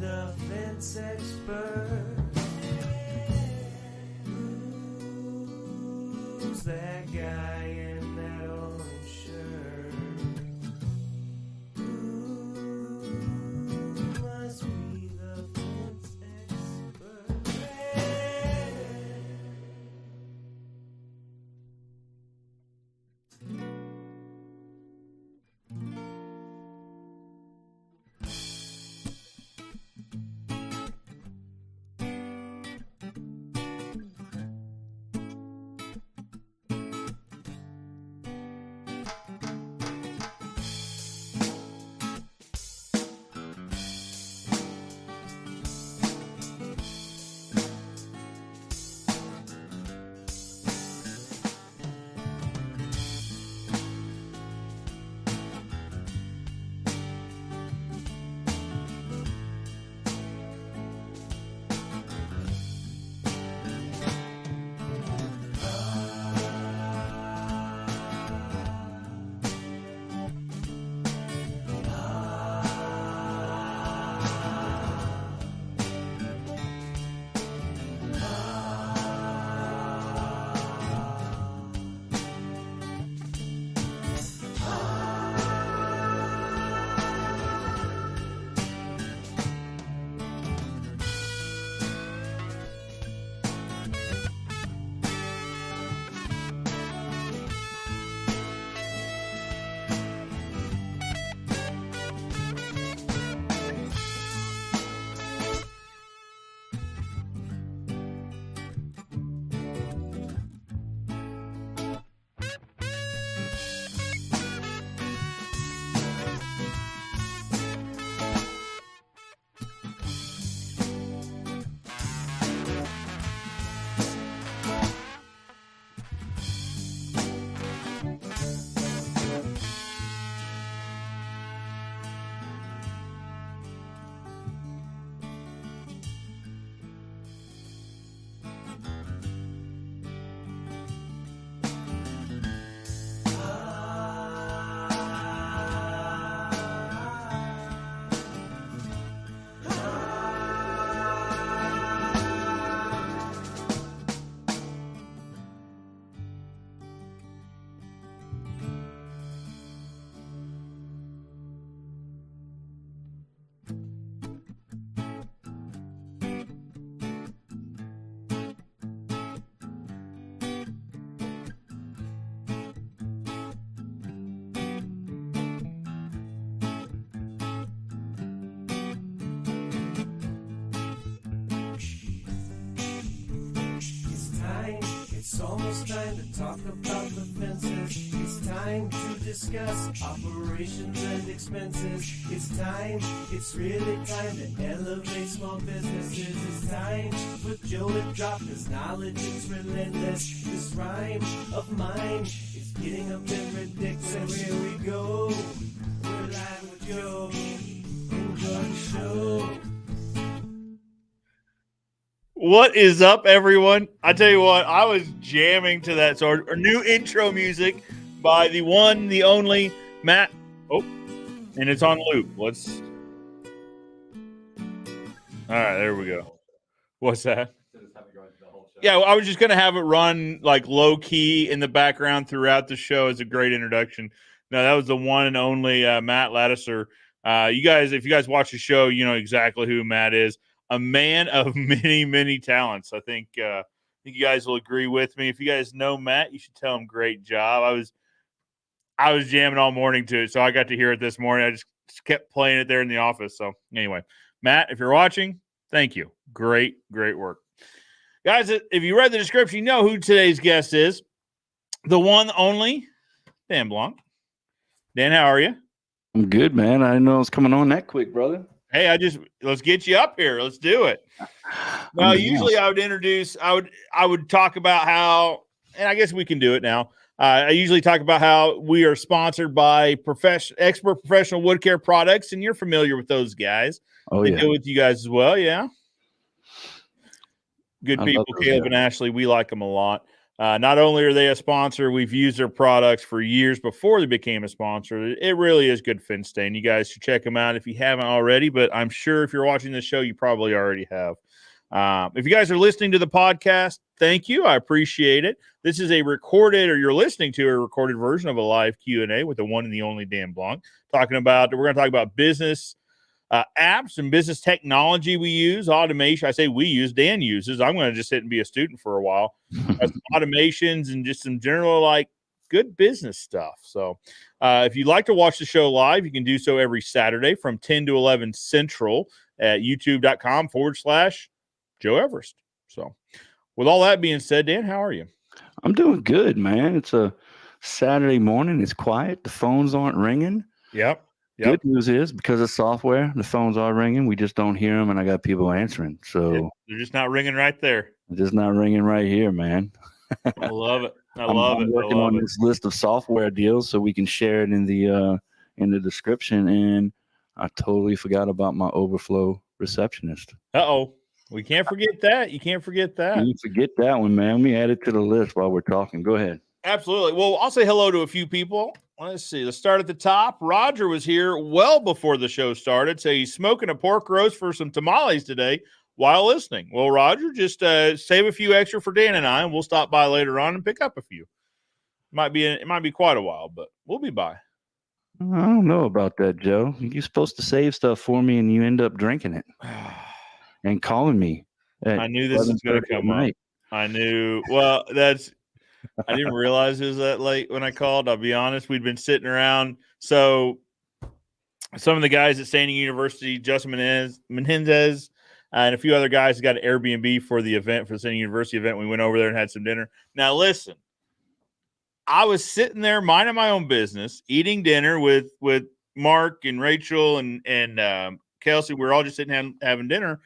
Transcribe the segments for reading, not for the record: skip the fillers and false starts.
the fence expert. Who's that guy in that orange shirt? Who must be the fence expert? It's almost time to talk about the fences. It's time to discuss operations and expenses. It's really time to elevate small businesses. It's time for Joe to drop his knowledge, it's relentless. This rhyme of mine is getting a bit ridiculous. Here we go, we're live with Joe. Enjoy the show. What is up, everyone? I tell you what, I was jamming to that sort of new intro music by the one, the only Matt. Oh, and it's on loop. All right, there we go. What's that? Yeah, I was just going to have it run like low key in the background throughout the show as a great introduction. No, that was the one and only Matt Lattiser. You guys, if you guys watch the show, you know exactly who Matt is. A man of many, many talents. I think you guys will agree with me. If you guys know Matt, you should tell him great job. I was jamming all morning to it, so I got to hear it this morning. I just kept playing it there in the office. So anyway, Matt, if you're watching, thank you. Great work. Guys, if you read the description, you know who today's guest is. The one, the only, Dan Blanc. Dan, how are you? I'm good, man. I didn't know I was coming on that quick, brother. Hey, let's get you up here. Let's do it. Well, usually I would talk about how, and I guess we can do it now. I usually talk about how we are sponsored by expert professional wood care products, and you're familiar with those guys. Oh, they yeah. deal with you guys as well, yeah. Good people, Caleb and Ashley. We like them a lot. Not only are they a sponsor, we've used their products for years before they became a sponsor. It really is good fin stain. You guys should check them out if you haven't already, but I'm sure if you're watching this show, you probably already have. If you guys are listening to the podcast, thank you. I appreciate it. This is a recorded, or you're listening to a recorded version of a live Q&A with the one and the only Dan Blanc. We're going to talk about business apps and business technology we use, automation. I say we use, Dan uses. I'm going to just sit and be a student for a while. Some automations and just some general, like, good business stuff. So if you'd like to watch the show live, you can do so every Saturday from 10 to 11 Central at youtube.com/Joe Everest. So with all that being said, Dan, how are you? I'm doing good, man. It's a Saturday morning. It's quiet. The phones aren't ringing. Yep. Good news is, because of software, the phones are ringing. We just don't hear them, and I got people answering. So they're just not ringing right there. They're just not ringing right here, man. I love it. I'm working on this list of software deals so we can share it in the description. And I totally forgot about my overflow receptionist. Uh-oh. We can't forget that. You can't forget that. You forget that one, man. Let me add it to the list while we're talking. Go ahead. Absolutely. Well, I'll say hello to a few people. Let's see. Let's start at the top. Roger was here well before the show started. So he's smoking a pork roast for some tamales today while listening. Well, Roger, just save a few extra for Dan and I, and we'll stop by later on and pick up a few. It might be quite a while, but we'll be by. I don't know about that, Joe. You're supposed to save stuff for me, and you end up drinking it and calling me. I knew this was going to come up. I knew. Well, I didn't realize it was that late when I called. I'll be honest. We'd been sitting around. So some of the guys at Standing University, Justin Menendez, and a few other guys got an Airbnb for the event, for the Standing University event. We went over there and had some dinner. Now, listen, I was sitting there minding my own business, eating dinner with Mark and Rachel and Kelsey. We were all just sitting having dinner.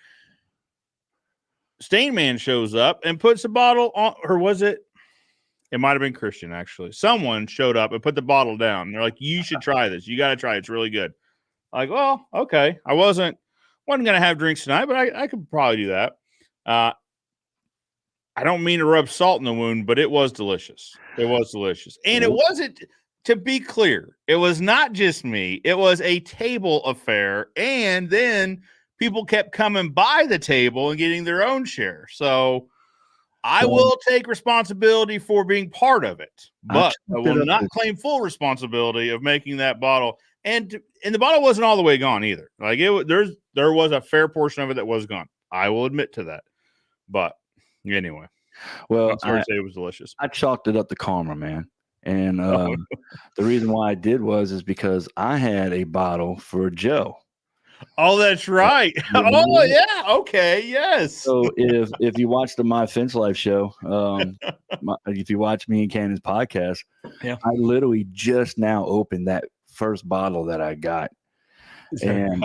Stain Man shows up and puts a bottle on, or was it? It might have been Christian, actually. Someone showed up and put the bottle down. They're like, you should try this. You got to try it. It's really good. I'm like, well, okay. I wasn't going to have drinks tonight, but I could probably do that. I don't mean to rub salt in the wound, but it was delicious. It was delicious. And it wasn't, to be clear, it was not just me. It was a table affair. And then people kept coming by the table and getting their own share. So I will take responsibility for being part of it, but I will not claim full responsibility of making that bottle. And the bottle wasn't all the way gone either. Like there was a fair portion of it that was gone. I will admit to that. But anyway, well, I'm sorry to say it was delicious. I chalked it up to karma, man. And the reason why I did is because I had a bottle for Joe. Oh, that's right. Oh, yeah. Okay. Yes. So if you watch the My Fence Life show, if you watch me and Cannon's podcast, I literally just now opened that first bottle that I got, and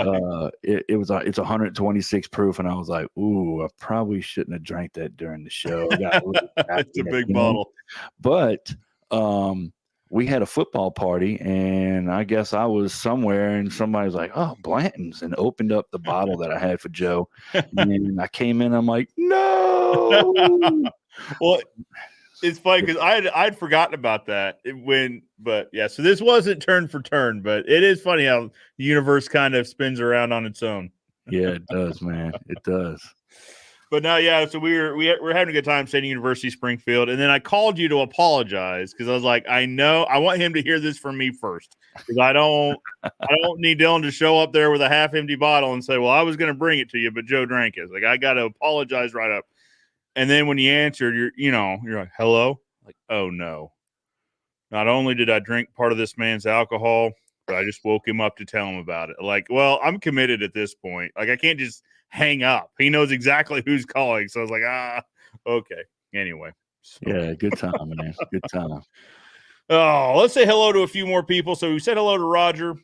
it's 126 proof, and I was like, ooh, I probably shouldn't have drank that during the show. It's a big bottle, but we had a football party, and I guess I was somewhere, and somebody was like, oh, Blanton's, and opened up the bottle that I had for Joe. And I came in, I'm like, no. Well, it's funny because I'd forgotten about that so this wasn't turn for turn, but it is funny how the universe kind of spins around on its own. Yeah, it does, man. It does. But no, yeah. So we're having a good time Standing University Springfield, and then I called you to apologize because I was like, I know I want him to hear this from me first because I don't need Dylan to show up there with a half empty bottle and say, well, I was going to bring it to you, but Joe drank it. Like I got to apologize right up. And then when you answered, you're like, hello, like, oh no. Not only did I drink part of this man's alcohol, but I just woke him up to tell him about it. Like, well, I'm committed at this point. Like I can't just hang up. He knows exactly who's calling. So I was like, okay. Anyway. So. Yeah, good time, man. Good time. Oh, let's say hello to a few more people. So we said hello to Roger.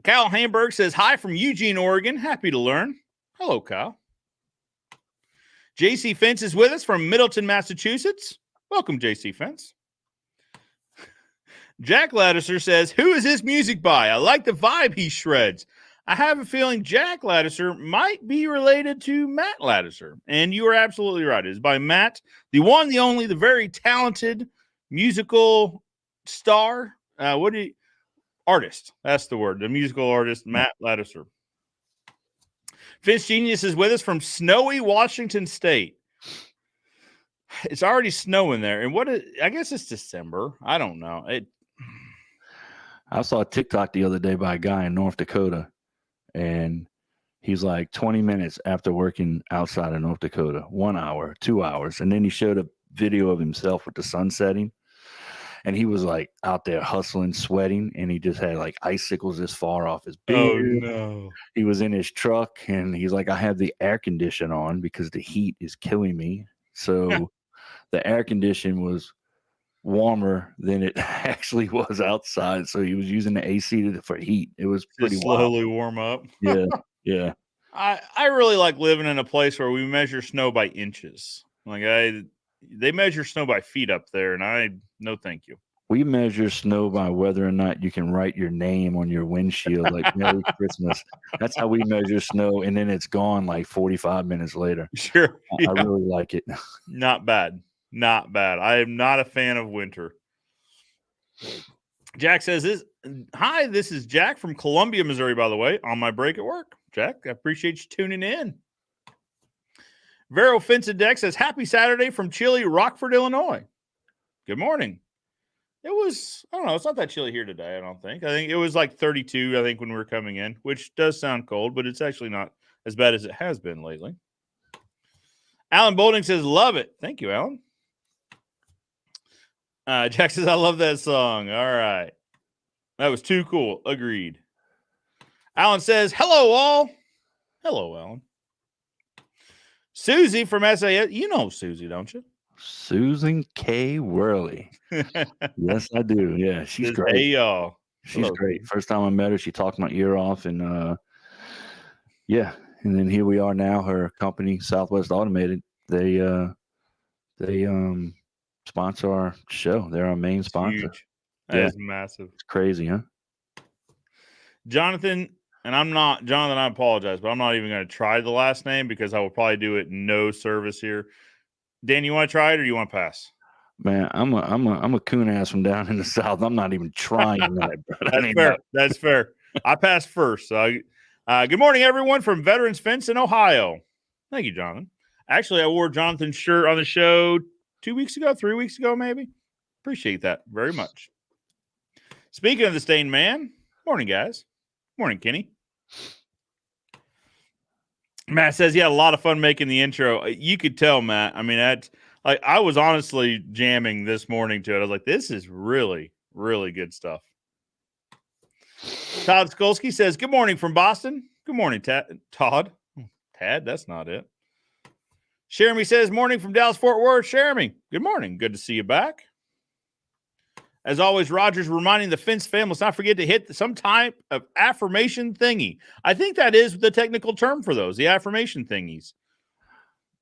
Kyle Hamburg says, hi from Eugene, Oregon. Happy to learn. Hello, Kyle. JC Fence is with us from Middleton, Massachusetts. Welcome, JC Fence. Jack Laddiser says, who is this music by? I like the vibe he shreds. I have a feeling Jack Ladisser might be related to Matt Ladisser. And you are absolutely right. It is by Matt, the one, the only, the very talented musical star. Artist. That's the word. The musical artist, Matt Ladisser. Fitz Genius is with us from snowy Washington State. It's already snowing there. And I guess it's December. I don't know. I saw a TikTok the other day by a guy in North Dakota, and he's like 20 minutes after working outside of North Dakota, 1 hour, 2 hours. And then he showed a video of himself with the sun setting. And he was like out there hustling, sweating, and he just had like icicles this far off his beard. Oh, no. He was in his truck, and he's like, I have the air condition on because the heat is killing me. So the air condition was warmer than it actually was outside. So he was using the AC for heat. It was pretty slowly warm up. Yeah, yeah. I really like living in a place where we measure snow by inches. They measure snow by feet up there, and no thank you. We measure snow by whether or not you can write your name on your windshield, like Merry Christmas. That's how we measure snow, and then it's gone like 45 minutes later. Sure. Yeah. I really like it. Not bad. Not bad. I am not a fan of winter. Jack says, Hi, this is Jack from Columbia, Missouri, by the way, on my break at work. Jack, I appreciate you tuning in. Vero Fincedeck says, Happy Saturday from chilly Rockford, Illinois. Good morning. It was, I don't know, it's not that chilly here today, I don't think. I think it was like 32, I think, when we were coming in, which does sound cold, but it's actually not as bad as it has been lately. Alan Boulding says, love it. Thank you, Alan. Jack says, I love that song. All right. That was too cool. Agreed. Alan says, hello, all. Hello, Alan. Susie from SAS. You know Susie, don't you? Susan K. Worley. Yes, I do. Yeah, she's great. Hey, y'all. She's great. First time I met her, she talked my ear off, and yeah. And then here we are now. Her company, Southwest Automated, they sponsor our show. They're our main sponsor. Huge. That is massive. It's crazy, huh? Jonathan, I apologize, but I'm not even going to try the last name because I will probably do it no service here. Dan, you want to try it or you want to pass? Man, I'm a coon ass from down in the South. I'm not even trying that. That's fair. That's fair. I passed first. So good morning, everyone from Veterans Fence in Ohio. Thank you, Jonathan. Actually, I wore Jonathan's shirt on the show 3 weeks ago, maybe. Appreciate that very much. Speaking of the Stained Man, morning, guys. Morning, Kenny. Matt says he had a lot of fun making the intro. You could tell, Matt. I mean, I was honestly jamming this morning to it. I was like, this is really, really good stuff. Todd Skolsky says, good morning from Boston. Good morning, Todd. Tad, that's not it. Jeremy says, morning from Dallas-Fort Worth. Jeremy, good morning. Good to see you back. As always, Roger's reminding the Fence family, let's not forget to hit some type of affirmation thingy. I think that is the technical term for those, the affirmation thingies.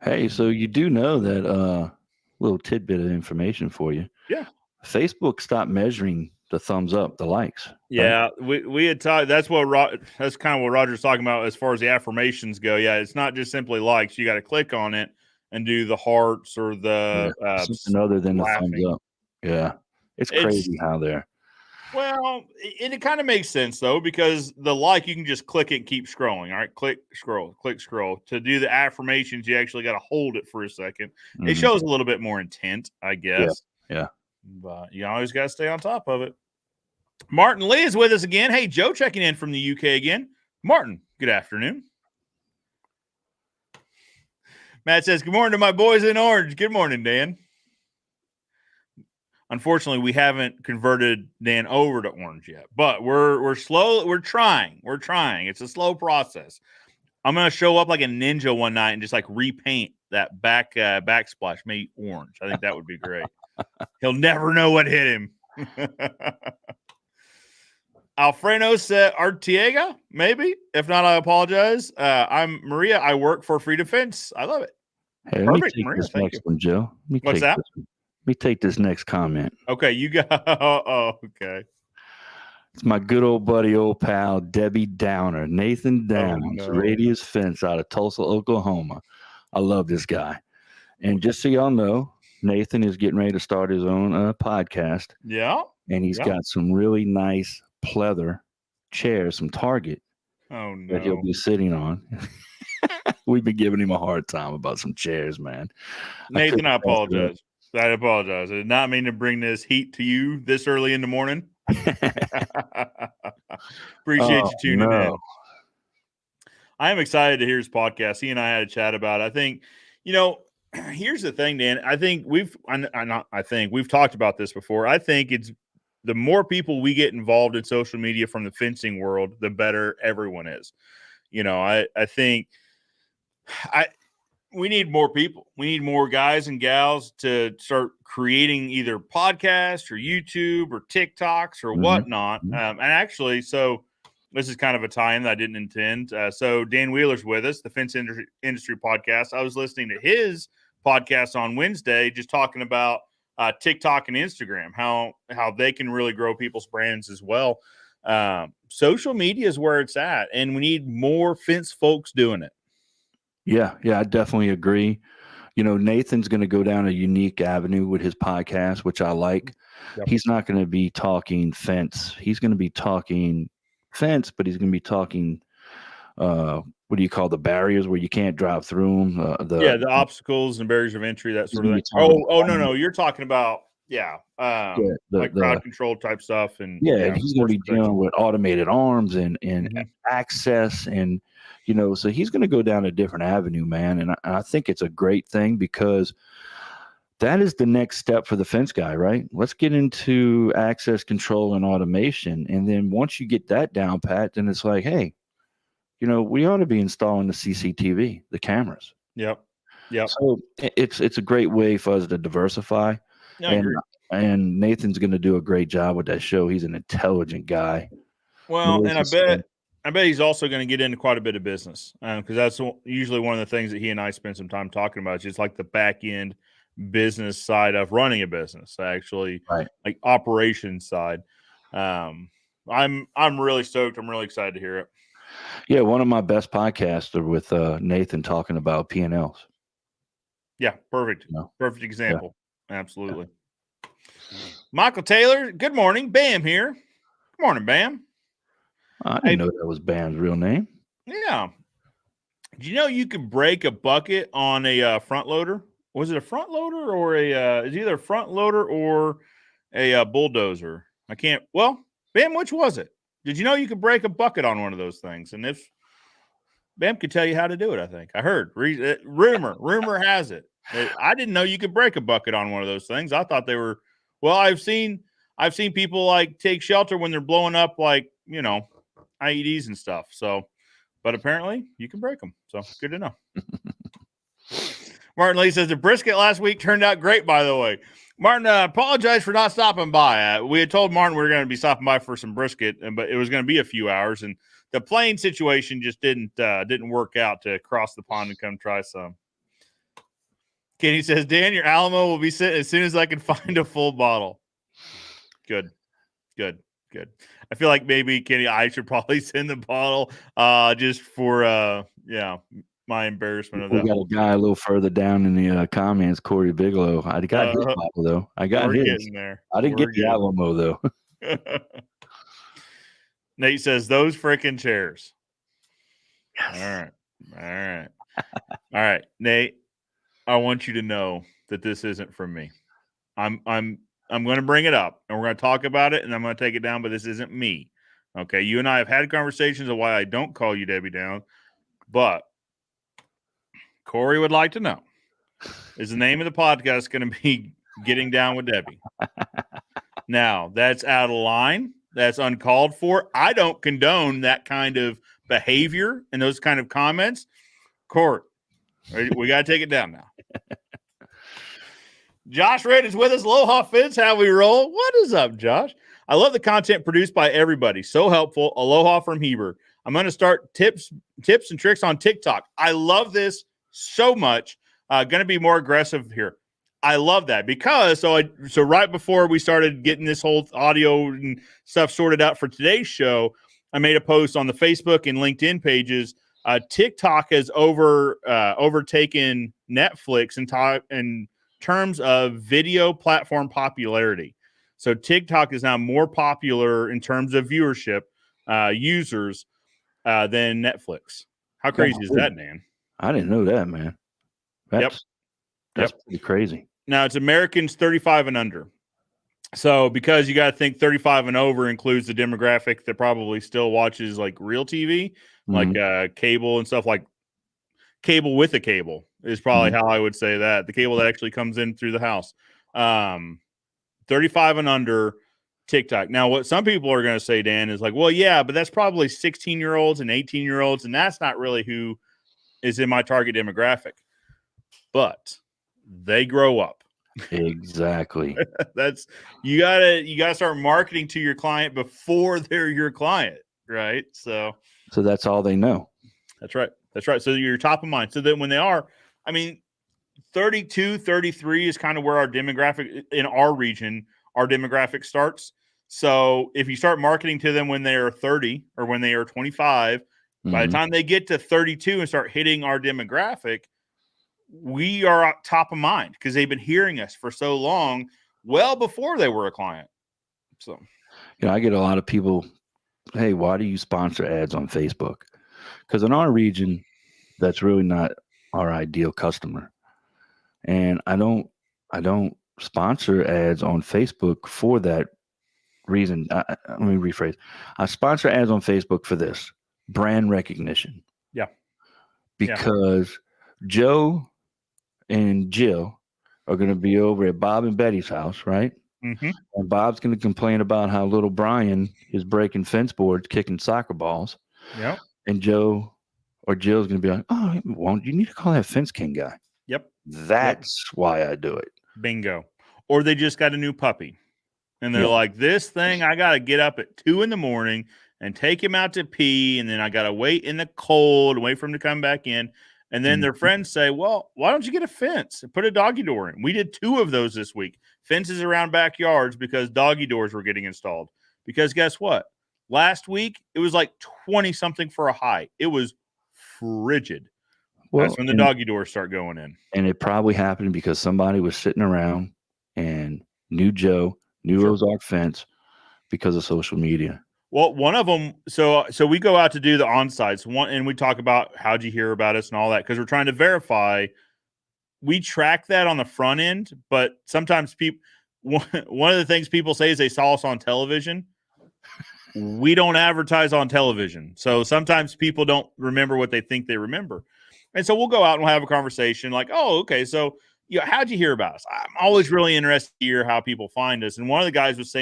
Hey, so you do know that little tidbit of information for you. Yeah. Facebook stopped measuring the thumbs up, the likes. Yeah, right? we had talked. That's kind of what Roger's talking about as far as the affirmations go. Yeah, it's not just simply likes. You got to click on it and do the hearts or the something other than laughing. The thumbs up. Yeah. It's crazy how they're. Well, it kind of makes sense, though, because the like, you can just click it and keep scrolling. All right, click, scroll. To do the affirmations, you actually got to hold it for a second. Mm-hmm. It shows a little bit more intent, I guess. Yeah. But you always got to stay on top of it. Martin Lee is with us again. Hey, Joe checking in from the UK again. Martin, good afternoon. Matt says, good morning to my boys in orange. Good morning, Dan. Unfortunately, we haven't converted Dan over to orange yet, but we're slow. We're trying. It's a slow process. I'm going to show up like a ninja one night and just like repaint that backsplash, maybe orange. I think that would be great. He'll never know what hit him. Alfredo said Artiega, maybe. If not, I apologize. I'm Maria. I work for Free Defense. I love it. Hey, perfect, Maria. This next one, Joe. What's that? Let me take this next comment. Okay, you got. Oh, okay. It's my good old buddy, old pal, Debbie Downer, Nathan Downs, Radius Fence out of Tulsa, Oklahoma. I love this guy. And just so y'all know, Nathan is getting ready to start his own podcast. Yeah. And he's got some really nice pleather chairs, some Target that he'll be sitting on. We've been giving him a hard time about some chairs, man. Nathan, I apologize. I apologize. I did not mean to bring this heat to you this early in the morning. Appreciate you tuning in. I am excited to hear his podcast. He and I had a chat about it. I think, here's the thing, Dan. I think we've talked about this before. I think it's the more people we get involved in social media from the fencing world, the better everyone is. I think we need more people. We need more guys and gals to start creating either podcasts or YouTube or TikToks or whatnot. And actually, so this is kind of a tie-in that I didn't intend. So Dan Wheeler's with us, the Fence Industry Podcast. I was listening to his podcast on Wednesday, just talking about TikTok and Instagram, how they can really grow people's brands as well. Social media is where it's at, and we need more fence folks doing it. Yeah, I definitely agree. Nathan's going to go down a unique avenue with his podcast, which I like. Yep. He's not going to be talking fence. He's going to be talking fence, but he's going to be talking, what do you call the barriers where you can't drive through them? The obstacles and barriers of entry, that sort of thing. No. You're talking about, crowd control type stuff. And he's going to be dealing with automated arms and access and, so he's going to go down a different avenue, man. And I think it's a great thing because that is the next step for the fence guy, right? Let's get into access control and automation. And then once you get that down pat, then it's like, hey, we ought to be installing the CCTV, the cameras. Yep. So it's a great way for us to diversify. And Nathan's going to do a great job with that show. He's an intelligent guy. Well, and I bet he's also going to get into quite a bit of business because that's usually one of the things that he and I spend some time talking about. It's just like the back end business side of running a business, actually, like operations side. I'm really stoked. I'm really excited to hear it. Yeah, one of my best podcasts are with Nathan talking about P&Ls. Yeah, perfect. Perfect example. Yeah. Absolutely. Michael Taylor, good morning. Bam here. Good morning, Bam. I didn't know that was Bam's real name. Yeah. Do you know you could break a bucket on a front loader? Was it a front loader or it's either a front loader or a bulldozer? Bam, which was it? Did you know you could break a bucket on one of those things? And if Bam could tell you how to do it, I think. I heard. Rumor has it. I didn't know you could break a bucket on one of those things. I thought they were, I've seen people like take shelter when they're blowing up IEDs and stuff. So, but apparently you can break them. So good to know. Martin Lee says the brisket last week turned out great, by the way. Martin, apologize for not stopping by. We had told Martin we were going to be stopping by for some brisket, but it was going to be a few hours, and the plane situation just didn't work out to cross the pond and come try some. Kenny says, Dan, your Alamo will be sitting as soon as I can find a full bottle. Good. I feel like maybe, Kenny, I should probably send the bottle just for, my embarrassment of that. We got a guy a little further down in the comments, Corey Bigelow. I got his bottle, though. I got his. Getting there. I didn't get the Alamo, though. Nate says, those freaking chairs. Yes. All right, Nate, I want you to know that this isn't from me. I'm going to bring it up, and we're going to talk about it, and I'm going to take it down, but this isn't me. Okay, you and I have had conversations of why I don't call you Debbie Down, but Corey would like to know, is the name of the podcast going to be Getting Down with Debbie? Now, that's out of line. That's uncalled for. I don't condone that kind of behavior and those kind of comments. Corey, we got to take it down now. Josh Red is with us. Aloha Fence, how we roll. What is up, Josh? I love the content produced by everybody. So helpful. Aloha from Heber. I'm going to start tips and tricks on TikTok. I love this so much. Going to be more aggressive here. I love that because so right before we started getting this whole audio and stuff sorted out for today's show, I made a post on the Facebook and LinkedIn pages. TikTok has overtaken Netflix in terms of video platform popularity. So TikTok is now more popular in terms of viewership, users than Netflix. How crazy is that, Dan? I didn't know that, man. That's pretty crazy. Now it's Americans 35 and under. So because you got to think 35 and over includes the demographic that probably still watches like real TV, like cable and stuff, like cable with a cable is probably how I would say that. The cable that actually comes in through the house. 35 and under TikTok. Now, what some people are going to say, Dan, is like, well, yeah, but that's probably 16-year-olds and 18-year-olds, and that's not really who is in my target demographic. But they grow up. Exactly. That's you gotta start marketing to your client before they're your client, right? So that's all they know. That's right. So you're top of mind. So that when they are, 32, 33 is kind of where our demographic in our region, our demographic starts. So if you start marketing to them when they are 30 or when they are 25, by the time they get to 32 and start hitting our demographic, we are top of mind because they've been hearing us for so long, well before they were a client. So, I get a lot of people, hey, why do you sponsor ads on Facebook? Because in our region, that's really not our ideal customer. And I don't sponsor ads on Facebook for that reason. Let me rephrase. I sponsor ads on Facebook for this brand recognition. Yeah. Because Joe and Jill are going to be over at Bob and Betty's house, right? Mm-hmm. And Bob's going to complain about how little Brian is breaking fence boards, kicking soccer balls. Yep. And Joe or Jill's going to be like, oh, you need to call that fence king guy. Yep. That's why I do it. Bingo. Or they just got a new puppy. And they're like, this thing, I got to get up at 2 a.m. and take him out to pee. And then I got to wait in the cold and wait for him to come back in. And then their friends say, well, why don't you get a fence and put a doggy door in? We did 2 of those this week. Fences around backyards because doggy doors were getting installed. Because guess what? Last week, it was like 20-something for a high. It was frigid. Well, that's when the doggy doors start going in. And it probably happened because somebody was sitting around and knew Joe, knew Ozark Fence because of social media. Well, one of them, so we go out to do the on-sites, and we talk about how'd you hear about us and all that, because we're trying to verify. We track that on the front end, but sometimes one of the things people say is they saw us on television. We don't advertise on television. So sometimes people don't remember what they think they remember. And so we'll go out and we'll have a conversation like, oh, okay, so how'd you hear about us? I'm always really interested to hear how people find us. And one of the guys was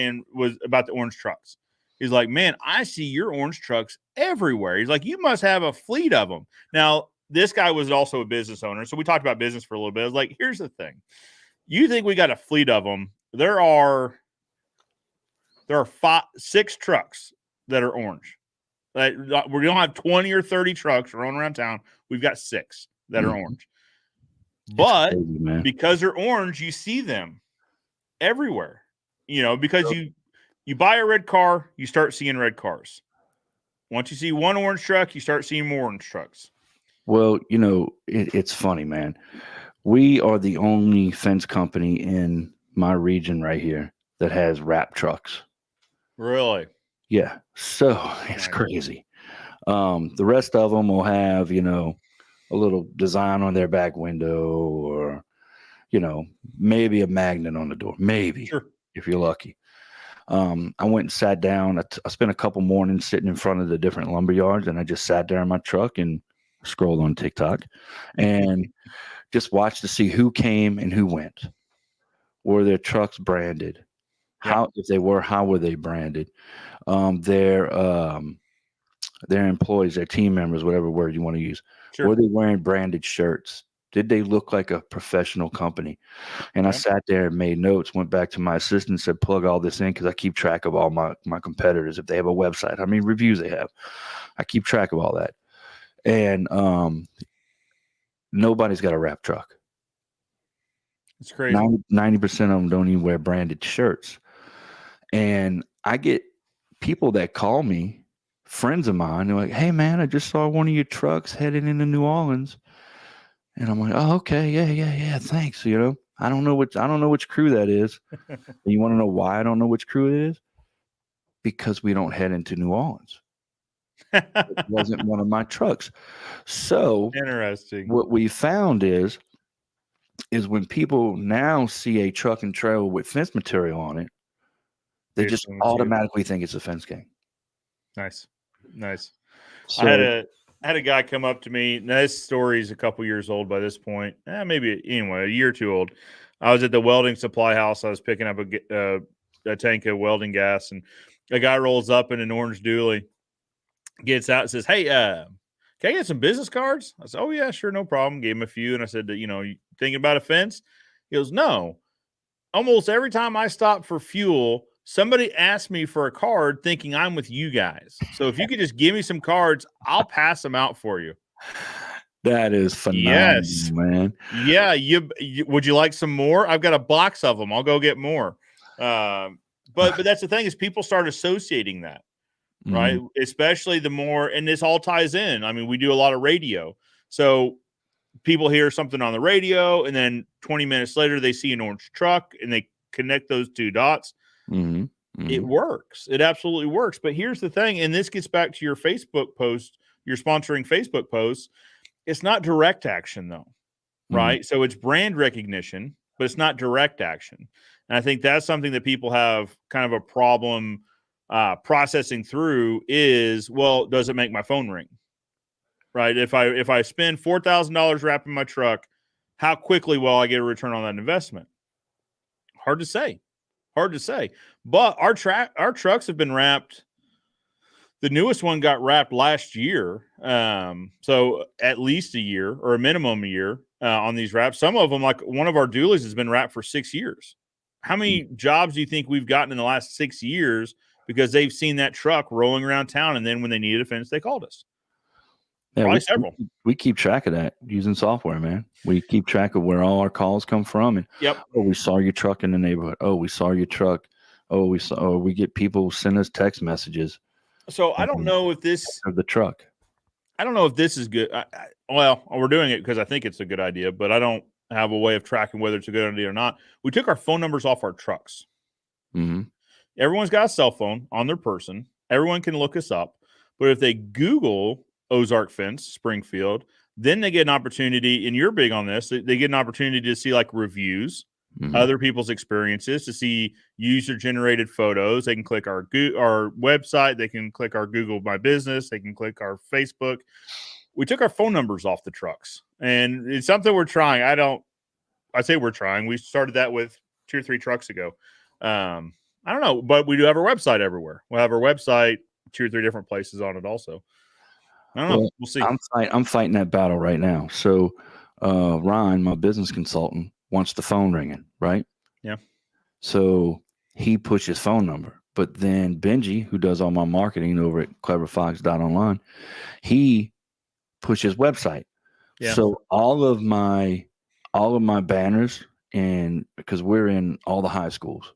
about the orange trucks. He's like, man, I see your orange trucks everywhere. He's like, you must have a fleet of them. Now, this guy was also a business owner. So we talked about business for a little bit. I was like, here's the thing. You think we got a fleet of them. There are 6 trucks that are orange. We don't have 20 or 30 trucks rolling around town. We've got 6 that are orange. But crazy, because they're orange, you see them everywhere. Because you buy a red car, you start seeing red cars. Once you see one orange truck, you start seeing more orange trucks. Well, it's funny, man. We are the only fence company in my region right here that has wrap trucks. Really? Yeah. So it's crazy. The rest of them will have, a little design on their back window or, maybe a magnet on the door. Maybe, if you're lucky. I went and sat down. I spent a couple mornings sitting in front of the different lumber yards, and I just sat there in my truck and scrolled on TikTok and just watched to see who came and who went. Were their trucks branded? If they were, how were they branded? Their employees, their team members, whatever word you want to use, were they wearing branded shirts? Did they look like a professional company? And I sat there and made notes, went back to my assistant and said, plug all this in because I keep track of all my competitors. If they have a website, how many reviews they have. I keep track of all that. And nobody's got a wrap truck. It's crazy. 90% of them don't even wear branded shirts. And I get people that call me, friends of mine, they're like, hey man, I just saw one of your trucks headed into New Orleans. And I'm like, oh, okay, yeah, thanks. I don't know which crew that is. And you want to know why I don't know which crew it is? Because we don't head into New Orleans. It wasn't one of my trucks. So interesting. What we found is when people now see a truck and trailer with fence material on it, they just automatically think it's a fence gang. Nice. So, I had a guy come up to me. Now, this story is a couple years old by this point. Maybe anyway, a year or two old. I was at the welding supply house. I was picking up a tank of welding gas, and a guy rolls up in an orange dually, gets out and says, hey, can I get some business cards? I said, oh, yeah, sure, no problem. Gave him a few, and I said, you thinking about a fence? He goes, no. Almost every time I stop for fuel, somebody asks me for a card thinking I'm with you guys. So if you could just give me some cards, I'll pass them out for you. That is phenomenal, man. Yeah. You would you like some more? I've got a box of them. I'll go get more. But that's the thing is people start associating that, right? Mm-hmm. Especially the more, and this all ties in. I mean, we do a lot of radio. So people hear something on the radio, and then 20 minutes later, they see an orange truck, and they connect those two dots. Mm-hmm. Mm-hmm. It works. It absolutely works. But here's the thing, and this gets back to your Facebook post, your sponsoring Facebook posts. It's not direct action, though, right? Mm-hmm. So it's brand recognition, but it's not direct action. And I think that's something that people have kind of a problem processing through is, well, does it make my phone ring? Right? If I spend $4,000 wrapping my truck, how quickly will I get a return on that investment? Hard to say. But our trucks have been wrapped. The newest one got wrapped last year. So at least a year or a minimum a year on these wraps. Some of them, like one of our dualies, has been wrapped for 6 years. How many jobs do you think we've gotten in the last 6 years because they've seen that truck rolling around town, and then when they needed a fence, they called us? Yeah, probably several. We keep track of that using software, man. We keep track of where all our calls come from. And oh, we saw your truck in the neighborhood. Oh, we saw your truck. Oh, we get people send us text messages. So I don't know if this of the truck. I don't know if this is good. Well, we're doing it because I think it's a good idea, but I don't have a way of tracking whether it's a good idea or not. We took our phone numbers off our trucks. Mm-hmm. Everyone's got a cell phone on their person. Everyone can look us up. But if they Google Ozark Fence, Springfield, then they get an opportunity, and you're big on this, they get an opportunity to see like reviews, other people's experiences, to see user-generated photos. They can click our website. They can click our Google My Business. They can click our Facebook. We took our phone numbers off the trucks, and it's something we're trying. I say we're trying. We started that with 2 or 3 trucks ago. I don't know, but we do have our website everywhere. We'll have our website 2 or 3 different places on it also. I don't know. We'll see. I'm fighting that battle right now. So Ron, my business consultant, wants the phone ringing, right? Yeah. So he pushed his phone number. But then Benji, who does all my marketing over at cleverfox.online, he pushed his website. Yeah. So all of my banners, and because we're in all the high schools.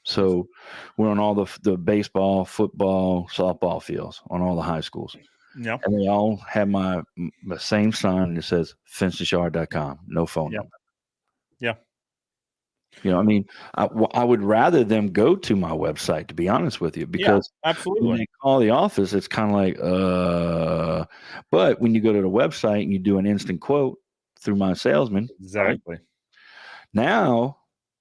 So we're on all the baseball, football, softball fields on all the high schools. Yeah. And they all have my same sign that says fenceyard.com, no phone number. Yeah. You know, I mean, I would rather them go to my website, to be honest with you, because absolutely. When they call the office, it's kind of like, but when you go to the website and you do an instant quote through my salesman. Exactly. Right, now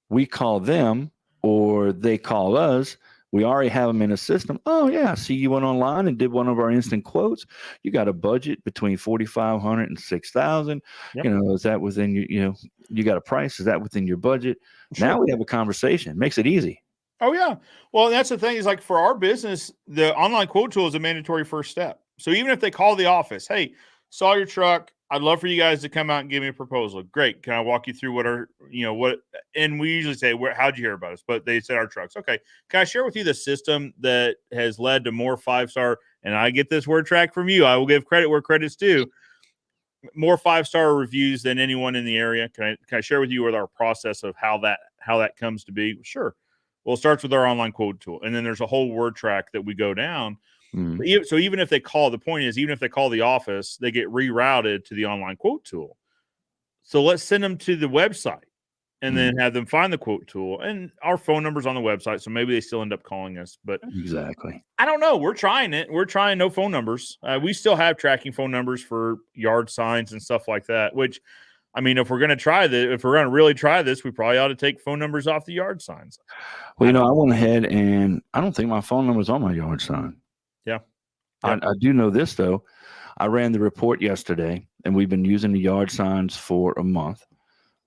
we call them or they call us. We already have them in a system. Oh, yeah. See, you went online and did one of our instant quotes. You got a budget between $4,500 and $6,000. Yep. You know, is that within you got a price? Is that within your budget? Sure. Now we have a conversation. Makes it easy. Oh, yeah. Well, that's the thing is like for our business, the online quote tool is a mandatory first step. So even if they call the office, hey, saw your truck, I'd love for you guys to come out and give me a proposal. Great. Can I walk you through and we usually say, how'd you hear about us? But they said our trucks. Okay. Can I share with you the system that has led to more 5-star? And I get this word track from you. I will give credit where credit's due. more 5-star reviews than anyone in the area. Can I share with you our process of how that comes to be? Sure. Well, it starts with our online quote tool, and then there's a whole word track that we go down. Mm-hmm. So even if they call, the point is, even if they call the office, they get rerouted to the online quote tool. So let's send them to the website and then have them find the quote tool, and our phone number's on the website. So maybe they still end up calling us, but exactly. I don't know. We're trying it. We're trying no phone numbers. We still have tracking phone numbers for yard signs and stuff like that, which, I mean, if we're going to try this, if we're going to really try this, we probably ought to take phone numbers off the yard signs. Well, I went ahead and I don't think my phone number's on my yard sign. Yeah. I do know this, though. I ran the report yesterday, and we've been using the yard signs for a month.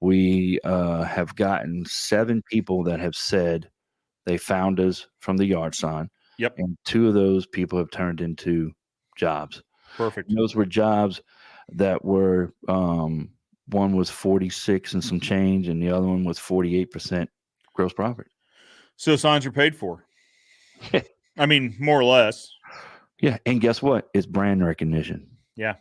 We have gotten 7 people that have said they found us from the yard sign. Yep. And 2 of those people have turned into jobs. Perfect. And those were jobs that were one was 46 and some change, and the other one was 48% gross profit. So signs are paid for. I mean, more or less. Yeah. And guess what? It's brand recognition. Yeah.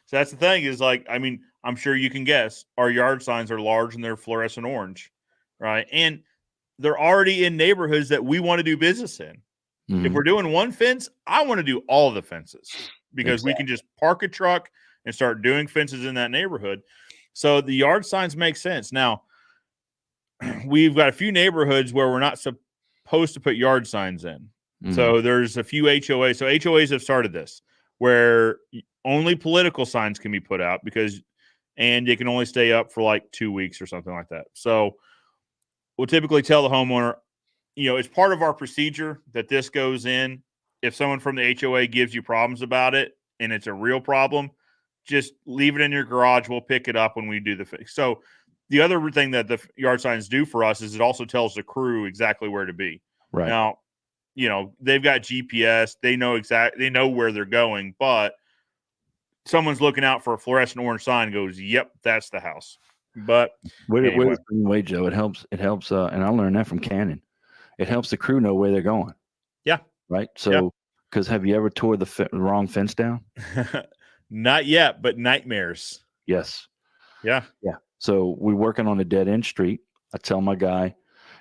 So that's the thing is, like, I mean, I'm sure you can guess our yard signs are large and they're fluorescent orange, right? And they're already in neighborhoods that we want to do business in. Mm-hmm. If we're doing one fence, I want to do all of the fences because we can just park a truck and start doing fences in that neighborhood. So the yard signs make sense. Now, we've got a few neighborhoods where we're not supposed to put yard signs in. Mm-hmm. So there's a few HOAs. So HOAs have started this where only political signs can be put out and they can only stay up for like 2 weeks or something like that. So we'll typically tell the homeowner, it's part of our procedure that this goes in. If someone from the HOA gives you problems about it and it's a real problem, just leave it in your garage. We'll pick it up when we do the fix. So the other thing that the yard signs do for us is it also tells the crew exactly where to be. Right. Now, they've got GPS. They know where they're going, but someone's looking out for a fluorescent orange sign and goes, yep, that's the house. But anyway, Joe, it helps. And I learned that from Canon. It helps the crew know where they're going. Yeah. Right. So, because have you ever tore the wrong fence down? Not yet, but nightmares. Yes. Yeah. Yeah. So we're working on a dead end street. I tell my guy,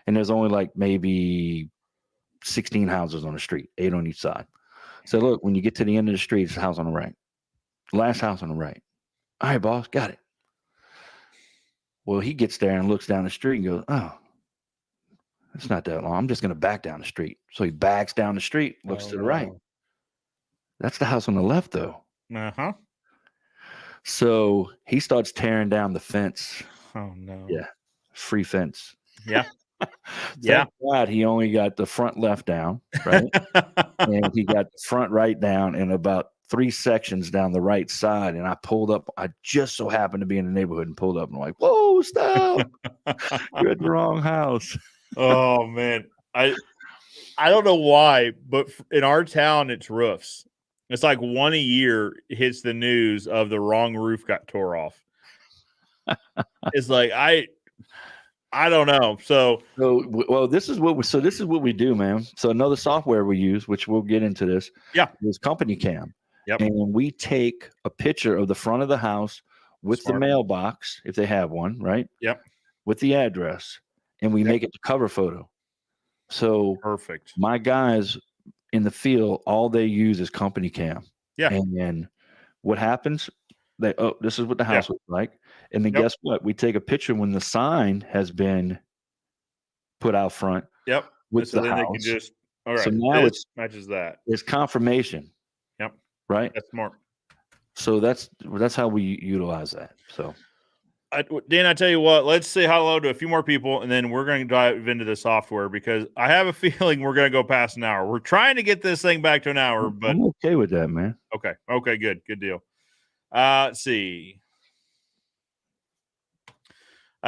and there's only like maybe 16 houses on the street, 8 on each side. So look, when you get to the end of the street, it's a house on the right. Last house on the right. All right, boss, got it. Well, he gets there and looks down the street and goes, oh, it's not that long. I'm just going to back down the street. So he backs down the street, looks to the right. That's the house on the left, though. Uh-huh. So he starts tearing down the fence. Oh, no. Yeah. Free fence. Yeah. Thank God he only got the front left down, right? And he got the front right down and about 3 sections down the right side. And I pulled up. I just so happened to be in the neighborhood and pulled up and I'm like, whoa, stop. You're at the wrong house. Oh, man. I don't know why, but in our town, it's roofs. It's like one a year hits the news of the wrong roof got tore off. It's like, I don't know. So this is what we do, man. So another software we use, which we'll get into this, is Company Cam. Yep. And we take a picture of the front of the house with the mailbox, if they have one, right? Yep. With the address, and we make it the cover photo. So perfect. My guys in the field, all they use is Company Cam. Yeah. And then what happens? This is what the house looks like. And then guess what? We take a picture when the sign has been put out front. Yep. With the house. They can just, all right. So now it matches that. It's confirmation. Yep. Right. That's smart. So that's how we utilize that. So, Dan, I tell you what, let's say hello to a few more people, and then we're going to dive into the software because I have a feeling we're going to go past an hour. We're trying to get this thing back to an hour, but I'm okay with that, man. Okay, good deal. Let's see.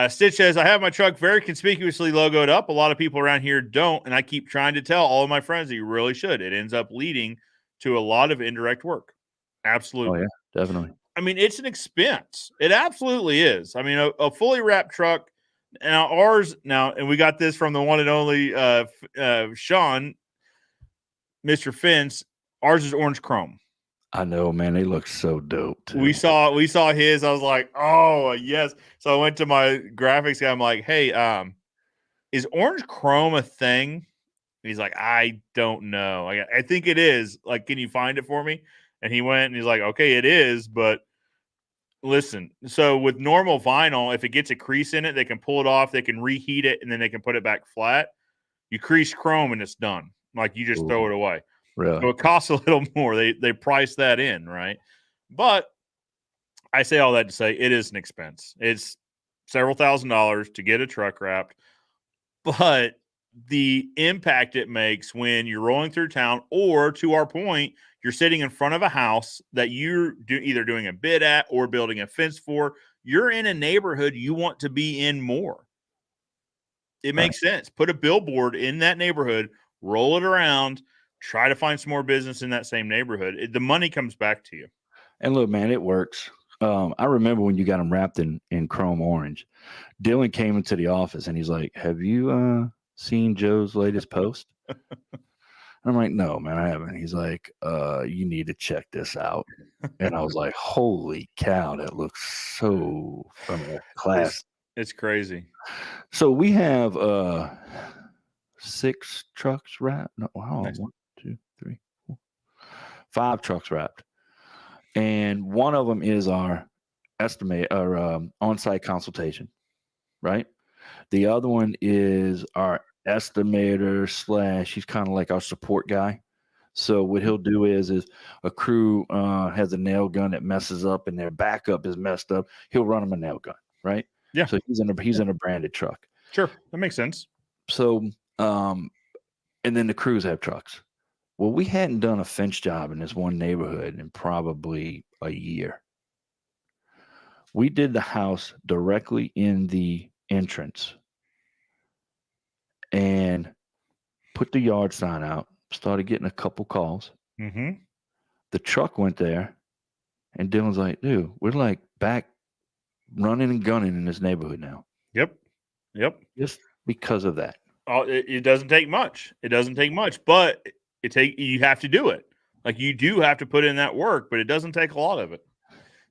Stitch says, I have my truck very conspicuously logoed up. A lot of people around here don't, and I keep trying to tell all of my friends that you really should. It ends up leading to a lot of indirect work. Absolutely. Oh, yeah, definitely. I mean, it's an expense. It absolutely is. I mean, a fully wrapped truck. Now, ours, and we got this from the one and only Sean, Mr. Fence. Ours is orange chrome. I know, man. They look so dope too. We saw his. I was like, oh yes. So I went to my graphics guy. I'm like, hey, is orange chrome a thing? He's like, I don't know. I think it is. Like, can you find it for me? And he went and he's like, okay, it is, but listen. So with normal vinyl, if it gets a crease in it, they can pull it off, they can reheat it, and then they can put it back flat. You crease chrome and it's done. Like you just throw it away. Really? So it costs a little more. They price that in, right? But I say all that to say it is an expense. It's several $1,000s to get a truck wrapped, but the impact it makes when you're rolling through town, or to our point, you're sitting in front of a house that you're either doing a bid at or building a fence for. You're in a neighborhood you want to be in more. It makes sense. Put a billboard in that neighborhood, roll it around, try to find some more business in that same neighborhood. The money comes back to you. And look, man, it works. I remember when you got them wrapped in chrome orange. Dylan came into the office and he's like, have you seen Joe's latest post? And I'm like, no, man, I haven't. He's like, you need to check this out. And I was like, holy cow, that looks so class. It's crazy. So we have 6 trucks wrapped. No, wow, Nice. 1, 2, 3, 4, 5 trucks wrapped. And one of them is our on-site consultation, right? The other one is our estimator / he's kind of like our support guy. So what he'll do is a crew has a nail gun that messes up and their backup is messed up. He'll run them a nail gun, right? Yeah. So he's in a branded truck. Sure, that makes sense. So and then the crews have trucks. Well, we hadn't done a fence job in this one neighborhood in probably a year. We did the house directly in the entrance and put the yard sign out, started getting a couple calls. Mm-hmm. The truck went there, and Dylan's like, dude, we're like back running and gunning in this neighborhood now. Yep. Just because of that. It doesn't take much. It doesn't take much, but you have to do it. Like you do have to put in that work, but it doesn't take a lot of it.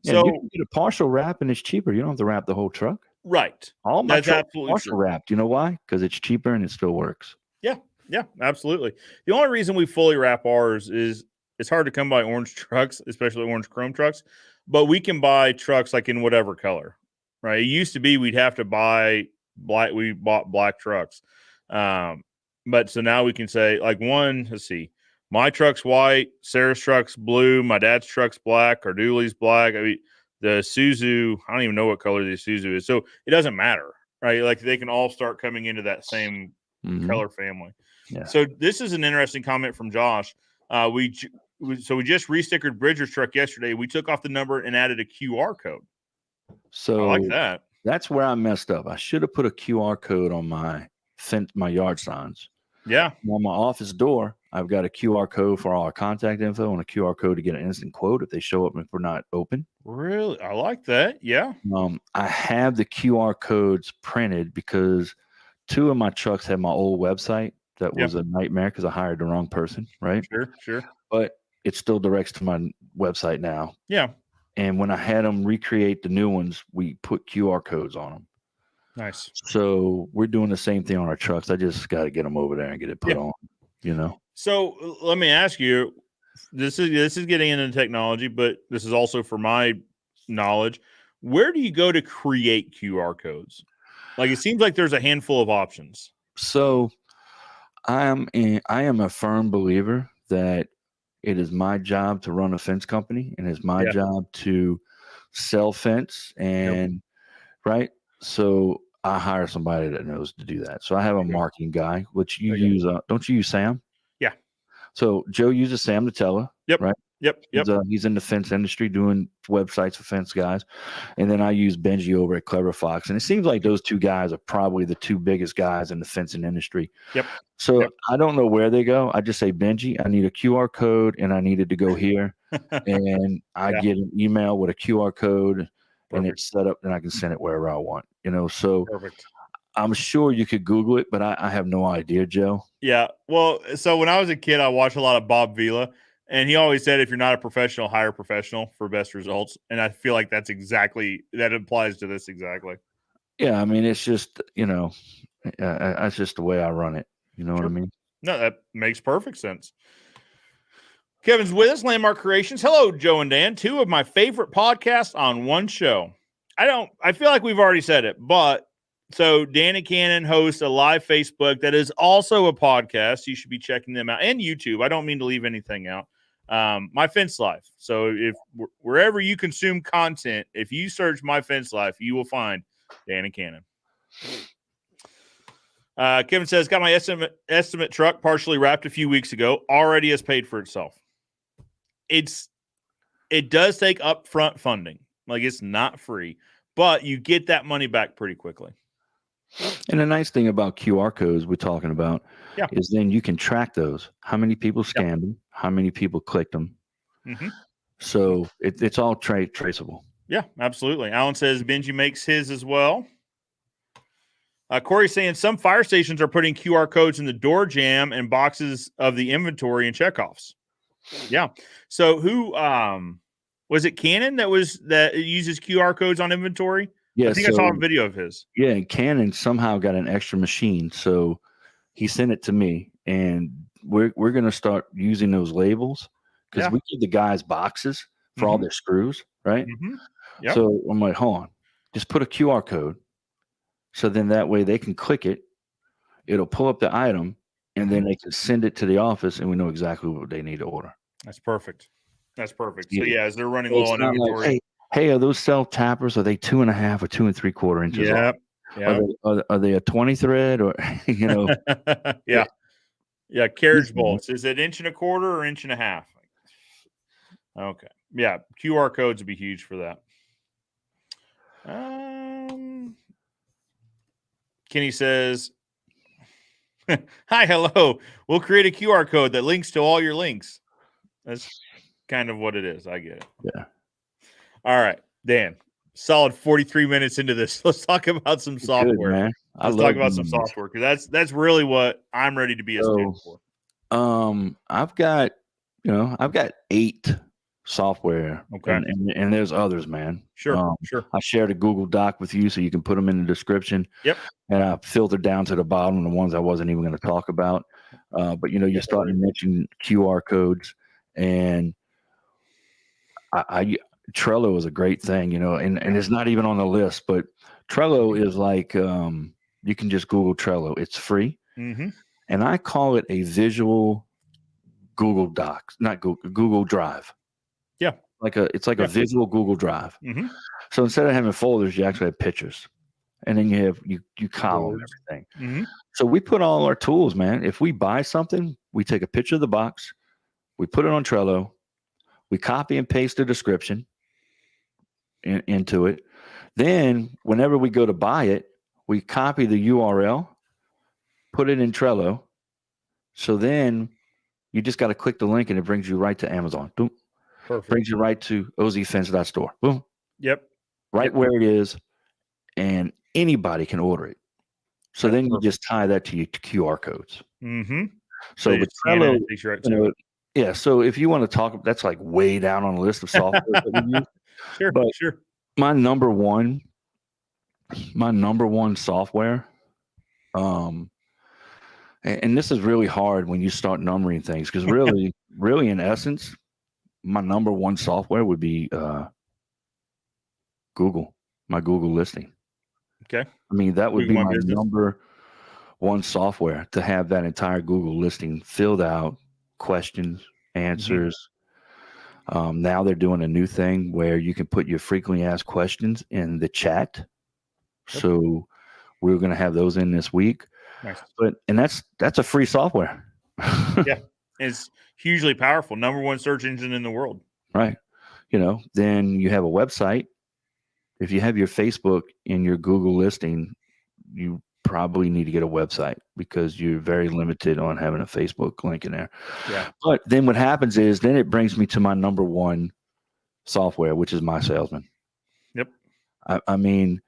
Yeah, So you can get a partial wrap and it's cheaper. You don't have to wrap the whole truck. right. All my That's trucks absolutely partial true. wrapped. You know why? Because it's cheaper and it still works. Yeah, absolutely. The only reason we fully wrap ours is it's hard to come by orange trucks, especially orange chrome trucks, but we can buy trucks like in whatever color, right? It used to be we'd have to buy black. We bought black trucks. But so now we can say like let's see, my truck's white, Sarah's truck's blue, my dad's truck's black, or Dooley's black. I mean, the Isuzu, I don't even know what color the Isuzu is. So it doesn't matter, right? Like they can all start coming into that same color family. Yeah. So this is an interesting comment from Josh. We just restickered Bridger's truck yesterday. We took off the number and added a QR code. So I like that. That's where I messed up. I should have put a QR code on my yard signs. Yeah. On my office door, I've got a QR code for all our contact info and a QR code to get an instant quote if they show up if we're not open. Really? I like that. Yeah. I have the QR codes printed because 2 of my trucks had my old website that was a nightmare because I hired the wrong person, right? Sure. But it still directs to my website now. Yeah. And when I had them recreate the new ones, we put QR codes on them. Nice. So we're doing the same thing on our trucks. I just got to get them over there and get it put on, you know? So let me ask you, this is getting into technology, but this is also for my knowledge. Where do you go to create QR codes? Like, it seems like there's a handful of options. So I am a firm believer that it is my job to run a fence company and it's my job to sell fence and right. So I hire somebody that knows to do that. So I have a marketing guy, which you use. Don't you use Sam? Yeah. So Joe uses Sam Nutella. Yep. Right. Yep. He's in the fence industry doing websites for fence guys. And then I use Benji over at Clever Fox. And it seems like those 2 guys are probably the 2 biggest guys in the fencing industry. Yep. So I don't know where they go. I just say, Benji, I need a QR code and I needed to go here. And I get an email with a QR code and it's set up and I can send it wherever I want, you know? So Perfect. I'm sure you could Google it, but I have no idea, Joe. Yeah. Well, so when I was a kid, I watched a lot of Bob Vila. And he always said, if you're not a professional, hire a professional for best results. And I feel like that applies to this exactly. Yeah, I mean, it's just, that's just the way I run it. You know what I mean? No, that makes perfect sense. Kevin's with us, Landmark Creations. Hello, Joe and Dan, two of my favorite podcasts on one show. I feel like we've already said it, but so Dan and Cannon host a live Facebook that is also a podcast. You should be checking them out, and YouTube. I don't mean to leave anything out. My Fence Life. So if wherever you consume content, if you search My Fence Life, you will find Dan and Cannon. Kevin says, got my estimate truck partially wrapped a few weeks ago. Already has paid for itself. It does take upfront funding. Like, it's not free, but you get that money back pretty quickly. And the nice thing about QR codes we're talking about is then you can track those. How many people scanned them? How many people clicked them? Mm-hmm. So it's all traceable. Yeah, absolutely. Alan says Benji makes his as well. Corey's saying some fire stations are putting QR codes in the door jamb and boxes of the inventory and checkoffs. Yeah. So who was it? Canon that uses QR codes on inventory? Yeah, I think I saw a video of his. Yeah, and Canon somehow got an extra machine, so he sent it to me, and we're going to start using those labels because we give the guys boxes for all their screws, right? Mm-hmm. Yep. So I'm like, hold on, just put a QR code. So then that way they can click it, it'll pull up the item, and then they can send it to the office, and we know exactly what they need to order. That's perfect. So as they're running low on inventory. Like, hey, are those self tappers? Are they 2.5 or 2 3/4 inches? Yeah. Are they a 20 thread or Yeah. Carriage bolts. Is it 1.25 or 1.5 inches? Okay. Yeah. QR codes would be huge for that. Kenny says, hi, hello. We'll create a QR code that links to all your links. That's kind of what it is. I get it. Yeah. All right, Dan. Solid 43 minutes into this. Let's talk about some software. Good, man. Let's talk about some software because that's really what I'm ready to be a student for. I've got 8 software. Okay. And there's others, man. Sure. I shared a Google Doc with you so you can put them in the description. Yep. And I filtered down to the bottom the ones I wasn't even going to talk about. But you're starting to mention QR codes, and Trello is a great thing, and it's not even on the list, but Trello is like, you can just Google Trello. It's free. Mm-hmm. And I call it a visual Google Docs, not Google Drive. Yeah. It's like a visual Google Drive. Mm-hmm. So instead of having folders, you actually have pictures, and then you column everything. Mm-hmm. So we put all our tools, man. If we buy something, we take a picture of the box, we put it on Trello, we copy and paste the description into it. Then whenever we go to buy it, we copy the URL, put it in Trello. So then you just got to click the link and it brings you right to Amazon. Boom. Perfect. Brings you right to ozfence.store. Boom. Yep. Right where it is, and anybody can order it. So then you just tie that to your QR codes. Mm-hmm. So with Trello, so if you want to talk, that's like way down on the list of software that we use. Sure. My number one software, and this is really hard when you start numbering things, because really in essence, my number one software would be Google, my Google listing. Okay. I mean, that would be my number one software, to have that entire Google listing filled out, questions, answers. Mm-hmm. Now they're doing a new thing where you can put your frequently asked questions in the chat. Yep. So we're going to have those in this week. Nice. And that's a free software. Yeah. It's hugely powerful. Number one search engine in the world. Right. Then you have a website. If you have your Facebook in your Google listing, you probably need to get a website, because you're very limited on having a Facebook link in there. Yeah. But then what happens is, then it brings me to my number one software, which is My Salesman. Yep. I mean,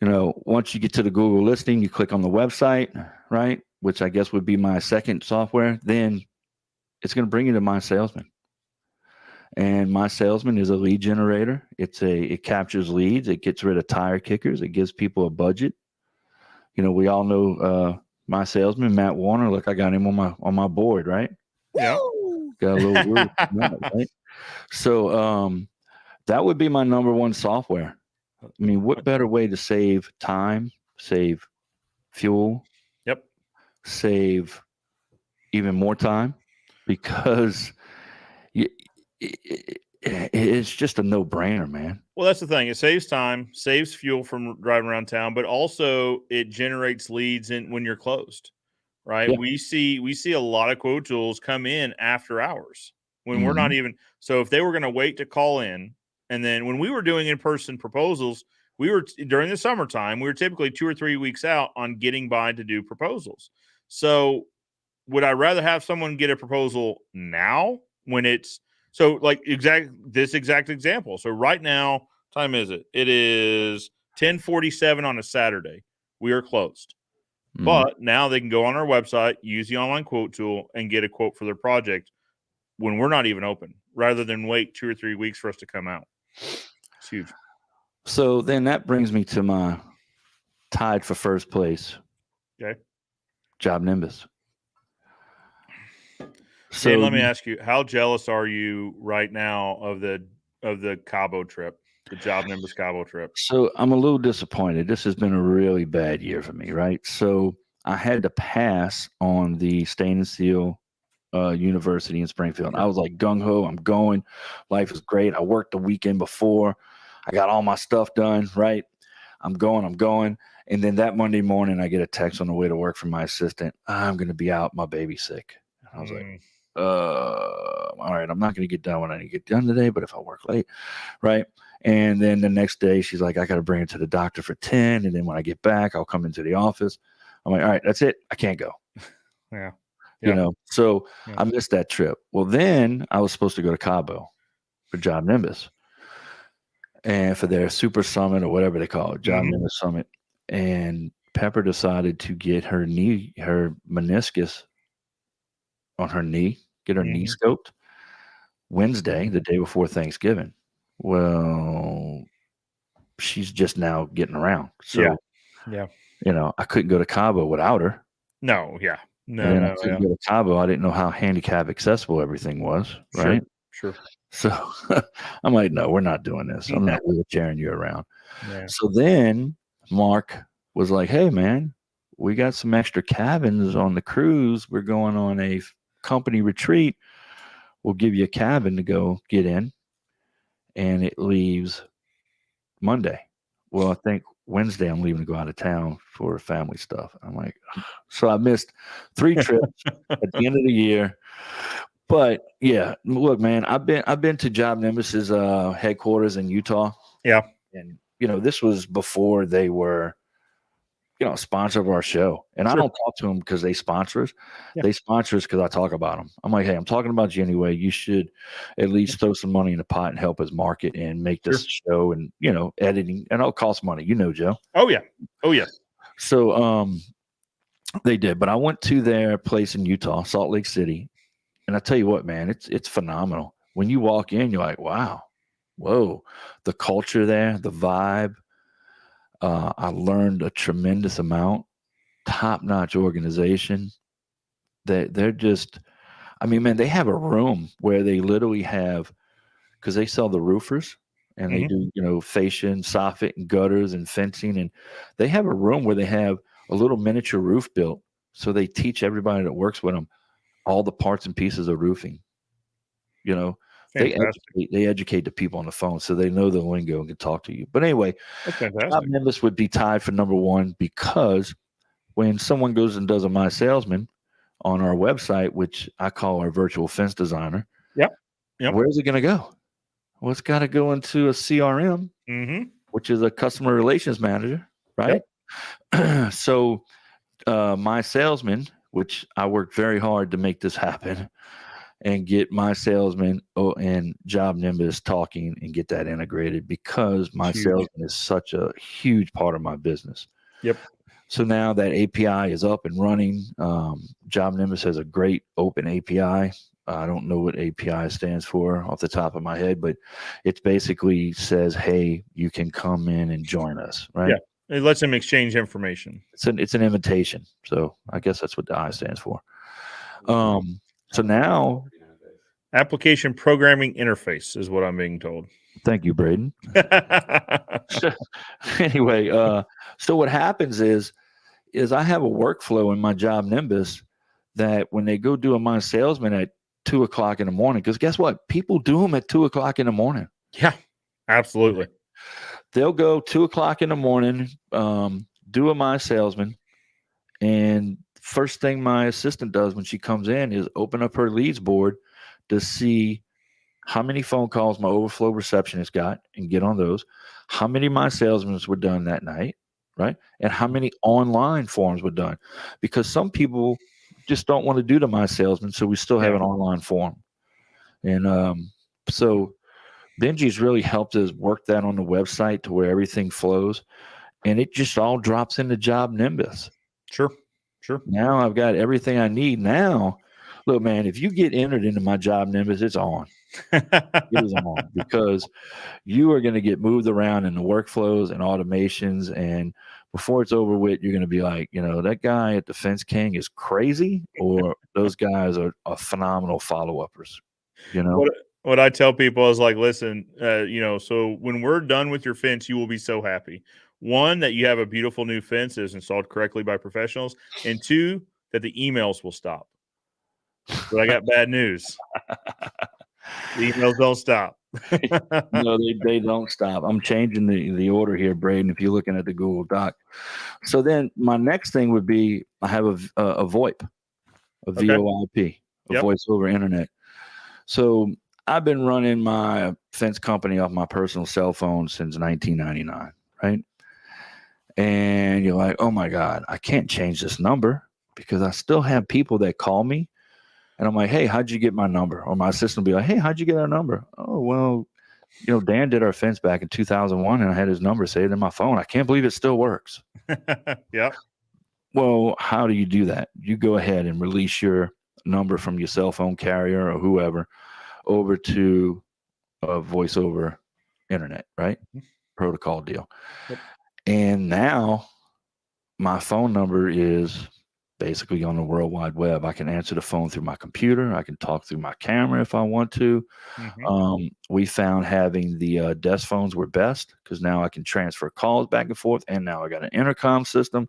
once you get to the Google listing, you click on the website, right? Which I guess would be my second software. Then it's going to bring you to My Salesman. And My Salesman is a lead generator. It captures leads. It gets rid of tire kickers. It gives people a budget. You know, we all know My Salesman, Matt Warner. Look, I got him on my board, right? Yeah. Got a little woo, right? So that would be my number one software. I mean, what better way to save time, save fuel, save even more time, because it's just a no-brainer, man. Well, that's the thing. It saves time, saves fuel from driving around town, but also it generates leads when you're closed, right? Yeah. We see a lot of quote tools come in after hours when we're not even. So if they were going to wait to call in, and then when we were doing in-person proposals, we were during the summertime, we were typically 2 or 3 weeks out on getting by to do proposals. So would I rather have someone get a proposal now when it's so like this exact example? So right now, time is it? It is 10:47 on a Saturday. We are closed. But now they can go on our website, use the online quote tool, and get a quote for their project when we're not even open, rather than wait 2 or 3 weeks for us to come out. It's huge. So then that brings me to my tied for first place. Okay. Job Nimbus. So let me ask you, how jealous are you right now of the Cabo trip, the Job Nimbus Cabo trip? So I'm a little disappointed. This has been a really bad year for me, right? So I had to pass on the Stain and Seal University in Springfield. I was like gung-ho. I'm going. Life is great. I worked the weekend before. I got all my stuff done, right? I'm going. And then that Monday morning, I get a text on the way to work from my assistant. I'm going to be out. My baby's sick. And I was like, all right, I'm not going to get done what I need to get done today, but if I work late, right? And then the next day, she's like, I got to bring it to the doctor for 10. And then when I get back, I'll come into the office. I'm like, all right, that's it. I can't go. Yeah. You know, so I missed that trip. Well, then I was supposed to go to Cabo for Job Nimbus and for their super summit or whatever they call it, Job Nimbus Summit. And Pepper decided to get her meniscus on her knee, get her knee scoped Wednesday, the day before Thanksgiving. Well, she's just now getting around. So, you know, I couldn't go to Cabo without her. No, yeah. No, I couldn't go to Cabo. I didn't know how handicap accessible everything was, right? Sure. So I'm like, no, we're not doing this. I'm not wheelchairing you around. Yeah. So then Mark was like, hey, man, we got some extra cabins on the cruise. We're going on a company retreat. We'll give you a cabin to go get in. And it leaves Monday. Well, I think Wednesday I'm leaving to go out of town for family stuff. I'm like, so I missed 3 trips at the end of the year. But yeah, look, man, I've been to Job Nimbus's headquarters in Utah. Yeah. And you know, this was before they were, you know, a sponsor of our show. And I don't talk to them because they sponsor us. Yeah. They sponsor us because I talk about them. I'm like, hey, I'm talking about you anyway. You should at least throw some money in the pot and help us market and make this show and, you know, editing. And it'll cost money. You know, Joe. Oh, yeah. Oh, yeah. So they did. But I went to their place in Utah, Salt Lake City. And I tell you what, man, it's phenomenal. When you walk in, you're like, wow, whoa. The culture there, the vibe. I learned a tremendous amount. Top-notch organization. They're just, I mean, man, they have a room where they literally have, because they sell the roofers and they do, you know, fascia and soffit and gutters and fencing. And they have a room where they have a little miniature roof built. So they teach everybody that works with them all the parts and pieces of roofing. You know, they educate the people on the phone so they know the lingo and can talk to you. But anyway, Job Nimbus would be tied for number 1 because when someone goes and does a My Salesman on our website, which I call our virtual fence designer, where's it going to go? Well, it's got to go into a CRM, which is a customer relations manager, right? Yep. So My Salesman, which I worked very hard to make this happen, and get My Salesman and Job Nimbus talking and get that integrated because My Salesman is such a huge part of my business. Yep. So now that API is up and running. Job Nimbus has a great open API. I don't know what API stands for off the top of my head, but it basically says, hey, you can come in and join us, right? Yeah. It lets them exchange information. It's an invitation. So I guess that's what the I stands for. So now application programming interface is what I'm being told. Thank you, Braden. Anyway, so what happens is I have a workflow in my Job Nimbus that when they go do a My Salesman at 2:00 in the morning, because guess what? People do them at 2:00 in the morning. Yeah, absolutely. They'll go 2:00 in the morning, do a My Salesman, and first thing my assistant does when she comes in is open up her leads board to see how many phone calls my overflow receptionist got and get on those, how many My Salesmen were done that night, right? And how many online forms were done. Because some people just don't want to do the My Salesman, so we still have an online form. And so Benji's really helped us work that on the website to where everything flows, and it just all drops into Job Nimbus. Sure. Now I've got everything I need. Now, look, man, if you get entered into my Job Nimbus, it's on. It is on, because you are going to get moved around in the workflows and automations, and before it's over with, you're going to be like, that guy at the Fence King is crazy, or those guys are phenomenal follow-uppers. What I tell people is like, listen, so when we're done with your fence, you will be so happy. One, that you have a beautiful new fence that is installed correctly by professionals, and two, that the emails will stop. But I got bad news. The emails don't stop. No, they don't stop. I'm changing the order here, Braden, if you're looking at the Google Doc. So then my next thing would be I have a VoIP, a VoIP, a voice over internet. So I've been running my fence company off my personal cell phone since 1999, right? And you're like, oh my God, I can't change this number because I still have people that call me. And I'm like, hey, how'd you get my number? Or my assistant will be like, hey, how'd you get our number? Oh, well, Dan did our fence back in 2001 and I had his number saved in my phone. I can't believe it still works. Yeah. Well, how do you do that? You go ahead and release your number from your cell phone carrier or whoever over to a voice over internet, right? Protocol deal. Yep. And now my phone number is basically on the World Wide Web. I can answer the phone through my computer. I can talk through my camera if I want to. Mm-hmm. We found having the desk phones were best because now I can transfer calls back and forth, and now I got an intercom system.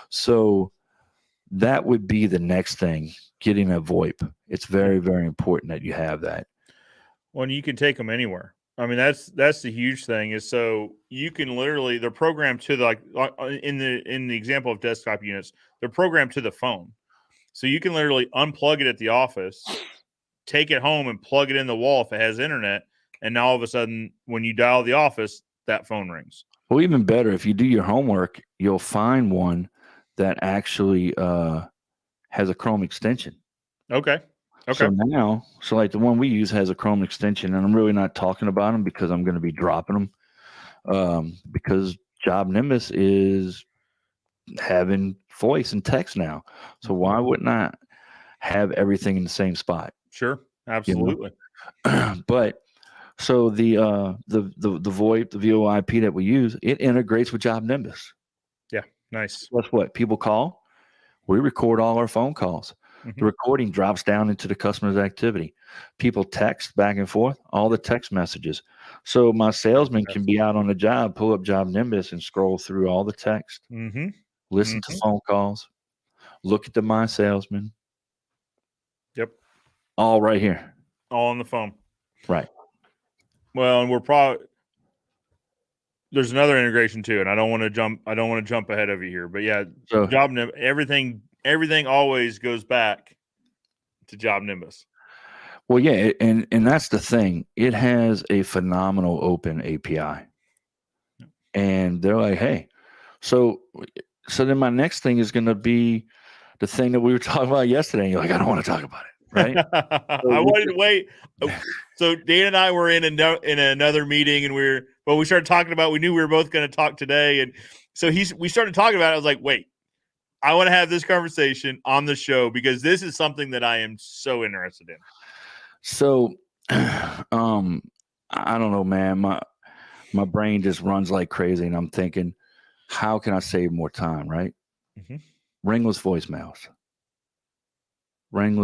So that would be the next thing, getting a VoIP. It's very, very important that you have that. Well, and you can take them anywhere. I mean, that's the huge thing is so you can literally, they're programmed to in the example of desktop units, they're programmed to the phone. So you can literally unplug it at the office, take it home and plug it in the wall if it has internet. And now all of a sudden, when you dial the office, that phone rings. Well, even better, if you do your homework, you'll find one that actually has a Chrome extension. Okay. So now, like the one we use has a Chrome extension, and I'm really not talking about them because I'm going to be dropping them because Job Nimbus is having voice and text now. So why wouldn't I have everything in the same spot? Sure, absolutely. But so the VoIP, the VoIP that we use, it integrates with Job Nimbus. Yeah, nice. Guess what? People call, we record all our phone calls. Mm-hmm. The recording drops down into the customer's activity. People text back and forth, all the text messages. So my salesman can be out on the job, pull up Job Nimbus and scroll through all the text, listen to phone calls, look at the My Salesman. Yep. All right here. All on the phone. Right. Well, and there's another integration too, and I don't want to jump ahead of you here, but yeah, so, Job Nimbus, everything always goes back to Job Nimbus. Well, yeah, and that's the thing. It has a phenomenal open API. And they're like, hey, so then my next thing is going to be the thing that we were talking about yesterday. And you're like, I don't want to talk about it, right? I wanted to wait. So Dan and I were in another meeting, and we started talking about. We knew we were both going to talk today, and So we started talking about it. I was like, wait, I want to have this conversation on the show because this is something that I am so interested in. So, I don't know, man. My brain just runs like crazy, and I'm thinking, how can I save more time? Right? Mm-hmm. Ringless voicemails. Wait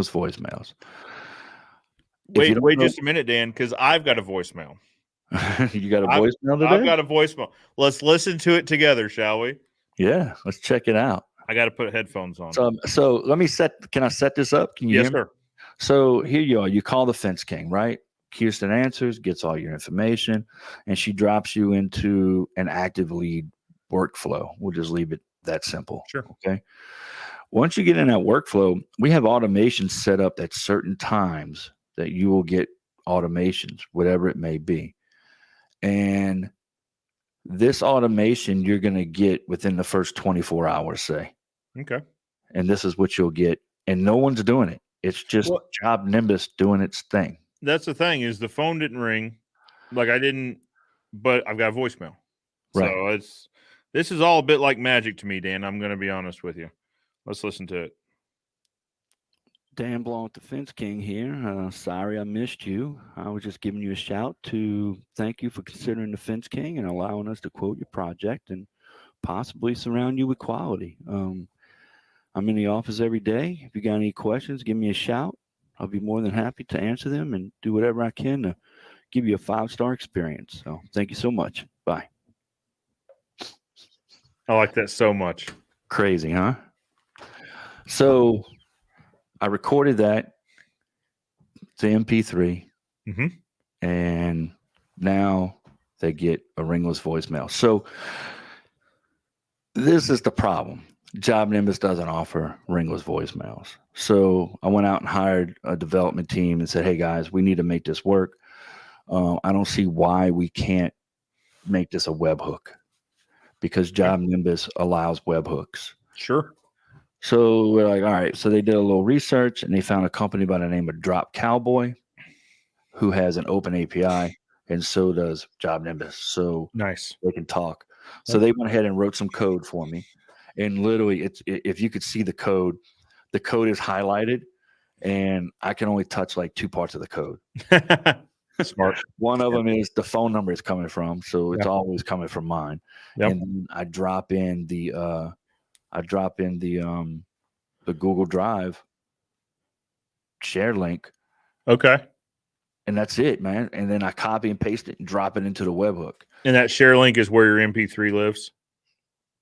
just a minute, Dan, because I've got a voicemail. You got a voicemail today? I've got a voicemail. Let's listen to it together, shall we? Yeah, let's check it out. I got to put headphones on. So let me can I set this up? Can you hear me? Sir. So here you are. You call the Fence King, right? Kirsten answers, gets all your information, and she drops you into an active lead workflow. We'll just leave it that simple. Sure. Okay. Once you get in that workflow, we have automation set up at certain times that you will get automations, whatever it may be. And this automation you're going to get within the first 24 hours, say. Okay. And this is what you'll get. And no one's doing it. It's just Job Nimbus doing its thing. That's the thing is the phone didn't ring. Like I didn't, but I've got a voicemail. Right. So this is all a bit like magic to me, Dan. I'm going to be honest with you. Let's listen to it. Dan Blanc, the Fence King here. Sorry I missed you. I was just giving you a shout to thank you for considering the Fence King and allowing us to quote your project and possibly surround you with quality. I'm in the office every day. If you got any questions, give me a shout. I'll be more than happy to answer them and do whatever I can to give you a 5-star experience. So thank you so much. Bye. I like that so much. Crazy, huh? So I recorded that to MP3, and now they get a ringless voicemail. So this is the problem. Job Nimbus doesn't offer ringless voicemails. So I went out and hired a development team and said, hey, guys, we need to make this work. I don't see why we can't make this a webhook because Job Nimbus allows webhooks. Sure. So we're like, all right. So they did a little research and they found a company by the name of Drop Cowboy who has an open API, and so does Job Nimbus. So nice. They can talk. So they went ahead and wrote some code for me. And literally, if you could see the code is highlighted, and I can only touch like 2 parts of the code. Smart. One of them is the phone number it's coming from, so it's always coming from mine. Yep. And then I drop in the Google Drive share link. Okay. And that's it, man. And then I copy and paste it and drop it into the webhook. And that share link is where your MP3 lives?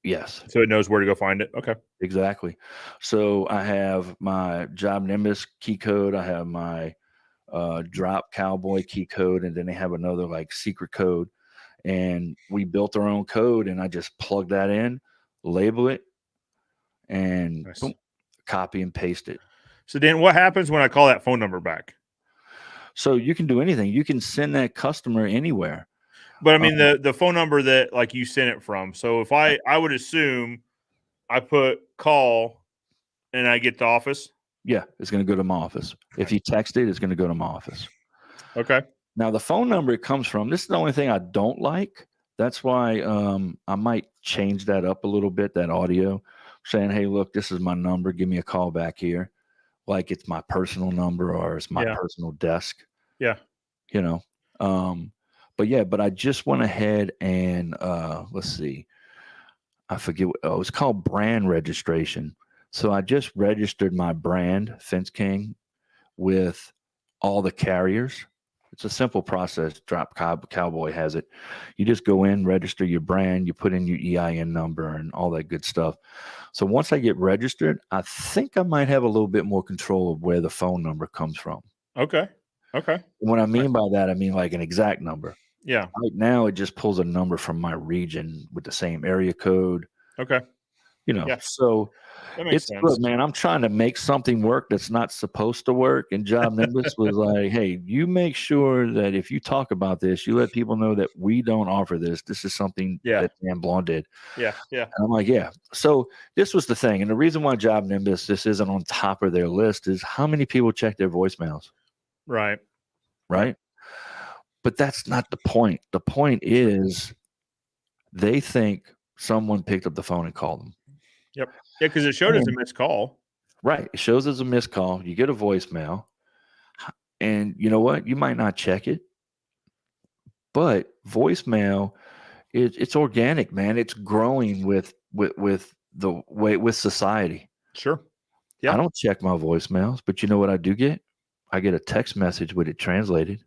Yes. So it knows where to go find it? Okay. Exactly. So I have my Job Nimbus key code. I have my Drop Cowboy key code. And then they have another like secret code. And we built our own code. And I just plug that in, label it, and boom, copy and paste it. So Dan, what happens when I call that phone number back? So you can do anything. You can send that customer anywhere. But I mean the phone number that like you sent it from. So if I would assume I put call and I get the office. Yeah, it's going to go to my office. If you text it, it's going to go to my office. Okay. Now the phone number it comes from, this is the only thing I don't like. That's why I might change that up a little bit, that audio, saying, hey, look, this is my number. Give me a call back here. Like it's my personal number or it's my personal desk. Yeah. You know, but I just went ahead and let's see. I forget what it's called, brand registration. So I just registered my brand, Fence King, with all the carriers. It's a simple process. Drop Cowboy has it. You just go in, register your brand, you put in your EIN number and all that good stuff. So once I get registered, I think I might have a little bit more control of where the phone number comes from. Okay. Okay. What I mean by that, I mean like an exact number. Yeah. Right now, it just pulls a number from my region with the same area code. Okay. You know, so it's sense. Good, man. I'm trying to make something work that's not supposed to work. And Job Nimbus was like, hey, you make sure that if you talk about this, you let people know that we don't offer this. This is something that Dan Blanc did. Yeah. Yeah. And I'm like, yeah. So this was the thing. And the reason why Job Nimbus, this isn't on top of their list is how many people check their voicemails? Right. Right. But that's not the point. The point is they think someone picked up the phone and called them. Yep. Yeah, because it showed as a missed call. Right. It shows as a missed call. You get a voicemail. And you know what? You might not check it. But voicemail, it's organic, man. It's growing with the way with society. Sure. Yeah. I don't check my voicemails, but you know what I do get? I get a text message with it translated,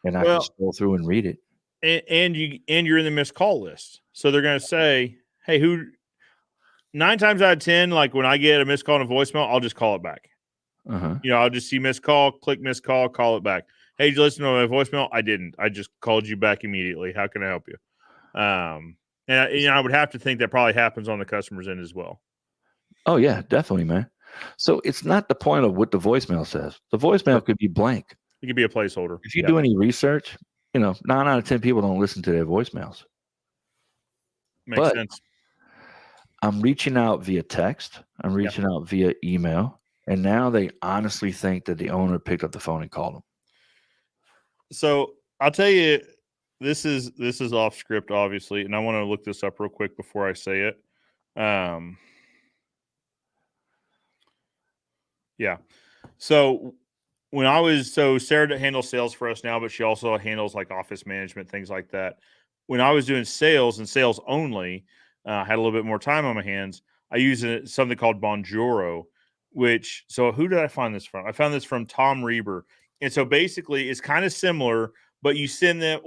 and I can scroll through and read it. And you're in the missed call list, so they're going to say, "Hey, who?" 9 times out of 10, like when I get a missed call and a voicemail, I'll just call it back. I'll just see missed call, click missed call, call it back. Hey, did you listen to my voicemail? I didn't. I just called you back immediately. How can I help you? And I would have to think that probably happens on the customer's end as well. Oh yeah, definitely, man. So it's not the point of what the voicemail says. The voicemail could be blank. It could be a placeholder. If you do any research, 9 out of 10 people don't listen to their voicemails. Makes sense. I'm reaching out via text. I'm reaching out via email. And now they honestly think that the owner picked up the phone and called them. So I'll tell you, this is off script, obviously, and I want to look this up real quick before I say it. Yeah. So Sarah handles sales for us now, but she also handles like office management, things like that. When I was doing sales and sales only, had a little bit more time on my hands. I use something called Bonjoro, so who did I find this from? I found this from Tom Reber. And so basically it's kind of similar, but you send them,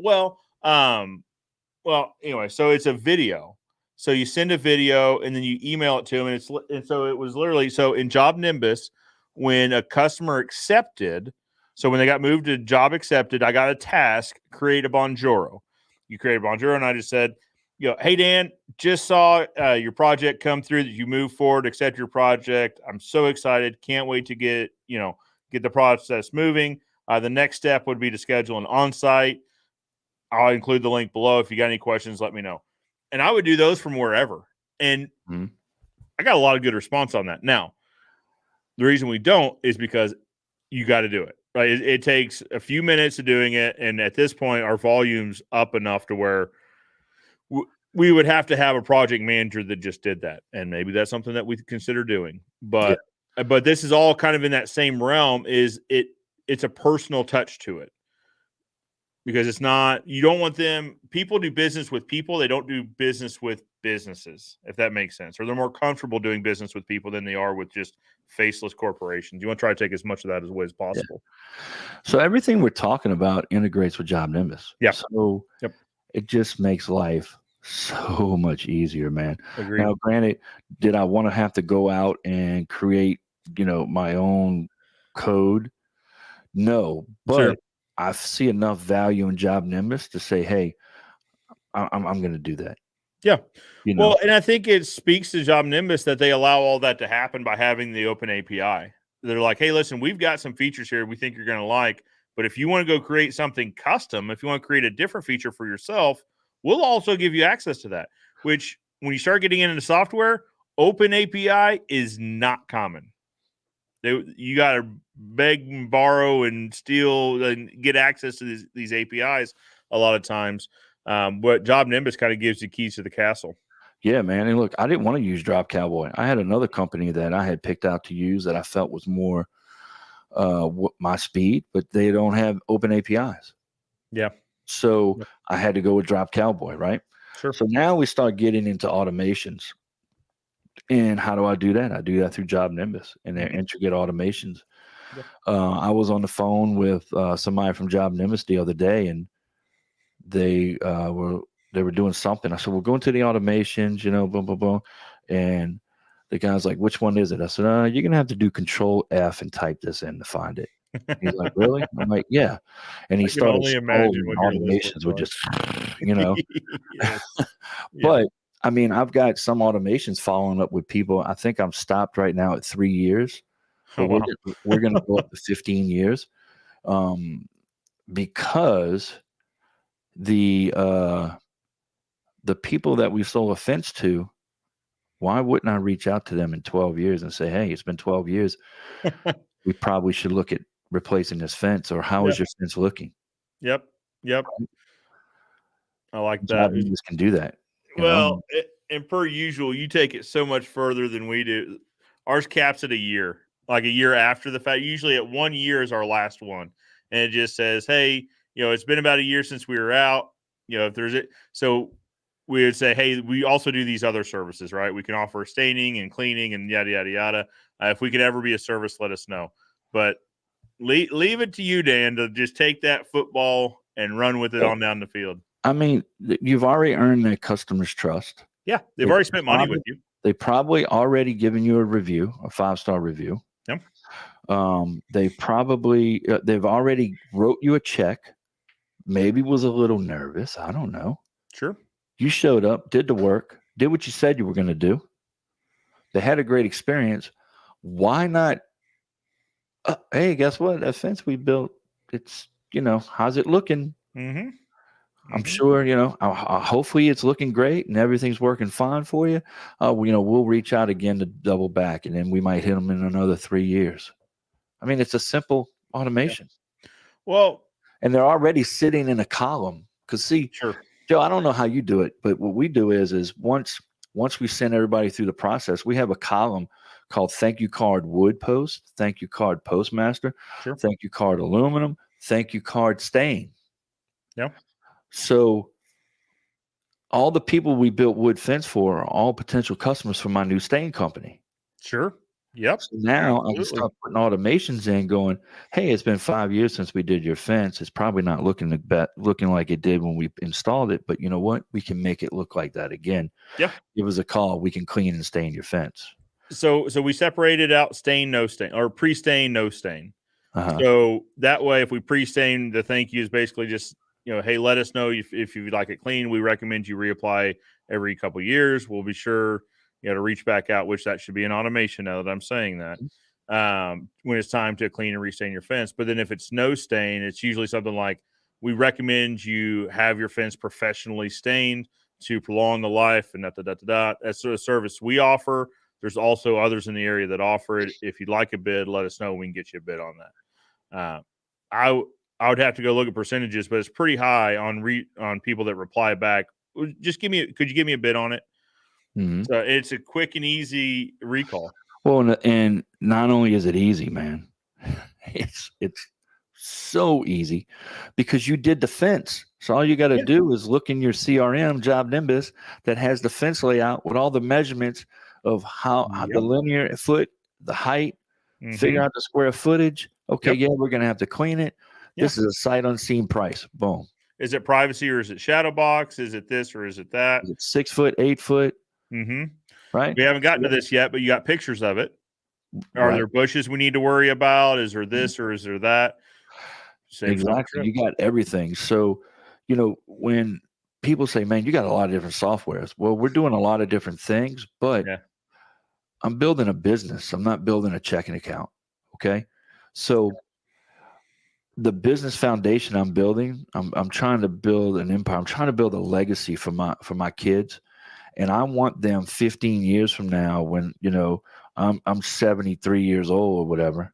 anyway, so it's a video. So you send a video and then you email it to them. And so it was literally, so in Job Nimbus, when a customer accepted, so when they got moved to job accepted, I got a task, create a Bonjoro. You create a Bonjoro, and I just said, hey, Dan, just saw your project come through that you moved forward, accept your project. I'm so excited. Can't wait to get the process moving. The next step would be to schedule an on-site. I'll include the link below. If you got any questions, let me know. And I would do those from wherever. And I got a lot of good response on that. Now, the reason we don't is because you got to do it, right? It takes a few minutes of doing it. And at this point, our volume's up enough to where we would have to have a project manager that just did that. And maybe that's something that we consider doing. But this is all kind of in that same realm. It's a personal touch to it. Because it's not, you don't want them, people do business with people. They don't do business with businesses, if that makes sense. Or they're more comfortable doing business with people than they are with just faceless corporations. You want to try to take as much of that away as possible. Yeah. So everything we're talking about integrates with Job Nimbus. Yeah. So it just makes life so much easier, man. Agreed. Now, granted, did I want to have to go out and create, my own code? No, but I see enough value in Job Nimbus to say, hey, I'm going to do that. Yeah. Well, and I think it speaks to Job Nimbus that they allow all that to happen by having the open API. They're like, hey, listen, we've got some features here we think you're going to like, but if you want to go create something custom, if you want to create a different feature for yourself, we'll also give you access to that, which when you start getting into software, open API is not common. You got to beg and borrow and steal and get access to these APIs a lot of times. But Job Nimbus kind of gives you keys to the castle. Yeah, man. And look, I didn't want to use Drop Cowboy. I had another company that I had picked out to use that I felt was more my speed, but they don't have open APIs. Yeah. So I had to go with Drop Cowboy, right? Sure. So now we start getting into automations. And how do I do that? I do that through Job Nimbus and their intricate automations. Yeah. I was on the phone with somebody from Job Nimbus the other day, and they were doing something. I said, "We're going to the automations, boom, boom, boom." And the guy's like, "Which one is it?" I said, "You're gonna have to do Control F and type this in to find it." He's like, "Really?" I'm like, "Yeah." And he started automations with just, Yes. But I mean, I've got some automations following up with people. I think I'm stopped right now at 3 years. But we're going to go up to 15 years because the people that we sold a fence to, why wouldn't I reach out to them in 12 years and say, hey, it's been 12 years. We probably should look at replacing this fence, or how is your fence looking? Yep. I like that. Job Nimbus can do that. Well, And per usual, you take it so much further than we do. Ours caps at a year, like a year after the fact. Usually at 1 year is our last one. And it just says, hey, it's been about a year since we were out. If there's it. So we would say, hey, we also do these other services, right? We can offer staining and cleaning and yada, yada, yada. If we could ever be a service, let us know. But leave it to you, Dan, to just take that football and run with it on down the field. I mean, you've already earned that customer's trust. Yeah, they've already spent money with you. They probably already given you a review, a 5-star review. Yep. They've already wrote you a check. Maybe was a little nervous. I don't know. Sure. You showed up, did the work, did what you said you were going to do. They had a great experience. Why not? Hey, guess what? That fence we built, it's, how's it looking? Mm-hmm. I'm sure, hopefully it's looking great and everything's working fine for you. We'll reach out again to double back, and then we might hit them in another 3 years. I mean, it's a simple automation. Yeah. Well, and they're already sitting in a column. Because see, sure, Joe, I don't know how you do it, but what we do is once we send everybody through the process, we have a column called thank you card wood post, thank you card postmaster, sure, thank you card aluminum, thank you card stain. Yeah. So all the people we built wood fence for are all potential customers for my new stain company. Sure. Yep. So now absolutely. I can start putting automations in going, hey, it's been 5 years since we did your fence. It's probably not looking like it did when we installed it, but you know what? We can make it look like that again. Yeah. Give us a call. We can clean and stain your fence. So we separated out stain, no stain, or pre-stain, no stain. Uh-huh. So that way, if we pre-stain, the thank you is basically just, hey, let us know if you'd like it clean. We recommend you reapply every couple of years. We'll be sure to reach back out, which that should be an automation now that I'm saying that, when it's time to clean and restain your fence. But then if it's no stain, it's usually something like, we recommend you have your fence professionally stained to prolong the life and da-da-da-da-da. That's a service we offer. There's also others in the area that offer it. If you'd like a bid, let us know. We can get you a bid on that. I would have to go look at percentages, but it's pretty high on people that reply back. Could you give me a bid on it? Mm-hmm. So it's a quick and easy recall. Well, and not only is it easy, man, it's so easy because you did the fence. So all you got to do is look in your CRM job Nimbus that has the fence layout with all the measurements of how the linear foot, the height, figure out the square footage. Okay, we're going to have to clean it. This is a sight unseen price. Boom. Is it privacy or is it shadow box? Is it this or is it that? Is it 6 foot, 8 foot? Mm-hmm. Right. We haven't gotten to this yet, but you got pictures of it. Are there bushes we need to worry about? Is there this or is there that? Exactly. You got everything. So, when people say, man, you got a lot of different softwares. Well, we're doing a lot of different things, but I'm building a business. I'm not building a checking account. Okay. So the business foundation I'm building, I'm trying to build an empire. I'm trying to build a legacy for my kids. And I want them 15 years from now when, I'm 73 years old or whatever,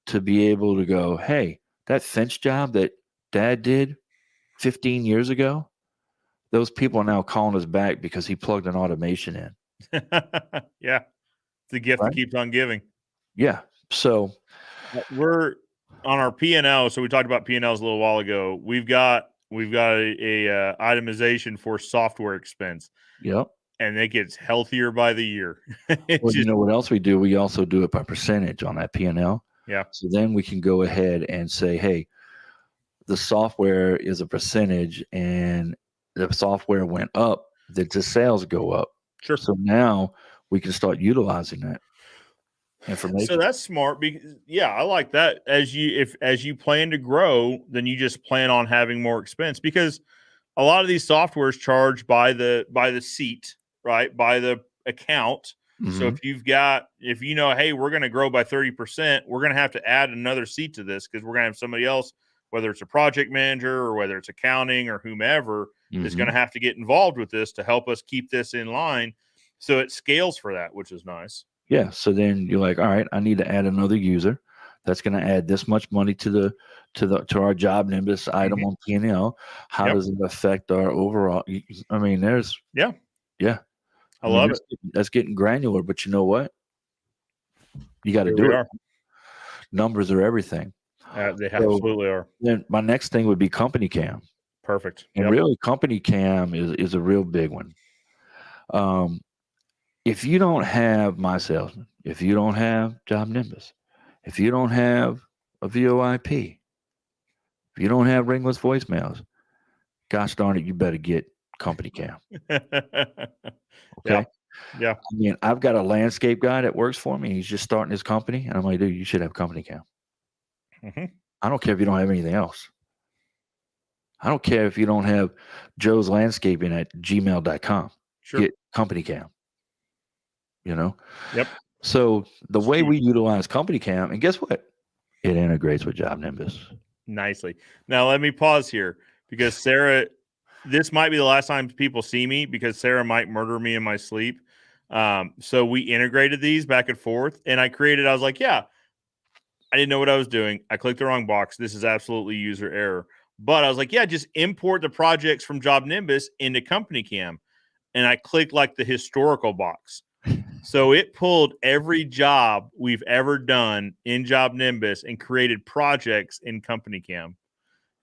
to be able to go, hey, that fence job that Dad did 15 years ago, those people are now calling us back because he plugged an automation in. Yeah. It's a gift that keeps on giving. Yeah. So we're on our P&L. So we talked about P&Ls a little while ago. We've got a itemization for software expense. Yep. And it gets healthier by the year. Well, you know what else we do? We also do it by percentage on that P&L. Yeah. So then we can go ahead and say, hey, the software is a percentage and the software went up, that the sales go up. Sure. So now we can start utilizing that information. So that's smart because I like that. As you plan to grow, then you just plan on having more expense because a lot of these softwares charge by the seat, right? By the account. Mm-hmm. So if you know, hey, we're going to grow by 30%, we're going to have to add another seat to this because we're going to have somebody else, whether it's a project manager or whether it's accounting or whomever, is going to have to get involved with this to help us keep this in line. So it scales for that, which is nice. Yeah. So then you're like, all right, I need to add another user. That's going to add this much money to our job Nimbus item on P&L. How does it affect our overall? I mean, there's I love it. That's getting granular, but you know what? You got to do it. Numbers are everything. They absolutely are. Then my next thing would be company cam. Perfect. And really, company cam is a real big one. If you don't have My Salesman, if you don't have Job Nimbus, if you don't have a VoIP, if you don't have ringless voicemails, gosh darn it, you better get company cam. Okay. Yeah. I mean, I've got a landscape guy that works for me. He's just starting his company. And I'm like, dude, you should have company cam. I don't care if you don't have anything else. I don't care if you don't have Joe's Landscaping at gmail.com. Sure. Get company cam. You know? Yep. So the way we utilize company cam, and guess what? It integrates with Job Nimbus. Nicely. Now, let me pause here because Sarah, this might be the last time people see me because Sarah might murder me in my sleep. So we integrated these back and forth, and I was like, yeah, I didn't know what I was doing. I clicked the wrong box. This is absolutely user error. But I was like, yeah, just import the projects from Job Nimbus into company cam. And I clicked like the historical box. So it pulled every job we've ever done in Job Nimbus and created projects in company cam.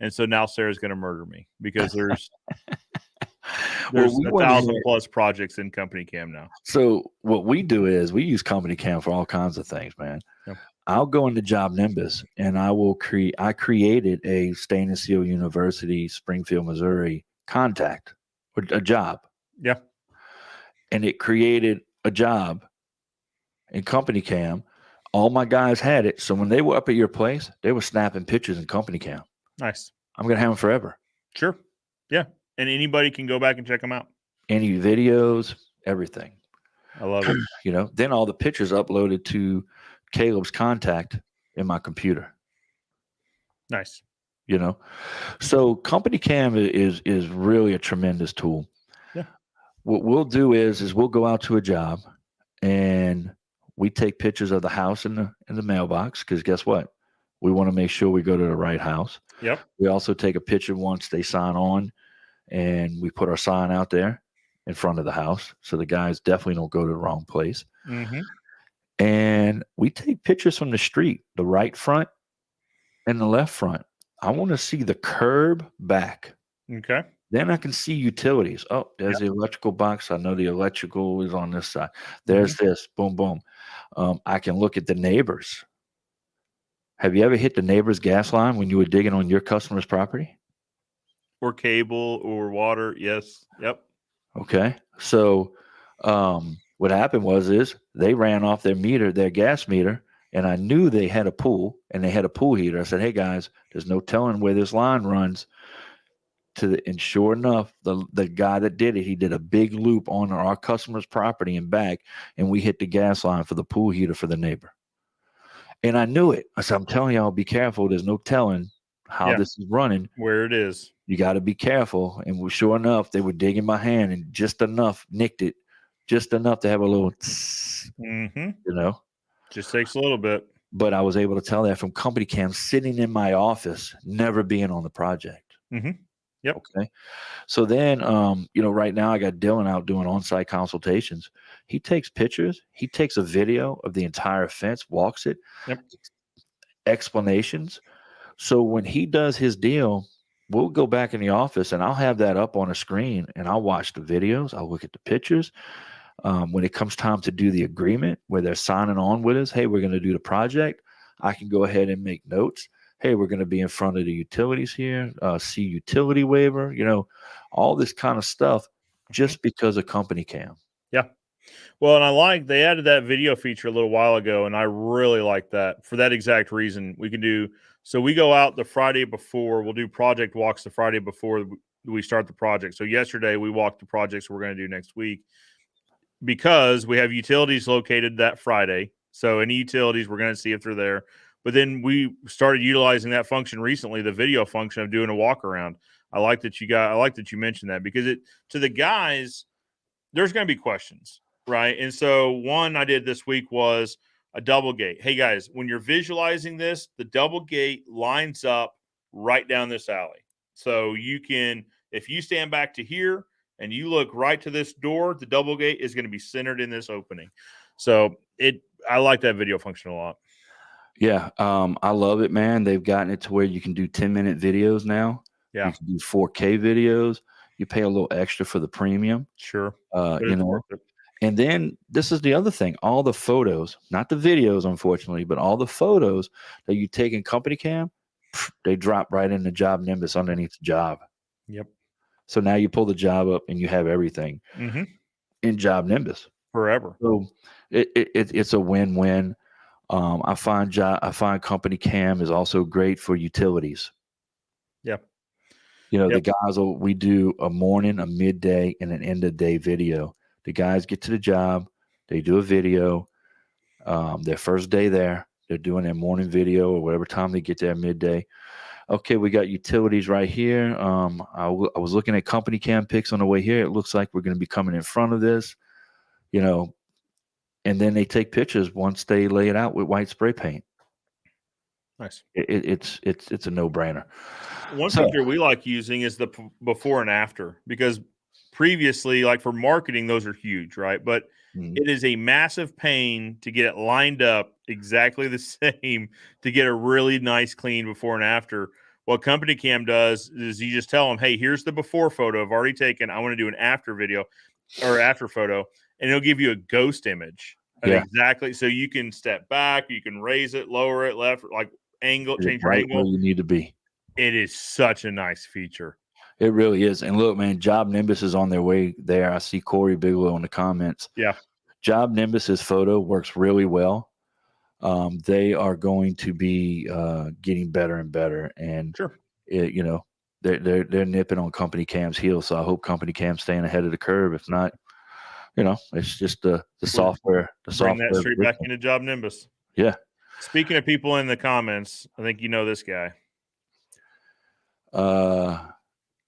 And so now Sarah's going to murder me because there's 1,000+ projects in company cam now. So what we do is we use company cam for all kinds of things, man. Yep. I'll go into Job Nimbus and I created a Stainless Steel University, Springfield, Missouri contact, a job. Yeah. And it created a job in company cam. All my guys had it. So when they were up at your place, they were snapping pictures in company cam. Nice. I'm going to have them forever. Sure. Yeah. And anybody can go back and check them out. Any videos, everything. I love it. You know, then all the pictures uploaded to Caleb's contact in my computer. Nice. You know, so company cam is really a tremendous tool. Yeah. What we'll do is we'll go out to a job and we take pictures of the house in the mailbox because guess what? We want to make sure we go to the right house. Yep. We also take a picture once they sign on and we put our sign out there in front of the house. So the guys definitely don't go to the wrong place. Mm-hmm. And we take pictures from the street, the right front and the left front. I want to see the curb back. Okay. Then I can see utilities. Oh, there's the electrical box. I know the electrical is on this side. There's this. Boom, boom. I can look at the neighbors. Have you ever hit the neighbor's gas line when you were digging on your customer's property? Or cable or water? Yes. Yep. Okay. So what happened is they ran off their gas meter, and I knew they had a pool, and they had a pool heater. I said, hey, guys, there's no telling where this line runs. And sure enough, the guy that did it, he did a big loop on our customer's property and back, and we hit the gas line for the pool heater for the neighbor. And I knew it. I said, I'm telling y'all, be careful. There's no telling how this is running. Where it is. You got to be careful. And sure enough, they were digging my hand and just enough nicked it, just enough to have a little, you know. Just takes a little bit. But I was able to tell that from company cam sitting in my office, never being on the project. Mm-hmm. Yep. Okay. So then, you know, right now I got Dylan out doing on-site consultations. He takes pictures. He takes a video of the entire fence, walks it, explanations. So when he does his deal, we'll go back in the office and I'll have that up on a screen and I'll watch the videos. I'll look at the pictures. When it comes time to do the agreement where they're signing on with us, hey, we're going to do the project, I can go ahead and make notes. Hey, we're going to be in front of the utilities here, see utility waiver, you know, all this kind of stuff just because of company cam. Yeah. Well, and they added that video feature a little while ago, and I really like that for that exact reason. We go out the Friday before, we'll do project walks the Friday before we start the project. So yesterday we walked the projects we're going to do next week because we have utilities located that Friday. So any utilities, we're going to see if they're there. But then we started utilizing that function recently, the video function of doing a walk around. I like that you mentioned that because to the guys, there's going to be questions, right? And so one I did this week was a double gate. Hey guys, when you're visualizing this, the double gate lines up right down this alley. So you can, if you stand back to here and you look right to this door, the double gate is going to be centered in this opening. So I like that video function a lot. Yeah, I love it, man. They've gotten it to where you can do 10-minute videos now. Yeah. You can do 4K videos. You pay a little extra for the premium. Sure. You know. And then this is the other thing. All the photos, not the videos, unfortunately, but all the photos that you take in company cam, they drop right in the job Nimbus underneath the job. Yep. So now you pull the job up and you have everything in job Nimbus forever. So it's a win-win. I find company cam is also great for utilities. Yeah. You know, the guys we do a morning, a midday, and an end of day video. The guys get to the job, they do a video. Their first day there, they're doing their morning video or whatever time they get there midday. Okay, we got utilities right here. I was looking at company cam pics on the way here. It looks like we're going to be coming in front of this, you know, and then they take pictures once they lay it out with white spray paint. Nice. It's a no-brainer. One picture we like using is the before and after, because previously, like for marketing, those are huge, right? But it is a massive pain to get it lined up exactly the same to get a really nice, clean before and after. What Company Cam does is you just tell them, hey, here's the before photo I've already taken. I want to do an after video or after photo, and it'll give you a ghost image. Exactly. So you can step back, you can raise it, lower it, left, like angle, change your angle. Where you need to be. It is such a nice feature. It really is. And look, man, Job Nimbus is on their way there. I see Corey Bigelow in the comments. Yeah. Job Nimbus's photo works really well. They are going to be getting better and better. And, you know, they're nipping on Company Cam's heels. So I hope Company Cam's staying ahead of the curve. If not, you know, it's just the software. Bring that straight back into Job Nimbus. Yeah. Speaking of people in the comments, I think you know this guy.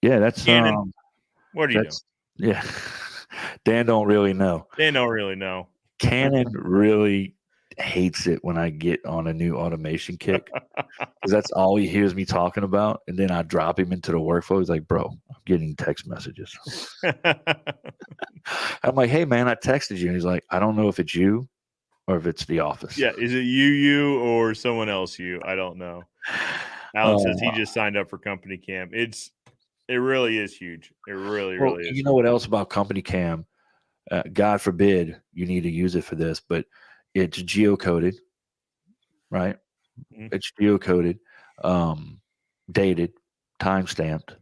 Yeah, that's what are you doing? Yeah. Dan don't really know. Dan don't really know. Canon really hates it when I get on a new automation kick, because that's all he hears me talking about. And then I drop him into the workflow. He's like, bro, I'm getting text messages. I'm like, hey, man, I texted you. And he's like, I don't know if it's you or if it's the office. Yeah, is it you or someone else you? I don't know. Alan says he just signed up for Company Cam. It really is huge. It really is. You know what else about Company Cam? God forbid you need to use it for this, but it's geocoded, right? It's geocoded, dated, time-stamped,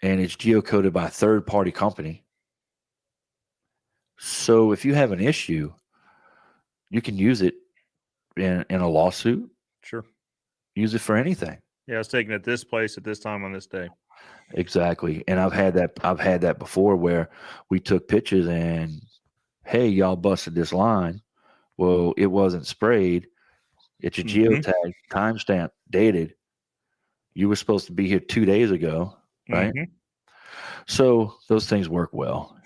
and it's geocoded by a third-party company. So if you have an issue, you can use it in a lawsuit. Sure. Use it for anything. Yeah, I was taken at this place at this time on this day. Exactly. And I've had that before where we took pictures and, hey, y'all busted this line. Well, it wasn't sprayed. It's a geotag, timestamp, dated. You were supposed to be here 2 days ago, right? So those things work well.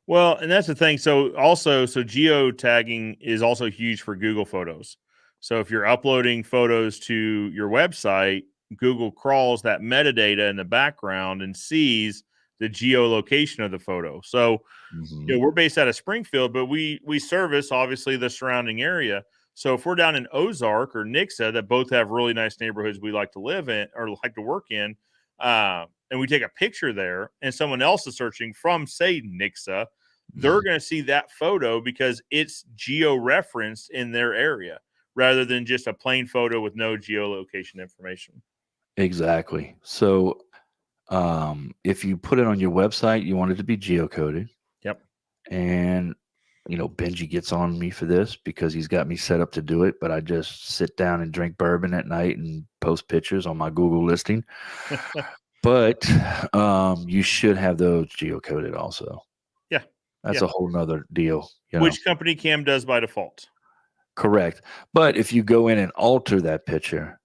Well, and that's the thing. So geotagging is also huge for Google Photos. So if you're uploading photos to your website, Google crawls that metadata in the background and sees the geolocation of the photo. So you know, we're based out of Springfield, but we service obviously the surrounding area. So if we're down in Ozark or Nixa, that both have really nice neighborhoods we like to live in or like to work in, and we take a picture there and someone else is searching from, say, Nixa, they're going to see that photo because it's geo-referenced in their area rather than just a plain photo with no geolocation information. Exactly. So if you put it on your website, you want it to be geocoded. Yep. And, you know, Benji gets on me for this because he's got me set up to do it, but I just sit down and drink bourbon at night and post pictures on my Google listing. But you should have those geocoded also. Yeah. That's a whole nother deal. Which Company Cam does by default. Correct. But if you go in and alter that picture,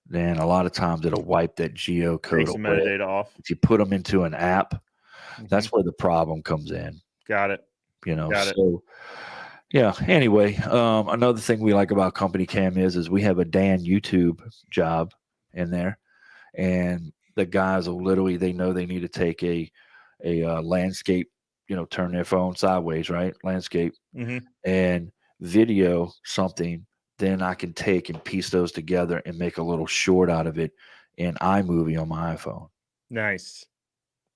then a lot of times it'll wipe that geocode. Take some metadata off. If you put them into an app, that's where the problem comes in. Got it. You know, so yeah. Anyway, another thing we like about Company Cam is we have a Dan YouTube job in there, and the guys will literally, they know they need to take a landscape, turn their phone sideways, right? Landscape, Mm-hmm. and video something, then I can take and piece those together and make a little short out of it in iMovie on my iPhone. Nice.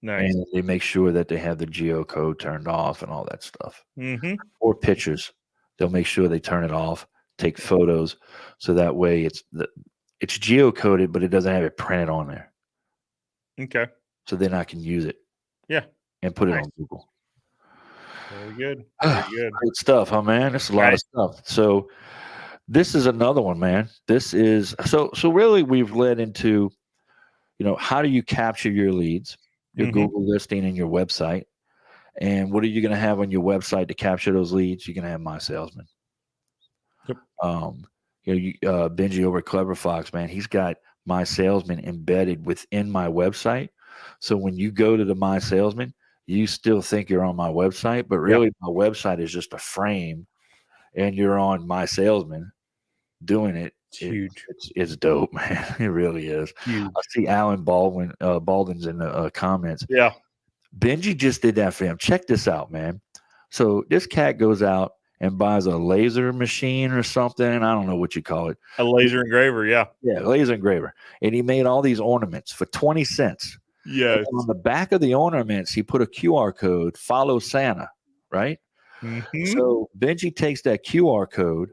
And they make sure that they have the geocode turned off and all that stuff. Mm-hmm. Or pictures. They'll make sure they turn it off, take photos, so that way it's geocoded, but it doesn't have it printed on there. Okay. So then I can use it. Yeah. And put it on Google. Very good. Very good. Great stuff, huh, man? That's a lot of stuff. So this is another one, man. This is so really we've led into, how do you capture your leads, your Google listing and your website? And what are you going to have on your website to capture those leads? You're going to have My Salesman. Yep. Benji over at Clever Fox, man, he's got My Salesman embedded within my website. So when you go to the My Salesman, you still think you're on my website, but really my website is just a frame, and you're on My Salesman doing it. It's huge. It's dope, man. It really is. Huge. I see Alan Baldwin's in the comments. Yeah. Benji just did that for him. Check this out, man. So this cat goes out and buys a laser machine or something. I don't know what you call it. A laser engraver, yeah. Yeah, laser engraver. And he made all these ornaments for 20 cents. Yes. On the back of the ornaments, he put a QR code, follow Santa, right? Mm-hmm. So Benji takes that QR code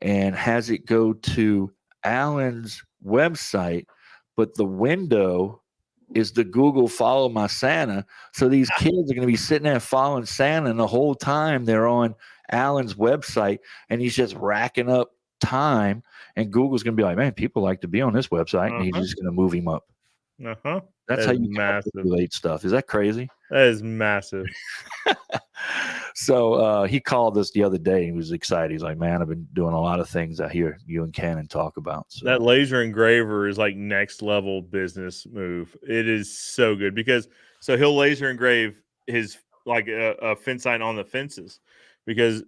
and has it go to Alan's website, but the window is the Google Follow My Santa. So these kids are going to be sitting there following Santa, and the whole time they're on Alan's website, and he's just racking up time, and Google's going to be like, man, people like to be on this website, and he's just going to move him up. Uh-huh. That's how you manipulate stuff. Is that crazy? That is massive. So he called us the other day. He was excited. He's like, man, I've been doing a lot of things I hear you and Cannon talk about. So that laser engraver is like next level business move. It is so good because he'll laser engrave his like a fence sign on the fences because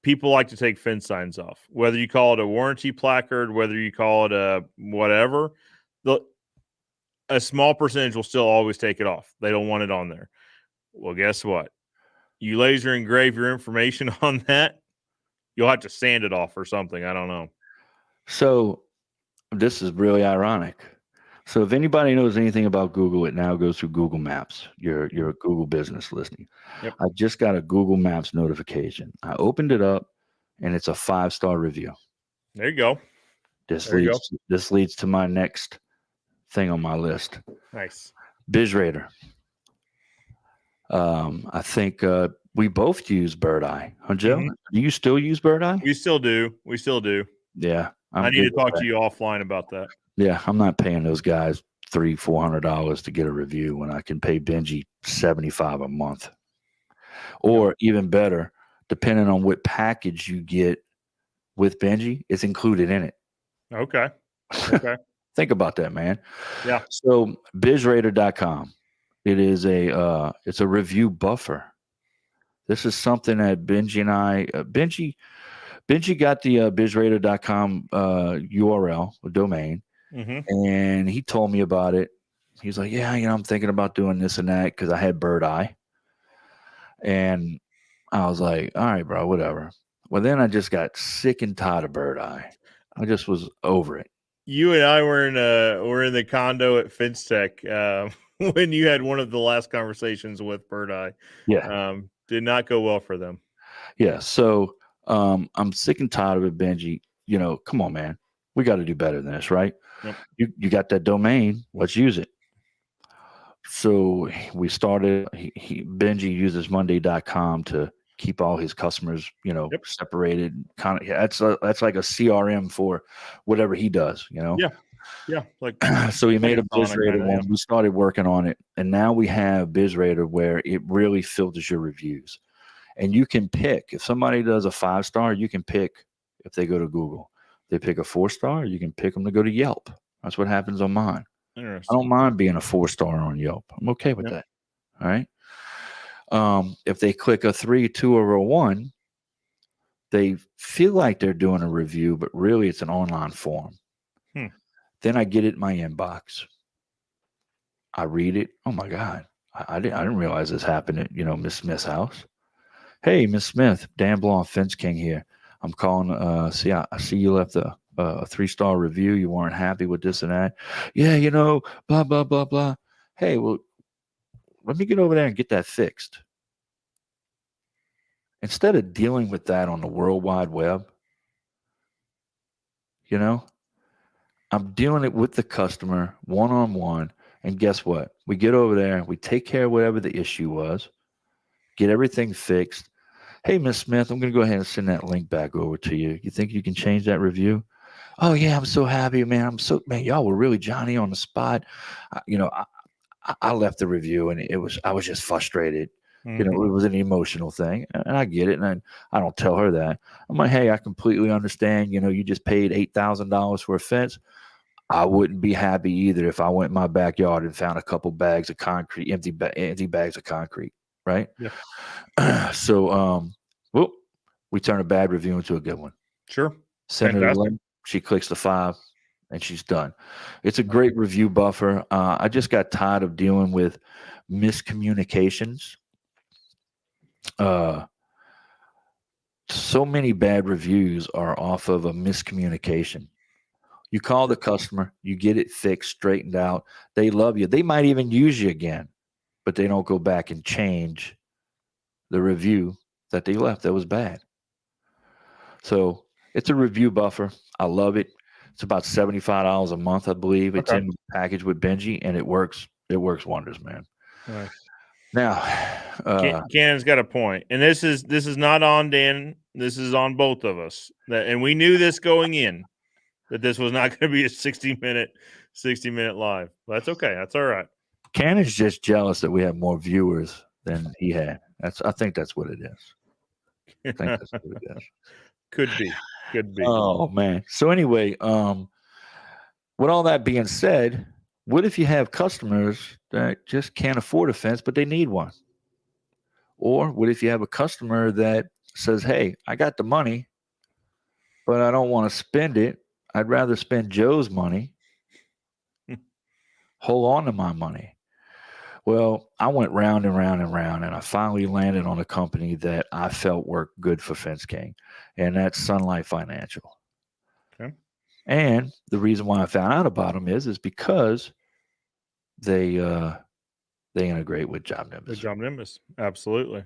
people like to take fence signs off. Whether you call it a warranty placard, whether you call it a whatever, a small percentage will still always take it off. They don't want it on there. Well, guess what? You laser engrave your information on that, you'll have to sand it off or something. I don't know. So this is really ironic. So if anybody knows anything about Google, it now goes through Google Maps, your Google business listing. Yep. I just got a Google Maps notification. I opened it up, and it's a 5-star review. There you go. This leads to my next thing on my list. Nice. BizRaider. I think we both use Bird Eye. Huh, Joe? Mm-hmm. Do you still use Bird Eye? We still do. Yeah. I need to talk to you offline about that. Yeah, I'm not paying those guys $300-$400 to get a review when I can pay Benji $75 a month. Or even better, depending on what package you get with Benji, it's included in it. Okay. Think about that, man. Yeah. So bizraider.com. It is it's a review buffer. This is something that Benji and I Benji got the bizraider.com URL, a domain, and he told me about it. He's like, yeah, I'm thinking about doing this and that because I had Bird Eye. And I was like, all right, bro, whatever. Well, then I just got sick and tired of Bird Eye. I just was over it. You and I were in the condo at FinTech when you had one of the last conversations with Bird Eye. Yeah. Did not go well for them. Yeah. So I'm sick and tired of it, Benji. Come on, man. We got to do better than this, right? Yep. You got that domain. Let's use it. So we started. Benji uses Monday.com to keep all his customers, separated. Kind of. That's like a CRM for whatever he does. Yeah. Like so he made a BizRaider one. We started working on it, and now we have BizRaider where it really filters your reviews, and you can pick if somebody does a 5-star. You can pick if they go to Google. They pick a 4-star. You can pick them to go to Yelp. That's what happens on mine. I don't mind being a 4-star on Yelp. I'm okay with that. All right. If they click a 3, 2, or a 1, they feel like they're doing a review, but really it's an online form. Then I get it in my inbox. I read it. Oh my God. I didn't realize this happened at, Miss Smith's house. Hey, Miss Smith, Dan Blanc, Fence King here. I'm calling. I see you left a 3-star review. You weren't happy with this and that. Yeah, blah blah blah blah. Hey, well, let me get over there and get that fixed. Instead of dealing with that on the World Wide Web, I'm dealing it with the customer one-on-one. And guess what? We get over there, we take care of whatever the issue was, get everything fixed. Hey, Miss Smith, I'm going to go ahead and send that link back over to you. You think you can change that review? Oh, yeah, I'm so happy, man. Man, y'all were really Johnny on the spot. I left the review and I was just frustrated. It was an emotional thing, and I get it, and I don't tell her that. I'm like, hey, I completely understand. You just paid $8,000 for a fence. I wouldn't be happy either if I went in my backyard and found a couple bags of concrete, empty bags of concrete, right? Yeah. So, we turn a bad review into a good one. Sure. Send her the link. She clicks the 5, and she's done. It's a great review buffer. I just got tired of dealing with miscommunications. So many bad reviews are off of a miscommunication. You call the customer, you get it fixed, straightened out. They love you. They might even use you again, but they don't go back and change the review that they left that was bad. So it's a review buffer. I love it. It's about $75 a month, I believe. It's in the package with Benji, and it works. It works wonders, man. Right. Now, Cannon's got a point, and this is not on Dan. This is on both of us, and we knew this going in, that this was not going to be a 60-minute live. But that's okay. That's all right. Cannon's just jealous that we have more viewers than he had. I think that's what it is. I think that's what it is. Could be. Oh man. So anyway, with all that being said, what if you have customers that just can't afford a fence, but they need one? Or what if you have a customer that says, hey, I got the money, but I don't want to spend it. I'd rather spend Joe's money. Hold on to my money. Well, I went round and round and round, and I finally landed on a company that I felt worked good for Fence King, and that's Sunlight Financial. Okay. And the reason why I found out about them is because they integrate with Job Nimbus. With Job Nimbus, absolutely.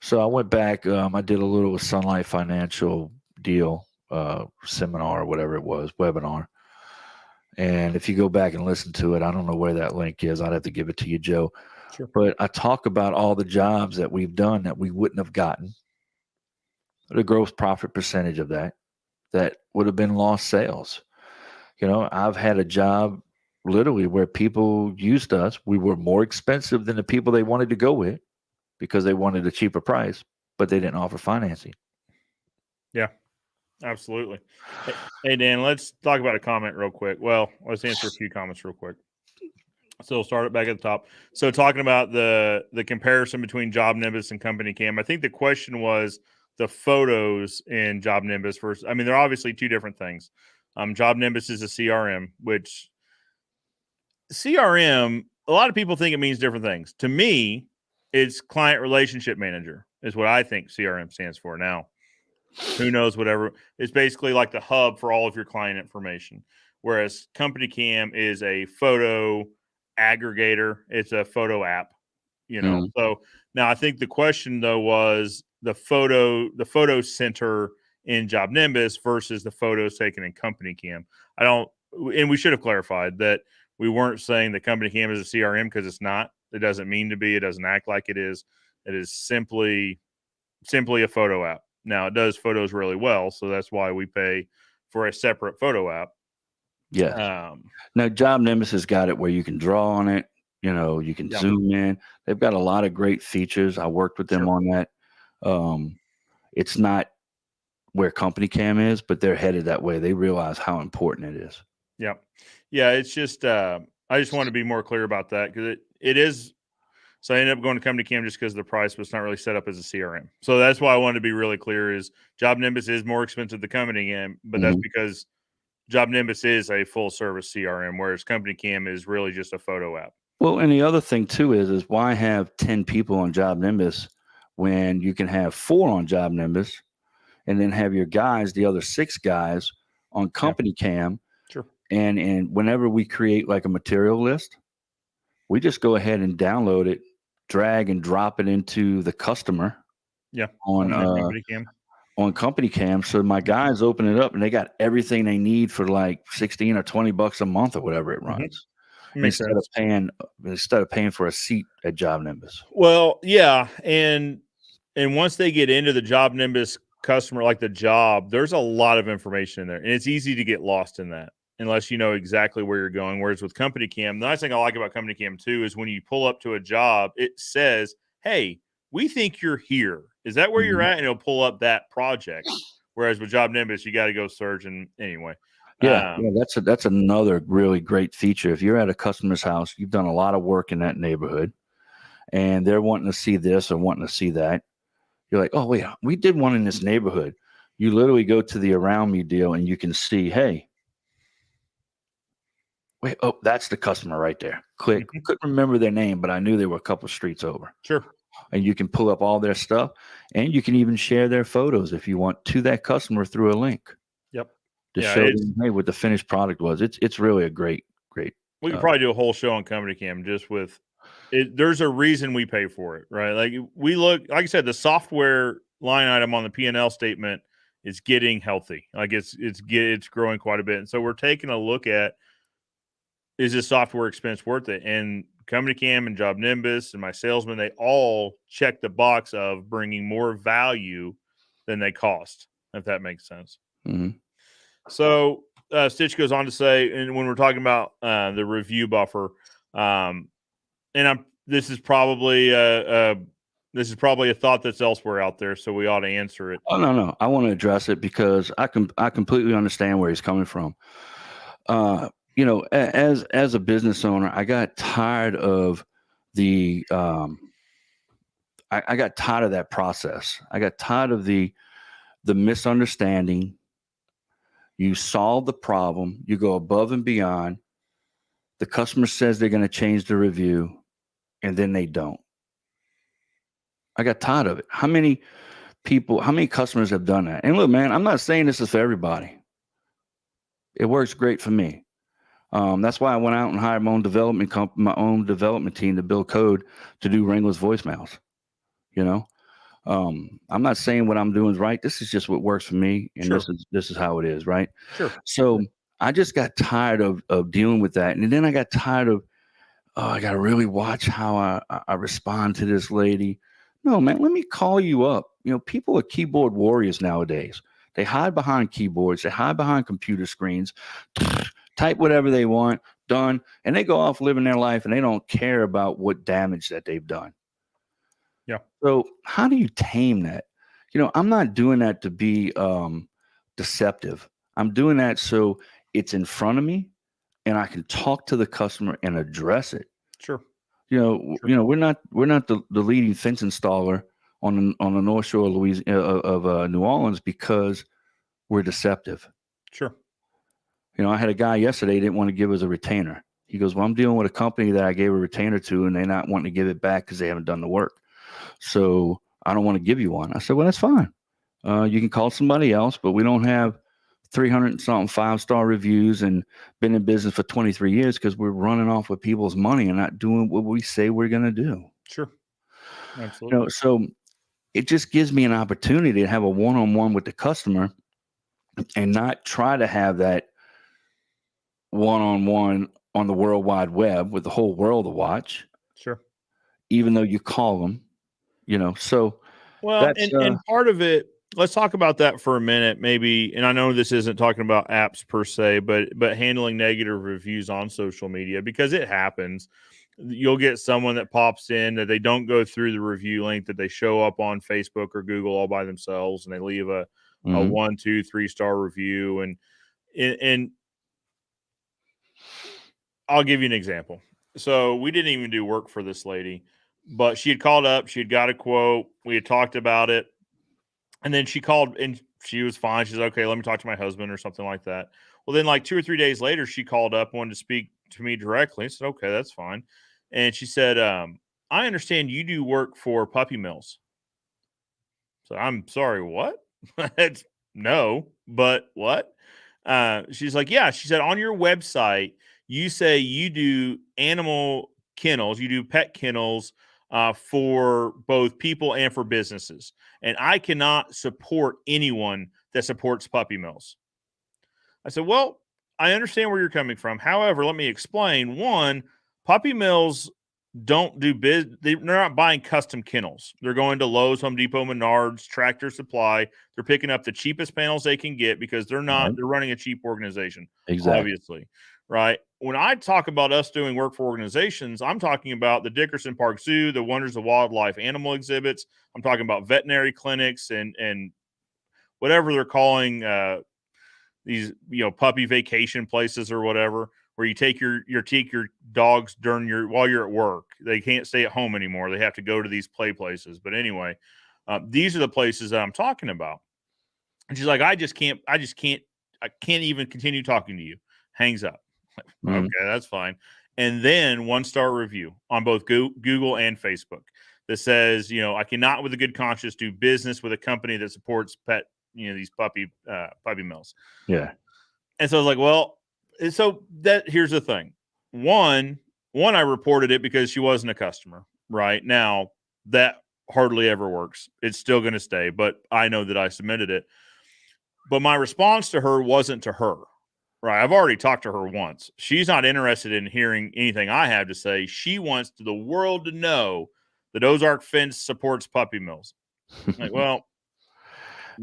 So I went back. I did a little Sunlight Financial deal, seminar or whatever it was, webinar. And if you go back and listen to it, I don't know where that link is. I'd have to give it to you, Joe. Sure. But I talk about all the jobs that we've done that we wouldn't have gotten, the gross profit percentage of that would have been lost sales. I've had a job literally where people used us. We were more expensive than the people they wanted to go with because they wanted a cheaper price, but they didn't offer financing. Yeah. Absolutely. Hey, Dan, let's talk about a comment real quick. Well, let's answer a few comments real quick. So we'll start it back at the top. So talking about the comparison between Job Nimbus and Company Cam, I think the question was the photos in Job Nimbus versus, I mean, they're obviously two different things. Job Nimbus is a CRM, which CRM, a lot of people think it means different things. To me, it's Client Relationship Manager is what I think CRM stands for now. Who knows, whatever. It's basically like the hub for all of your client information. Whereas Company Cam is a photo aggregator. It's a photo app, So now I think the question though was the photo center in Job Nimbus versus the photos taken in Company Cam. And we should have clarified that we weren't saying that Company Cam is a CRM because it's not. It doesn't mean to be. It doesn't act like it is. It is simply a photo app. Now, it does photos really well, so that's why we pay for a separate photo app. Yeah. Now, Job Nimbus has got it where you can draw on it. You can zoom in. They've got a lot of great features. I worked with them on that. It's not where Company Cam is, but they're headed that way. They realize how important it is. Yeah. Yeah, it's just I just want to be more clear about that because it is. So I ended up going to Company Cam just because the price was not really set up as a CRM. So that's why I wanted to be really clear is Job Nimbus is more expensive than Company Cam, but that's because Job Nimbus is a full service CRM, whereas Company Cam is really just a photo app. Well, and the other thing too is why have 10 people on Job Nimbus when you can have 4 on Job Nimbus and then have your guys, the other 6 guys on company cam. Sure. And whenever we create like a material list, we just go ahead and download it, drag and drop it into the customer. Yeah. On company cam. On company cam. So my guys open it up and they got everything they need for like 16 or $20 a month or whatever it runs. Makes instead sense. of paying for a seat at Job Nimbus. Well, yeah, and once they get into the Job Nimbus customer, like the job, there's a lot of information in there, and it's easy to get lost in that unless you know exactly where you're going. Whereas with company cam, the nice thing I like about company cam too is when you pull up to a job, it says, "Hey, we think you're here. Is that where you're at?" And it'll pull up that project. Whereas with Job Nimbus, you got to go search. And anyway. Yeah, that's another really great feature. If you're at a customer's house, you've done a lot of work in that neighborhood, and they're wanting to see this or wanting to see that. You're like, oh wait, we did one in this neighborhood. You literally go to the Around Me deal, and you can see, hey, wait, oh, that's the customer right there. Click. Couldn't remember their name, but I knew they were a couple streets over. Sure. And you can pull up all their stuff, and you can even share their photos if you want to that customer through a link. Yep. To show them, hey, what the finished product was. It's really a great. We could probably do a whole show on company cam just with it. There's a reason we pay for it, right? Like we look, like I said, the software line item on the P&L statement is getting healthy. Like it's growing quite a bit. And so we're taking a look at, is this software expense worth it? And company cam and Job Nimbus and my salesman, they all check the box of bringing more value than they cost, if that makes sense. Mm-hmm. So Stitch goes on to say, and when we're talking about the review buffer, this is probably a thought that's elsewhere out there, so we ought to answer it. Oh no, I want to address it because I completely understand where he's coming from. As a business owner, I got tired of the I got tired of that process. I got tired of the misunderstanding. You solve the problem. You go above and beyond. The customer says they're going to change the review, and then they don't. I got tired of it. How many customers have done that? And look, man, I'm not saying this is for everybody. It works great for me. That's why I went out and hired my own development team to build code to do ringless voicemails. I'm not saying what I'm doing is right. This is just what works for me, and sure. this is how it is, right? Sure. So I just got tired of dealing with that, and then I got tired of, I got to really watch how I respond to this lady. No, man, let me call you up. People are keyboard warriors nowadays. They hide behind keyboards. They hide behind computer screens, type whatever they want, done, and they go off living their life, and they don't care about what damage that they've done. Yeah. So how do you tame that? I'm not doing that to be deceptive. I'm doing that so it's in front of me and I can talk to the customer and address it. Sure. We're not the leading fence installer on the North Shore of New Orleans because we're deceptive. Sure. I had a guy yesterday didn't want to give us a retainer. He goes, well, I'm dealing with a company that I gave a retainer to, and they're not wanting to give it back because they haven't done the work. So I don't want to give you one. I said, well, that's fine. You can call somebody else, but we don't have 300 something 5-star reviews and been in business for 23 years because we're running off with people's money and not doing what we say we're going to do. Sure. Absolutely. So it just gives me an opportunity to have a one-on-one with the customer and not try to have that one-on-one on the World Wide Web with the whole world to watch. Sure. Even though you call them, so. Well, and part of it, let's talk about that for a minute, maybe. And I know this isn't talking about apps per se, but handling negative reviews on social media, because it happens. You'll get someone that pops in that they don't go through the review link, that they show up on Facebook or Google all by themselves, and they leave a 1, 2, 3-star review. And I'll give you an example. So we didn't even do work for this lady, but she had called up. She had got a quote. We had talked about it. And then she called and she was fine. She's okay, let me talk to my husband or something like that. Well, then like 2 or 3 days later, she called up, wanted to speak to me directly. I said, okay, that's fine. And she said, I understand you do work for puppy mills. So I'm sorry, what? No, but what? She's like, yeah. She said, on your website, you say you do animal kennels, you do pet kennels for both people and for businesses. And I cannot support anyone that supports puppy mills. I said, well, I understand where you're coming from. However, let me explain. One, puppy mills don't do business. They're not buying custom kennels. They're going to Lowe's, Home Depot, Menards, Tractor Supply. They're picking up the cheapest panels they can get because they're not, they're running a cheap organization. Exactly. Obviously. Right. When I talk about us doing work for organizations, I'm talking about the Dickerson Park Zoo, the Wonders of Wildlife animal exhibits. I'm talking about veterinary clinics and whatever they're calling these, puppy vacation places or whatever, where you take your dogs during while you're at work. They can't stay at home anymore. They have to go to these play places. But anyway, these are the places that I'm talking about. And she's like, I can't even continue talking to you. Hangs up. Okay, that's fine. And then 1-star review on both Google and Facebook that says, I cannot with a good conscience do business with a company that supports these puppy mills. Yeah. And so I was like, well, so here's the thing. One, I reported it because she wasn't a customer. Right now, that hardly ever works. It's still going to stay, but I know that I submitted it. But my response to her wasn't to her. Right. I've already talked to her once. She's not interested in hearing anything I have to say. She wants the world to know that Ozark Fence supports puppy mills. Like, well,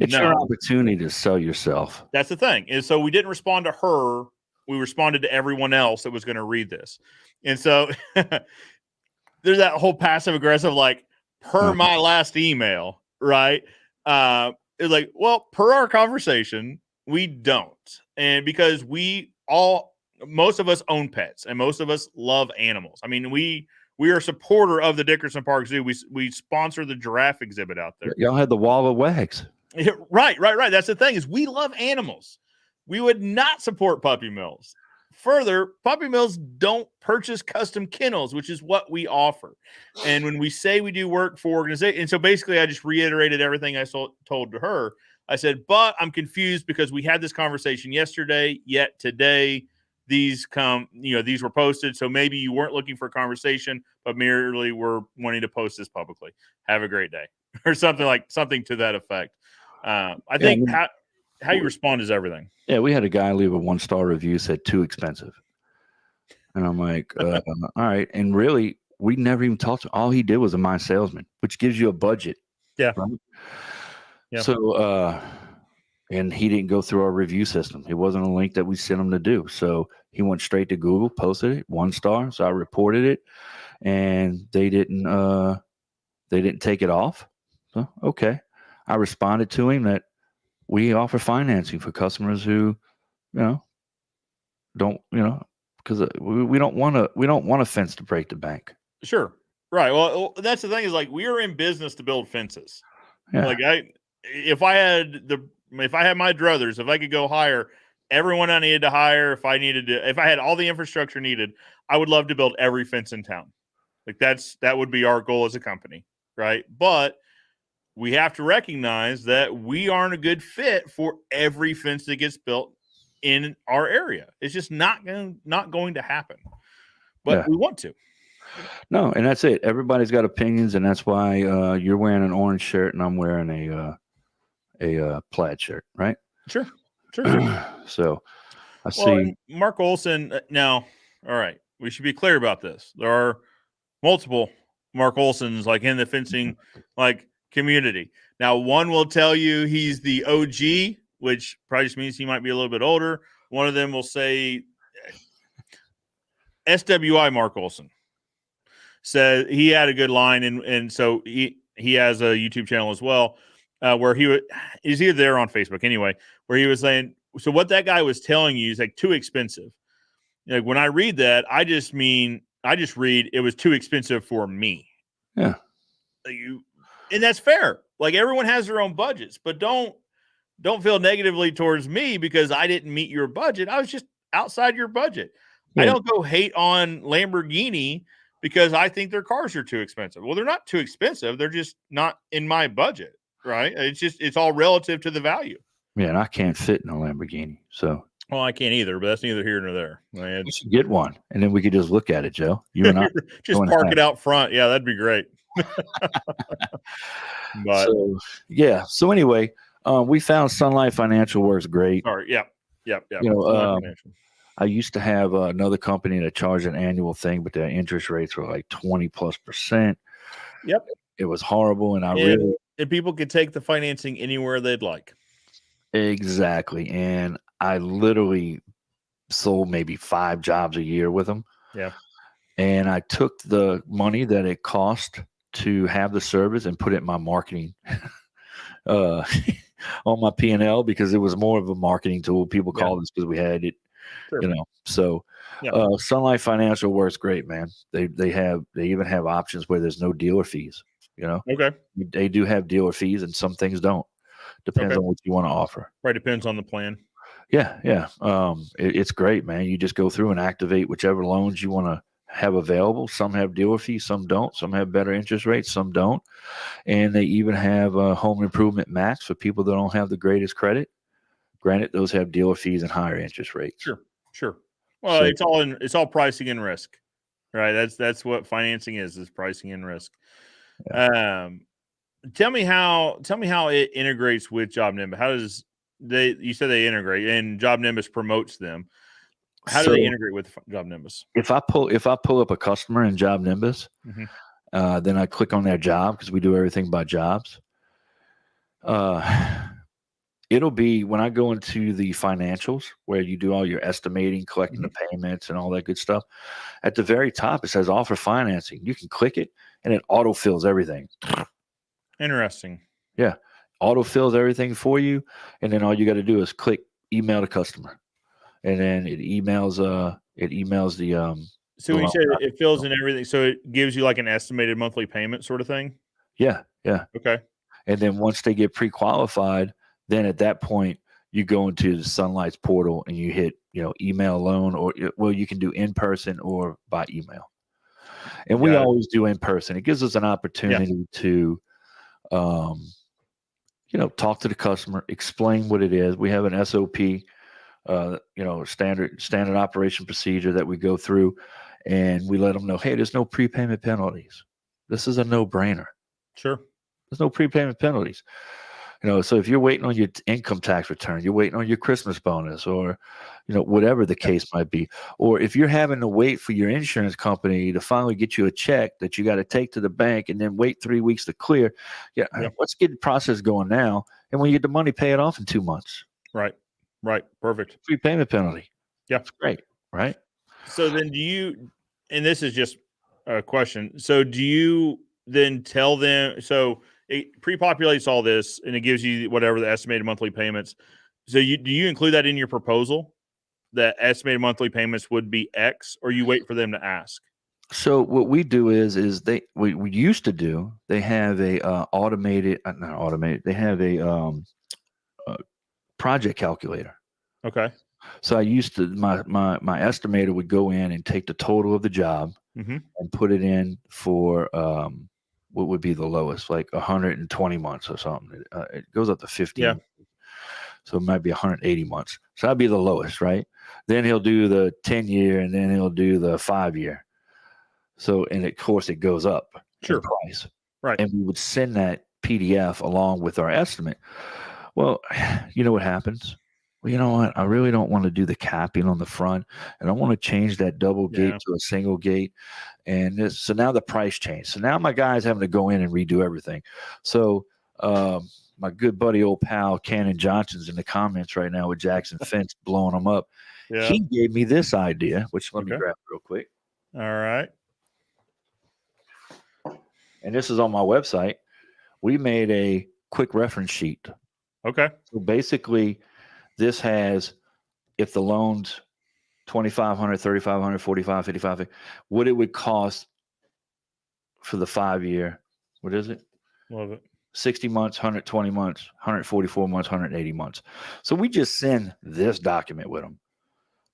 it's your opportunity to sell yourself. That's the thing. And so we didn't respond to her. We responded to everyone else that was going to read this. And so there's that whole passive aggressive, like, per my last email, right? It's like, well, per our conversation, we don't. And because most of us own pets and most of us love animals. I mean, we are a supporter of the Dickerson Park Zoo. We sponsor the giraffe exhibit out there. Y'all had the wall of wags. Right. That's the thing is we love animals. We would not support puppy mills. Further, puppy mills don't purchase custom kennels, which is what we offer. And when we say we do work for organizations, and so basically I just reiterated everything I told to her. I said, but I'm confused because we had this conversation yesterday, yet today these were posted. So maybe you weren't looking for a conversation, but merely were wanting to post this publicly. Have a great day or something to that effect. I think how you respond is everything. Yeah. We had a guy leave a 1-star review, said too expensive. And I'm like, all right. And really, we never even talked to him. All he did was a My Salesman, which gives you a budget. Yeah. Right? Yeah. So, and he didn't go through our review system. It wasn't a link that we sent him to do. So he went straight to Google, posted it, 1 star. So I reported it, and they didn't take it off. So, okay. I responded to him that we offer financing for customers who, don't, because we don't want a fence to break the bank. Sure. Right. Well, that's the thing is like, we are in business to build fences. Yeah. Like if I had my druthers, if I could go hire everyone I needed to hire, if I had all the infrastructure needed, I would love to build every fence in town. Like that would be our goal as a company. Right. But we have to recognize that we aren't a good fit for every fence that gets built in our area. It's just not going to happen, but we want to. No. And that's it. Everybody's got opinions. And that's why you're wearing an orange shirt and I'm wearing a plaid shirt, right? Sure. So I see Mark Olson. Now, all right, we should be clear about this. There are multiple Mark Olsons like in the fencing community. Now, one will tell you he's the OG, which probably just means he might be a little bit older. One of them will say SWI Mark Olson said he had a good line, and so he has a YouTube channel as well. Where he's either there on Facebook anyway, where he was saying, so what that guy was telling you is like too expensive. Like when I read that, I just read it was too expensive for me. Yeah. And that's fair. Like everyone has their own budgets, but don't feel negatively towards me because I didn't meet your budget. I was just outside your budget. Yeah. I don't go hate on Lamborghini because I think their cars are too expensive. Well, they're not too expensive. They're just not in my budget, right? It's all relative to the value. Yeah, and I can't fit in a Lamborghini, so. Well, I can't either, but that's neither here nor there. We should get one, and then we could just look at it, Joe. You and I just park it out front. Yeah, that'd be great. But so, yeah. So anyway, we found Sunlight Financial works great. Sorry. Yep. You know, I used to have another company that charged an annual thing, but their interest rates were like 20+%. Yep. It was horrible, and and people could take the financing anywhere they'd like. Exactly, and I literally sold maybe 5 jobs a year with them. Yeah. And I took the money that it cost to have the service and put it in my marketing on my P&L, because it was more of a marketing tool. People called us because we had it, you know. So Sunlight Financial works great, man. They even have options where there's no dealer fees, you know. Okay. They do have dealer fees, and some things don't. Depends on what you want to offer. Right. Depends on the plan. Yeah. It's great, man. You just go through and activate whichever loans you want to have available. Some have dealer fees, some don't. Some have better interest rates, some don't. And they even have home improvement max for people that don't have the greatest credit. Granted, those have dealer fees and higher interest rates. Sure. Well, it's all pricing and risk, right? That's what financing is pricing and risk. Yeah. Tell me how it integrates with JobNimbus. How does you said they integrate, and JobNimbus promotes them. How do they integrate with JobNimbus? If I pull up a customer in JobNimbus, then I click on their job, because we do everything by jobs. It'll be when I go into the financials where you do all your estimating, collecting the payments and all that good stuff. At the very top, it says offer financing. You can click it and it auto fills everything. Interesting. Yeah. Auto fills everything for you. And then all you got to do is click email the customer. And then it emails the so when you say it fills in everything, so it gives you like an estimated monthly payment sort of thing? Yeah. Okay. And then once they get pre-qualified, then at that point you go into the Sunlight's portal and you hit, email loan, or you can do in person or by email. And we always do in person. It gives us an opportunity to talk to the customer, explain what it is. We have an SOP, standard operation procedure that we go through, and we let them know, hey, there's no prepayment penalties. This is a no-brainer. Sure. There's no prepayment penalties. So if you're waiting on your income tax return, you're waiting on your Christmas bonus, or, whatever the case might be, or if you're having to wait for your insurance company to finally get you a check that you got to take to the bank and then wait 3 weeks to clear, let's get the process going now. And when you get the money, pay it off in 2 months. Right. Perfect. Prepayment penalty. Yeah. That's great. Right. So then and this is just a question. So do you then tell them, so it pre-populates all this and it gives you whatever the estimated monthly payments. So do you include that in your proposal, that estimated monthly payments would be X, or you wait for them to ask? So what we do is we used to do, they have a they have a project calculator. Okay. So I used to, my estimator would go in and take the total of the job and put it in for what would be the lowest, like 120 months or something. It goes up to 50. Yeah. So it might be 180 months. So that'd be the lowest, right? Then he'll do the 10-year, and then he'll do the 5-year. So, and of course it goes up in price. Right. And we would send that PDF along with our estimate. Well, you know what happens? Well, you know what? I really don't want to do the capping on the front, and I want to change that double gate to a single gate. And so now the price changed. So now my guy's having to go in and redo everything. So my good buddy, old pal, Cannon Johnson's in the comments right now with Jackson Fence blowing them up. Yeah. He gave me this idea, which let me grab real quick. All right. And this is on my website. We made a quick reference sheet. Okay. So basically, this has, if the loan's $2,500, $3,500, $4,500, $5,500, what it would cost for the 5-year. What is it? Love it. 60 months, 120 months, 144 months, 180 months. So we just send this document with them.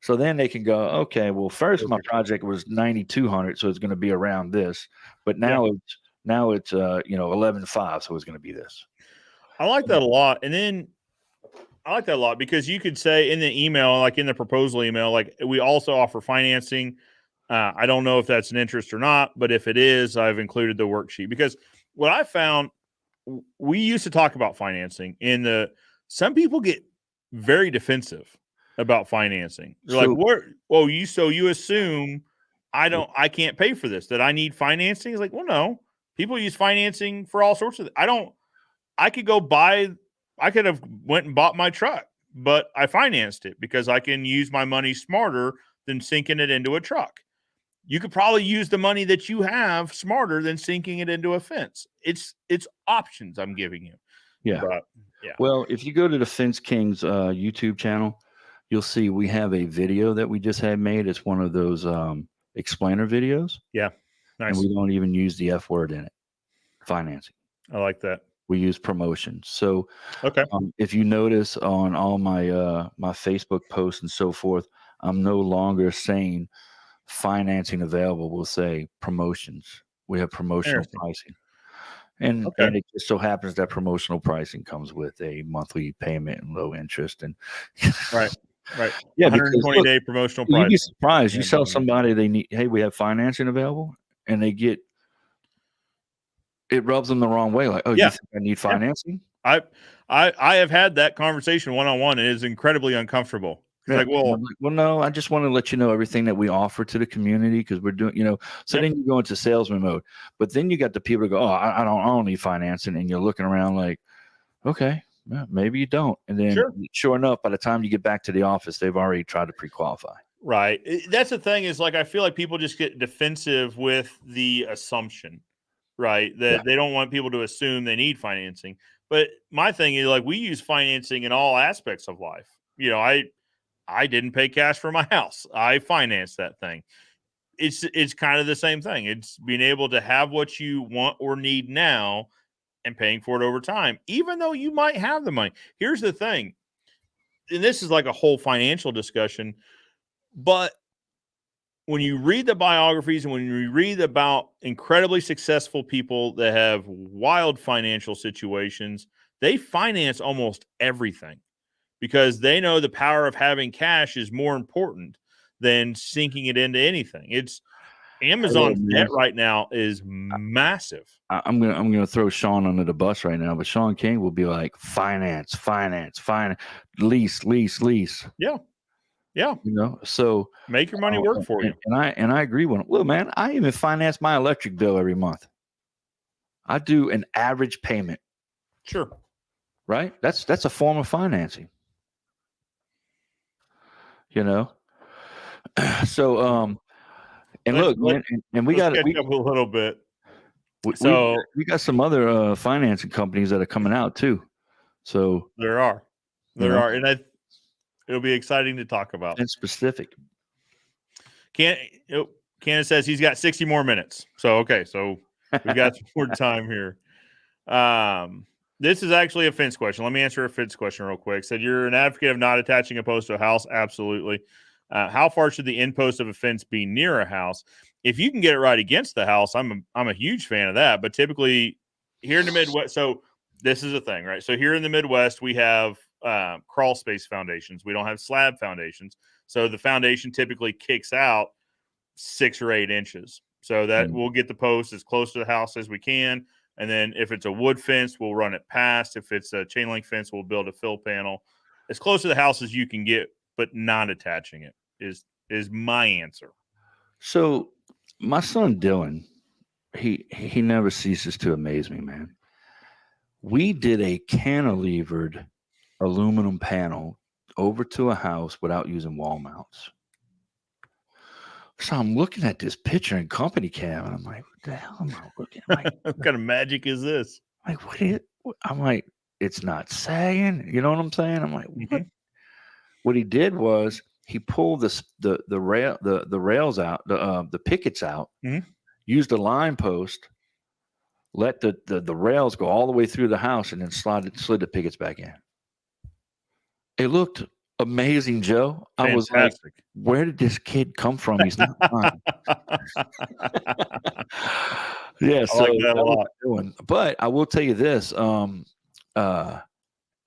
So then they can go, okay, well, first my project was 9,200, so it's going to be around this, but now it's 11,500, so it's going to be this. I like that a lot. And then I like that a lot because you could say in the email, like in the proposal email, like we also offer financing. I don't know if that's an interest or not, but if it is, I've included the worksheet because what I found, we used to talk about financing some people get very defensive about financing. They're like, what? Well, you assume I can't pay for this, that I need financing. It's like, well, no, people use financing for all sorts of, I could have went and bought my truck, but I financed it because I can use my money smarter than sinking it into a truck. You could probably use the money that you have smarter than sinking it into a fence. It's options I'm giving you. Yeah. But, yeah. Well, if you go to the Fence Kings YouTube channel, you'll see we have a video that we just had made. It's one of those explainer videos. Yeah. Nice. And we don't even use the F word in it. Financing. I like that. We use promotion. So okay. If you notice on all my my Facebook posts and so forth, I'm no longer saying financing available. We'll say promotions. We have promotional pricing. And it just so happens that promotional pricing comes with a monthly payment and low interest. And right. Yeah, 120-day promotional pricing. You'd be surprised. You sell somebody, they need, hey, we have financing available, and they get, it rubs them the wrong way. Like, oh, you think I need financing? I have had that conversation one-on-one, and it is incredibly uncomfortable. It's like, well, no, I just want to let you know everything that we offer to the community because we're doing, so then you go into salesman mode. But then you got the people who go, oh, I don't need financing. And you're looking around like, okay, well, maybe you don't. And then sure enough, by the time you get back to the office, they've already tried to pre-qualify. Right. That's the thing is like, I feel like people just get defensive with the assumption, right? That they don't want people to assume they need financing. But my thing is like, we use financing in all aspects of life. I didn't pay cash for my house. I financed that thing. It's kind of the same thing. It's being able to have what you want or need now and paying for it over time, even though you might have the money. Here's the thing, and this is like a whole financial discussion, but when you read the biographies and when you read about incredibly successful people that have wild financial situations, they finance almost everything. Because they know the power of having cash is more important than sinking it into anything. It's Amazon's debt right now is massive. I'm gonna throw Sean under the bus right now, but Sean King will be like finance, lease. Yeah. So make your money work for you. And I agree with him. Well, man, I even finance my electric bill every month. I do an average payment. Sure. Right? That's a form of financing. So and look, man, and we got up a little bit. We got some other financing companies that are coming out too. So there are, and it'll be exciting to talk about. And specific. Candace says he's got 60 more minutes. So we got some more time here. This is actually a fence question. Let me answer a fence question real quick. Said you're an advocate of not attaching a post to a house. Absolutely. How far should the end post of a fence be near a house? If you can get it right against the house, I'm a huge fan of that. But typically here in the Midwest, so this is a thing, right? So here in the Midwest, we have crawl space foundations. We don't have slab foundations. So the foundation typically kicks out 6 or 8 inches. So that we'll get the post as close to the house as we can. And then if it's a wood fence, we'll run it past. If it's a chain link fence, we'll build a fill panel as close to the house as you can get, but not attaching it is my answer. So my son Dylan, he never ceases to amaze me, man. We did a cantilevered aluminum panel over to a house without using wall mounts. So I'm looking at this picture in company cam, and I'm like, what the hell am I looking at? What kind of magic is this? Like, I'm like, it's not sagging. You know what I'm saying? I'm like, what? What he did was he pulled the rails out, the pickets out, used a line post, let the rails go all the way through the house, and then slid the pickets back in. It looked amazing, Joe. I was like, where did this kid come from? He's not mine. Yeah, so I like that a lot. But I will tell you this: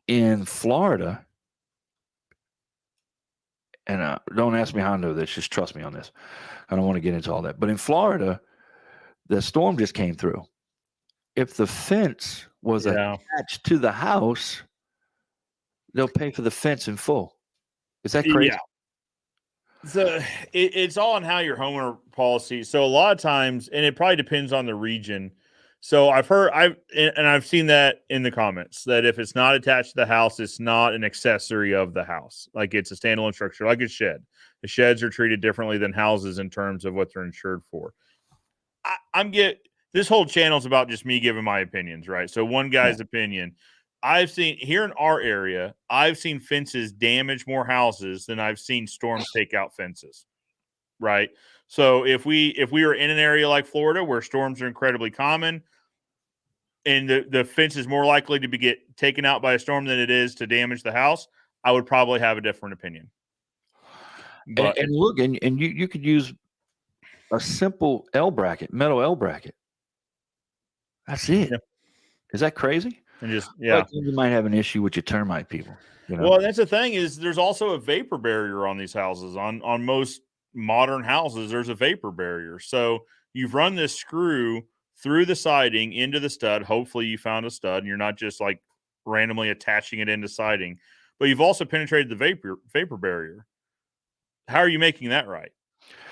in Florida, and don't ask me how I know this. Just trust me on this. I don't want to get into all that. But in Florida, the storm just came through. If the fence was attached to the house, they'll pay for the fence in full. Is that crazy? Yeah. So it's all on how your homeowner policy. So a lot of times, and it probably depends on the region. So I've seen that in the comments that if it's not attached to the house, it's not an accessory of the house. Like it's a standalone structure, like a shed. The sheds are treated differently than houses in terms of what they're insured for. This whole channel is about just me giving my opinions, right? So one guy's opinion. I've seen here in our area, I've seen fences damage more houses than I've seen storms take out fences, right? So if we were in an area like Florida where storms are incredibly common and the fence is more likely to get taken out by a storm than it is to damage the house, I would probably have a different opinion. But, and look, and you could use a simple L bracket, metal L bracket. That's it. Yeah. Is that crazy? And just But you might have an issue with your termite people. You know? Well, that's the thing is there's also a vapor barrier on these houses. On most modern houses, there's a vapor barrier. So you've run this screw through the siding into the stud. Hopefully you found a stud and you're not just like randomly attaching it into siding. But you've also penetrated the vapor barrier. How are you making that right?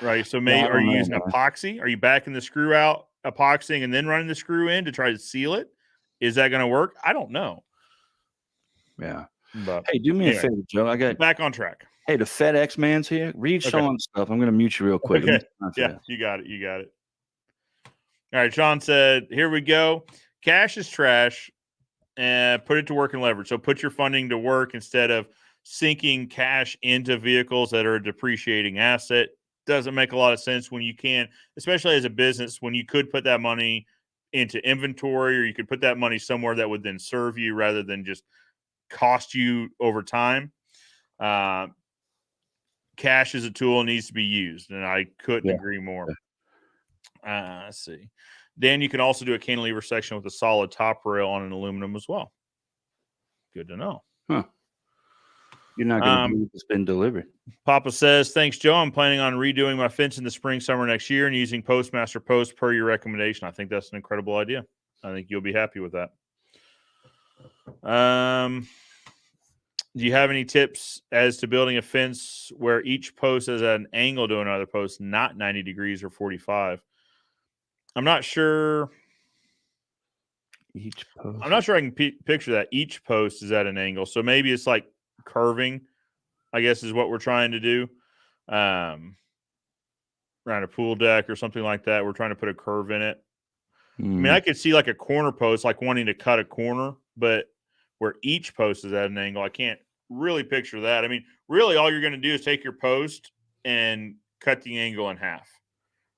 Right. So are you using epoxy? Are you backing the screw out, epoxying, and then running the screw in to try to seal it? Is that going to work? I don't know. Yeah. But hey, do me a favor, Joe. I got back on track. Hey, the FedEx man's here. Read Sean's stuff. I'm going to mute you real quick. Okay. Yeah, you got it. All right. Sean said, here we go. Cash is trash and put it to work and leverage. So put your funding to work instead of sinking cash into vehicles that are a depreciating asset. Doesn't make a lot of sense when you can, especially as a business, when you could put that money into inventory, or you could put that money somewhere that would then serve you rather than just cost you over time. Cash is a tool and needs to be used, and I couldn't agree more. Let's see. Dan, you can also do a cantilever section with a solid top rail on an aluminum as well. Good to know. Huh. You're not going to believe it's been delivered. Papa says, thanks, Joe. I'm planning on redoing my fence in the spring, summer next year and using Postmaster Post per your recommendation. I think that's an incredible idea. I think you'll be happy with that. Do you have any tips as to building a fence where each post is at an angle to another post, not 90 degrees or 45? I'm not sure. Each post. I'm not sure I can picture that. Each post is at an angle. So maybe it's like curving, I guess, is what we're trying to do. Around a pool deck or something like that. We're trying to put a curve in it. I mean, I could see like a corner post, like wanting to cut a corner, but where each post is at an angle, I can't really picture that. I mean, really all you're going to do is take your post and cut the angle in half,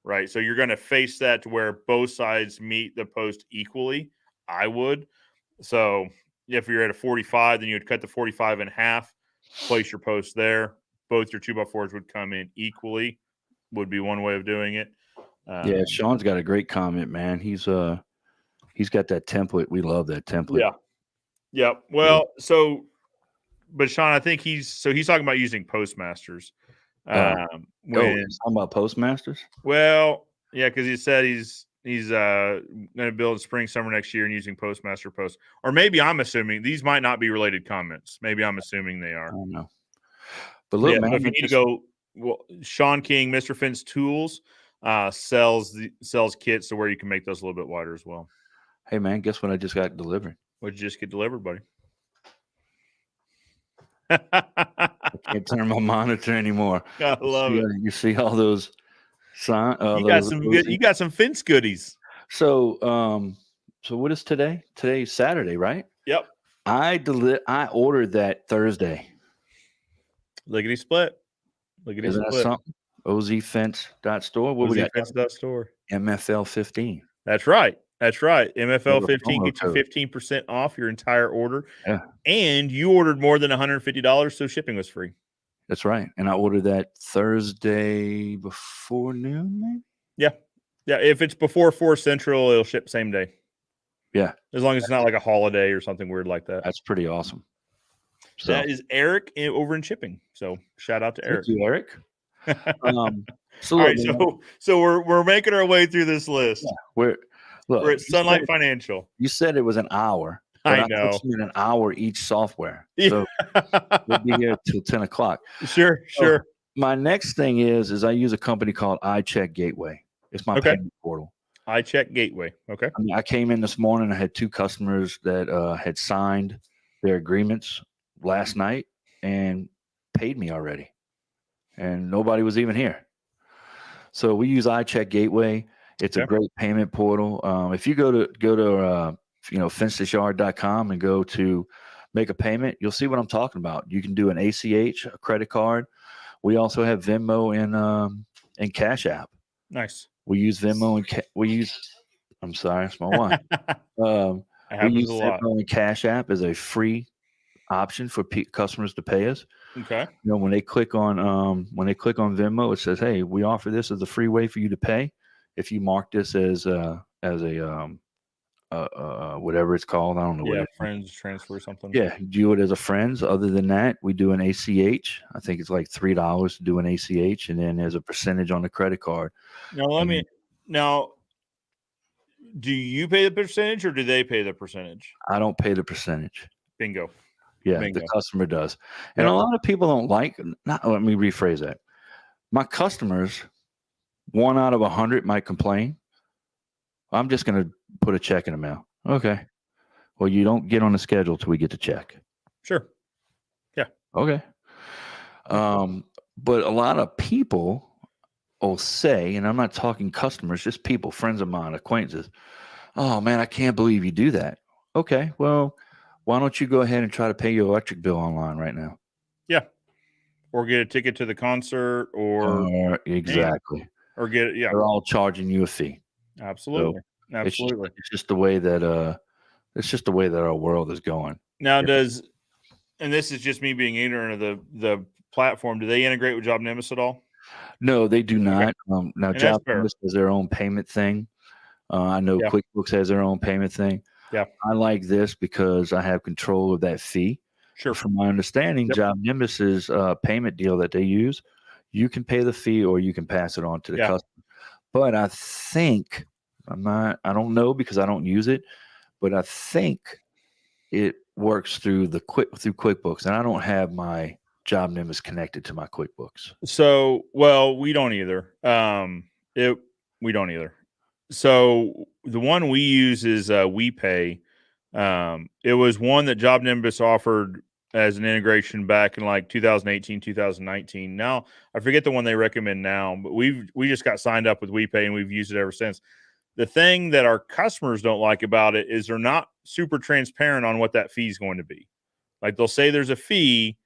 right? So you're going to face that to where both sides meet the post equally. I would. So if you're at a 45, then you would cut the 45 in half, place your post there. Both your 2x4s would come in equally, would be one way of doing it. Yeah, Sean's got a great comment, man. He's got that template. We love that template. Yeah. Yep. Well, but Sean, I think he's talking about using Postmasters. Talking about Postmasters? Well, yeah, because he said he's going to build spring, summer next year and using Postmaster Post. Or maybe I'm assuming these might not be related comments. Maybe I'm assuming they are. I don't know. But look, man, if you need to go, Sean King, Mr. Fence Tools, sells kits to where you can make those a little bit wider as well. Hey, man, guess what I just got delivered? What'd you just get delivered, buddy? I can't turn my monitor anymore. I love it. You see all those signs? You got some fence goodies. So what is today? Today's Saturday, right? Yep. I ordered that Thursday. Lickety split. Isn't that something? OZFence.store. What we got? OZFence.store. MFL 15. That's right. That's right. MFL Little 15 promo gets you code. 15% off your entire order. Yeah. And you ordered more than $150, so shipping was free. That's right. And I ordered that Thursday before noon, maybe? Yeah. Yeah. If it's before 4 Central, it'll ship same day. Yeah. As long as it's not like a holiday or something weird like that. That's pretty awesome. So That is Eric over in shipping. So shout out to Eric. thank you, Eric. So All right, look, so we're making our way through this list. yeah, we're at Sunlight Financial. You said it was an hour. I But know. put you in an hour each software. Yeah. So we'll be here till 10 o'clock. Sure. My next thing is I use a company called iCheck Gateway. It's my payment portal. iCheck Gateway. Okay. I mean, I came in this morning. I had 2 customers that had signed their agreements last night and paid me already, and nobody was even here. So we use iCheck Gateway. It's a great payment portal. If you go to fencedishyard.com and go to make a payment, you'll see what I'm talking about. You can do an ACH, a credit card. We also have Venmo and Cash App. Nice. We use Venmo and I'm sorry, it's my wife. We use Venmo and Cash App as a free option for customers to pay us. Okay. You know, when they click on Venmo, it says, "Hey, we offer this as a free way for you to pay. If you mark this as a whatever it's called, I don't know. Yeah, friends transfer or something. Yeah, do it as a friends. Other than that, we do an ACH. I think it's like $3 to do an ACH, and then there's a percentage on the credit card. Now, do you pay the percentage or do they pay the percentage? I don't pay the percentage. Bingo. Yeah, the customer does. And a lot of people don't like, let me rephrase that. My customers, 1 out of 100 might complain. I'm just going to put a check in the mail. Okay. Well, you don't get on the schedule till we get the check. Sure. Yeah. Okay. But a lot of people will say, and I'm not talking customers, just people, friends of mine, acquaintances. Oh man, I can't believe you do that. Okay. Well, why don't you go ahead and try to pay your electric bill online right now? Yeah. Or get a ticket to the concert or exactly. Or get They're all charging you a fee. Absolutely. So it's just the way that our world is going. Now and this is just me being ignorant of the platform, do they integrate with Job Nimbus at all? No, they do not. Now Job Nimbus has their own payment thing. I know QuickBooks has their own payment thing. Yeah. I like this because I have control of that fee. Sure. From my understanding, Job Nimbus's payment deal that they use, you can pay the fee or you can pass it on to the customer. But I think I don't know because I don't use it, but I think it works through QuickBooks, and I don't have my Job Nimbus connected to my QuickBooks. So, well, we don't either. We don't either. So the one we use is WePay. It was one that Job Nimbus offered as an integration back in like 2018, 2019. Now I forget the one they recommend now, but we just got signed up with WePay and we've used it ever since. The thing that our customers don't like about it is they're not super transparent on what that fee is going to be. Like they'll say there's a fee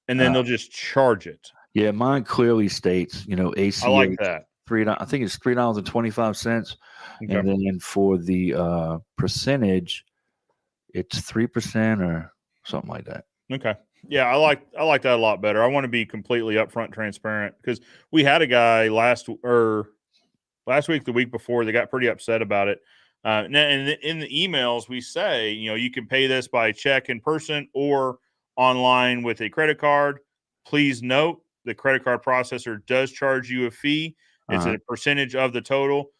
and then they'll just charge it. Yeah, mine clearly states, ACH. I like that. I think it's $3.25. Okay. And then for the percentage, it's 3% or something like that. Okay. Yeah, I like that a lot better. I want to be completely upfront, transparent, because we had a guy last week, the week before, they got pretty upset about it. And in the emails, we say, you can pay this by check in person or online with a credit card. Please note the credit card processor does charge you a fee. It's a percentage of the total.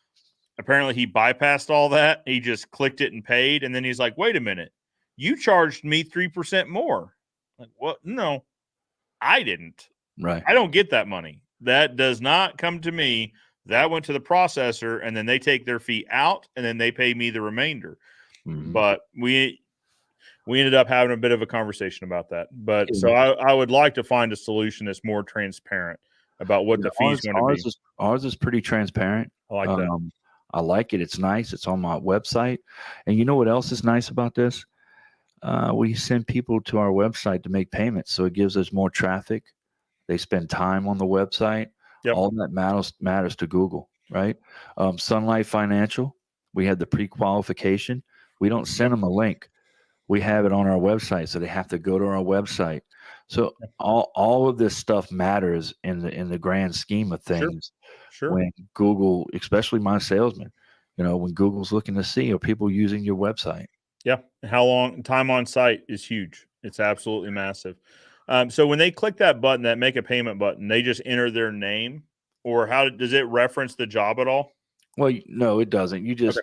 Apparently, he bypassed all that. He just clicked it and paid. And then he's like, wait a minute. You charged me 3% more. Like, what? No, I didn't. Right. I don't get that money. That does not come to me. That went to the processor, and then they take their fee out, and then they pay me the remainder. Mm-hmm. But we ended up having a bit of a conversation about that. But so I would like to find a solution that's more transparent about what the fee is going to be. Ours is pretty transparent. I like that. I like it. It's nice. It's on my website. And you know what else is nice about this? We send people to our website to make payments, so it gives us more traffic. They spend time on the website. Yep. All that matters to Google, right? Sunlight Financial. We have the pre-qualification. We don't send them a link. We have it on our website, so they have to go to our website. So all of this stuff matters in the grand scheme of things. Sure. When Google, especially my salesmen, when Google's looking to see, are people using your website? Yeah. How long time on site is huge. It's absolutely massive. So when they click that button, that make a payment button, they just enter their name, or does it reference the job at all? Well, no, it doesn't. You just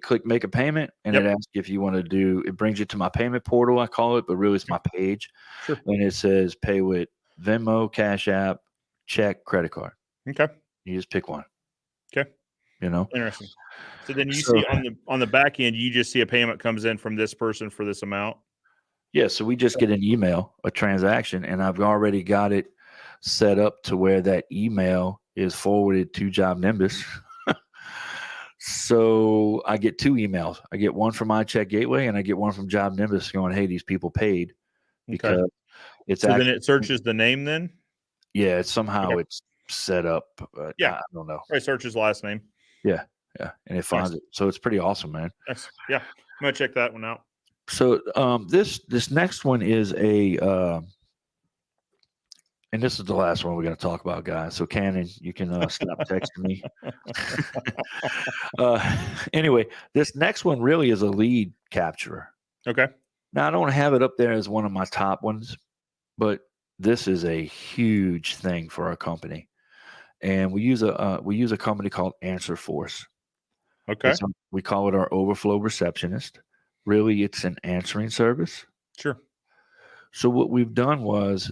click make a payment, and it asks you if you want to do. It brings you to my payment portal, I call it, but really it's my page. Sure. And it says pay with Venmo, Cash App, check, credit card. Okay. You just pick one. Okay. Interesting. So then you see on the back end, you just see a payment comes in from this person for this amount. Yeah. So we just get an email, a transaction, and I've already got it set up to where that email is forwarded to Job Nimbus. So I get 2 emails. I get one from my check gateway, and I get one from Job Nimbus going, "Hey, these people paid," because it's so then it searches the name. Then it's set up. I don't know. Right, searches last name. Yeah, and it finds it. So it's pretty awesome, man. Nice. Yeah, I'm gonna check that one out. So this next one is and this is the last one we're going to talk about, guys. So Cannon, you can stop texting me. Anyway, this next one really is a lead capturer. Okay. Now I don't have it up there as one of my top ones, but this is a huge thing for our company, and we use a company called Answer Force. Okay. We call it our overflow receptionist. Really, it's an answering service. Sure. So what we've done was,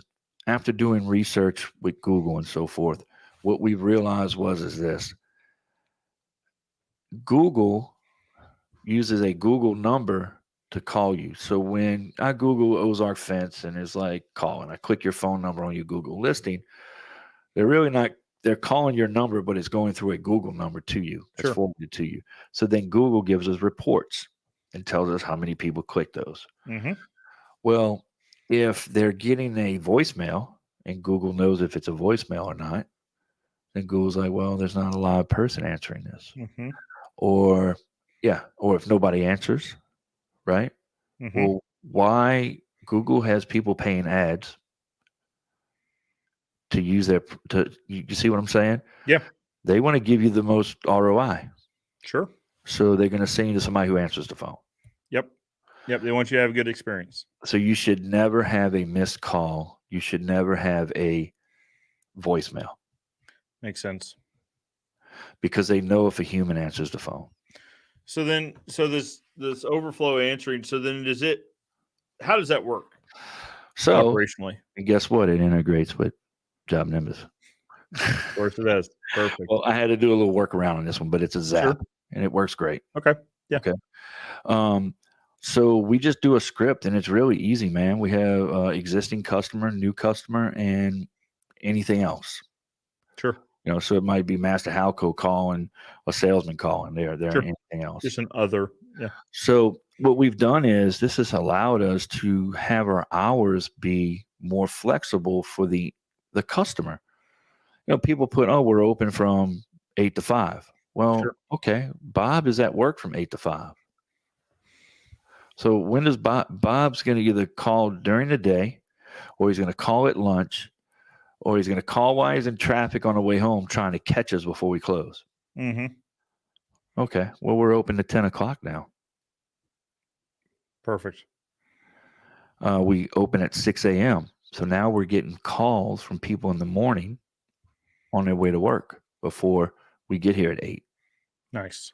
after doing research with Google and so forth, what we've realized is this. Google uses a Google number to call you. So when I Google Ozark Fence and it's like calling, I click your phone number on your Google listing, they're calling your number, but it's going through a Google number to you. It's forwarded to you. So then Google gives us reports and tells us how many people click those. Mm-hmm. Well, if they're getting a voicemail and Google knows if it's a voicemail or not, then Google's like, well, there's not a live person answering this. Mm-hmm. Or if nobody answers, right? Mm-hmm. Well, why Google has people paying ads to use you see what I'm saying? Yeah. They want to give you the most ROI. Sure. So they're going to send you to somebody who answers the phone. Yep. They want you to have a good experience. So you should never have a missed call. You should never have a voicemail. Makes sense. Because they know if a human answers the phone. So this overflow answering. So then how does that work? So operationally, and guess what? It integrates with Job Nimbus. Of course it does. Perfect. Well, I had to do a little workaround on this one, but it's a Zap and it works great. Okay. Yeah. Okay. So we just do a script and it's really easy, man. We have existing customer, new customer, and anything else. Sure. So it might be Master Halco calling, a salesman calling there, anything else. Just an other. Yeah. So what we've done is this has allowed us to have our hours be more flexible for the customer. People put, we're open from 8 to 5. Well, okay. Bob is at work from 8 to 5. So when does Bob's going to either call during the day, or he's going to call at lunch, or he's going to call while he's in traffic on the way home trying to catch us before we close. Mm-hmm. Okay. Well, we're open at 10 o'clock now. Perfect. We open at 6 a.m. So now we're getting calls from people in the morning on their way to work before we get here at 8. Nice.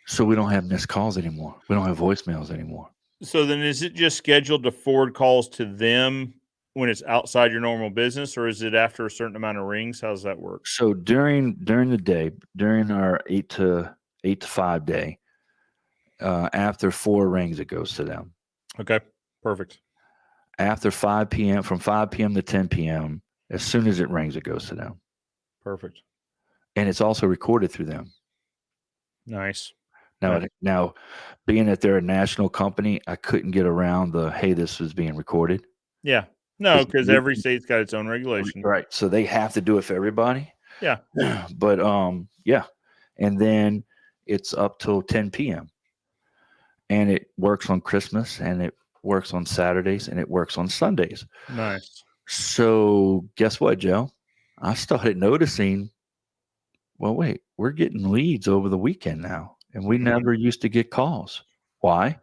So we don't have missed calls anymore. We don't have voicemails anymore. So then is it just scheduled to forward calls to them when it's outside your normal business, or is it after a certain amount of rings? How does that work? So during the day, during our 8 to 5 day, after 4 rings, it goes to them. Okay. Perfect. After 5 p.m., from 5 p.m. to 10 p.m., as soon as it rings, it goes to them. Perfect. And it's also recorded through them. Nice. Now, being that they're a national company, I couldn't get around hey, this is being recorded. Yeah. No, because every state's got its own regulation. Right. So they have to do it for everybody. Yeah. But yeah. And then it's up till 10 p.m. And it works on Christmas, and it works on Saturdays, and it works on Sundays. Nice. So guess what, Joe? I started noticing, well, wait, we're getting leads over the weekend now, and we never used to get calls. Why?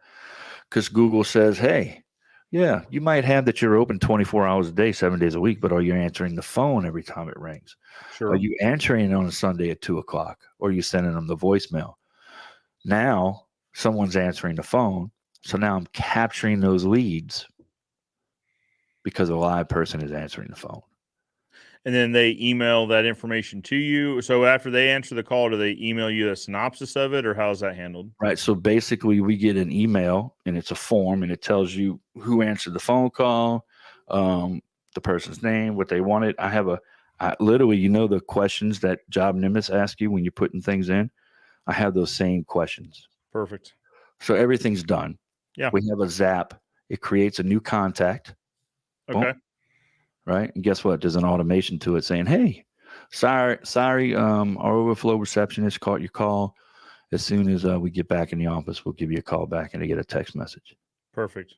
Because Google says, hey, yeah, you might have that you're open 24 hours a day, 7 days a week, but are you answering the phone every time it rings? Sure. Are you answering on a Sunday at 2 o'clock? Or are you sending them the voicemail? Now someone's answering the phone. So now I'm capturing those leads because a live person is answering the phone. And then they email that information to you. So after they answer the call, do they email you a synopsis of it, or how is that handled? Right. So basically we get an email, and it's a form, and it tells you who answered the phone call, the person's name, what they wanted. I literally, the questions that Job Nimbus asks you when you're putting things in, I have those same questions. Perfect. So everything's done. Yeah. We have a zap. It creates a new contact. Okay. Boom. Right. And guess what? There's an automation to it saying, hey, sorry, our overflow receptionist caught your call. As soon as we get back in the office, we'll give you a call back, and they get a text message. Perfect.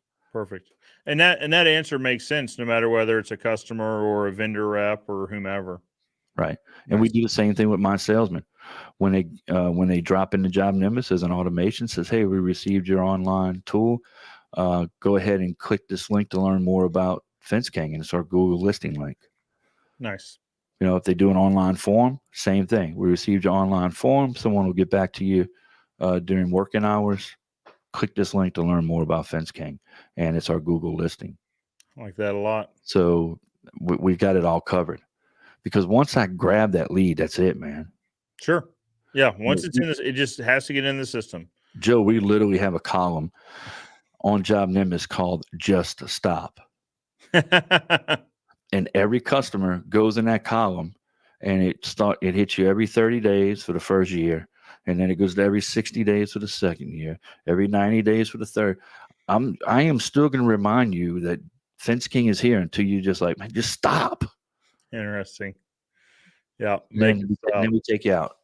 And that answer makes sense no matter whether it's a customer or a vendor rep or whomever. Right. And we do the same thing with my salesmen. When they drop into Job Nimbus, there's an automation that says, hey, we received your online tool. Go ahead and click this link to learn more about Fence King, and it's our Google listing link. Nice. If they do an online form, same thing. We received your online form. Someone will get back to you during working hours. Click this link to learn more about Fence King, and it's our Google listing. I like that a lot. So we've got it all covered, because once I grab that lead, that's it, man. Sure. Yeah. Once it's in this, it just has to get in the system. Joe, we literally have a column on Job Nimbus called Just Stop. And every customer goes in that column, and it hits you every 30 days for the first year. And then it goes to every 60 days for the second year, every 90 days for the third. I am still going to remind you that Fence King is here until you just man, just stop. Interesting. Yeah. And then we take you out,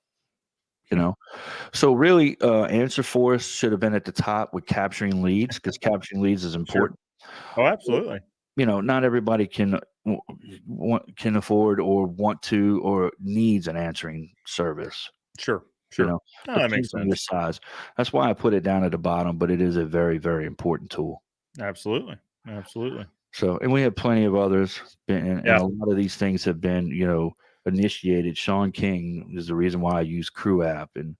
So really, answer for us should have been at the top with capturing leads, because capturing leads is important. Sure. Oh, absolutely. Not everybody can afford or want to or needs an answering service. Sure. That makes sense. Your size. That's why I put it down at the bottom, but it is a very, very important tool. Absolutely. So, and we have plenty of others, and a lot of these things have been, initiated. Sean King is the reason why I use Crew App, and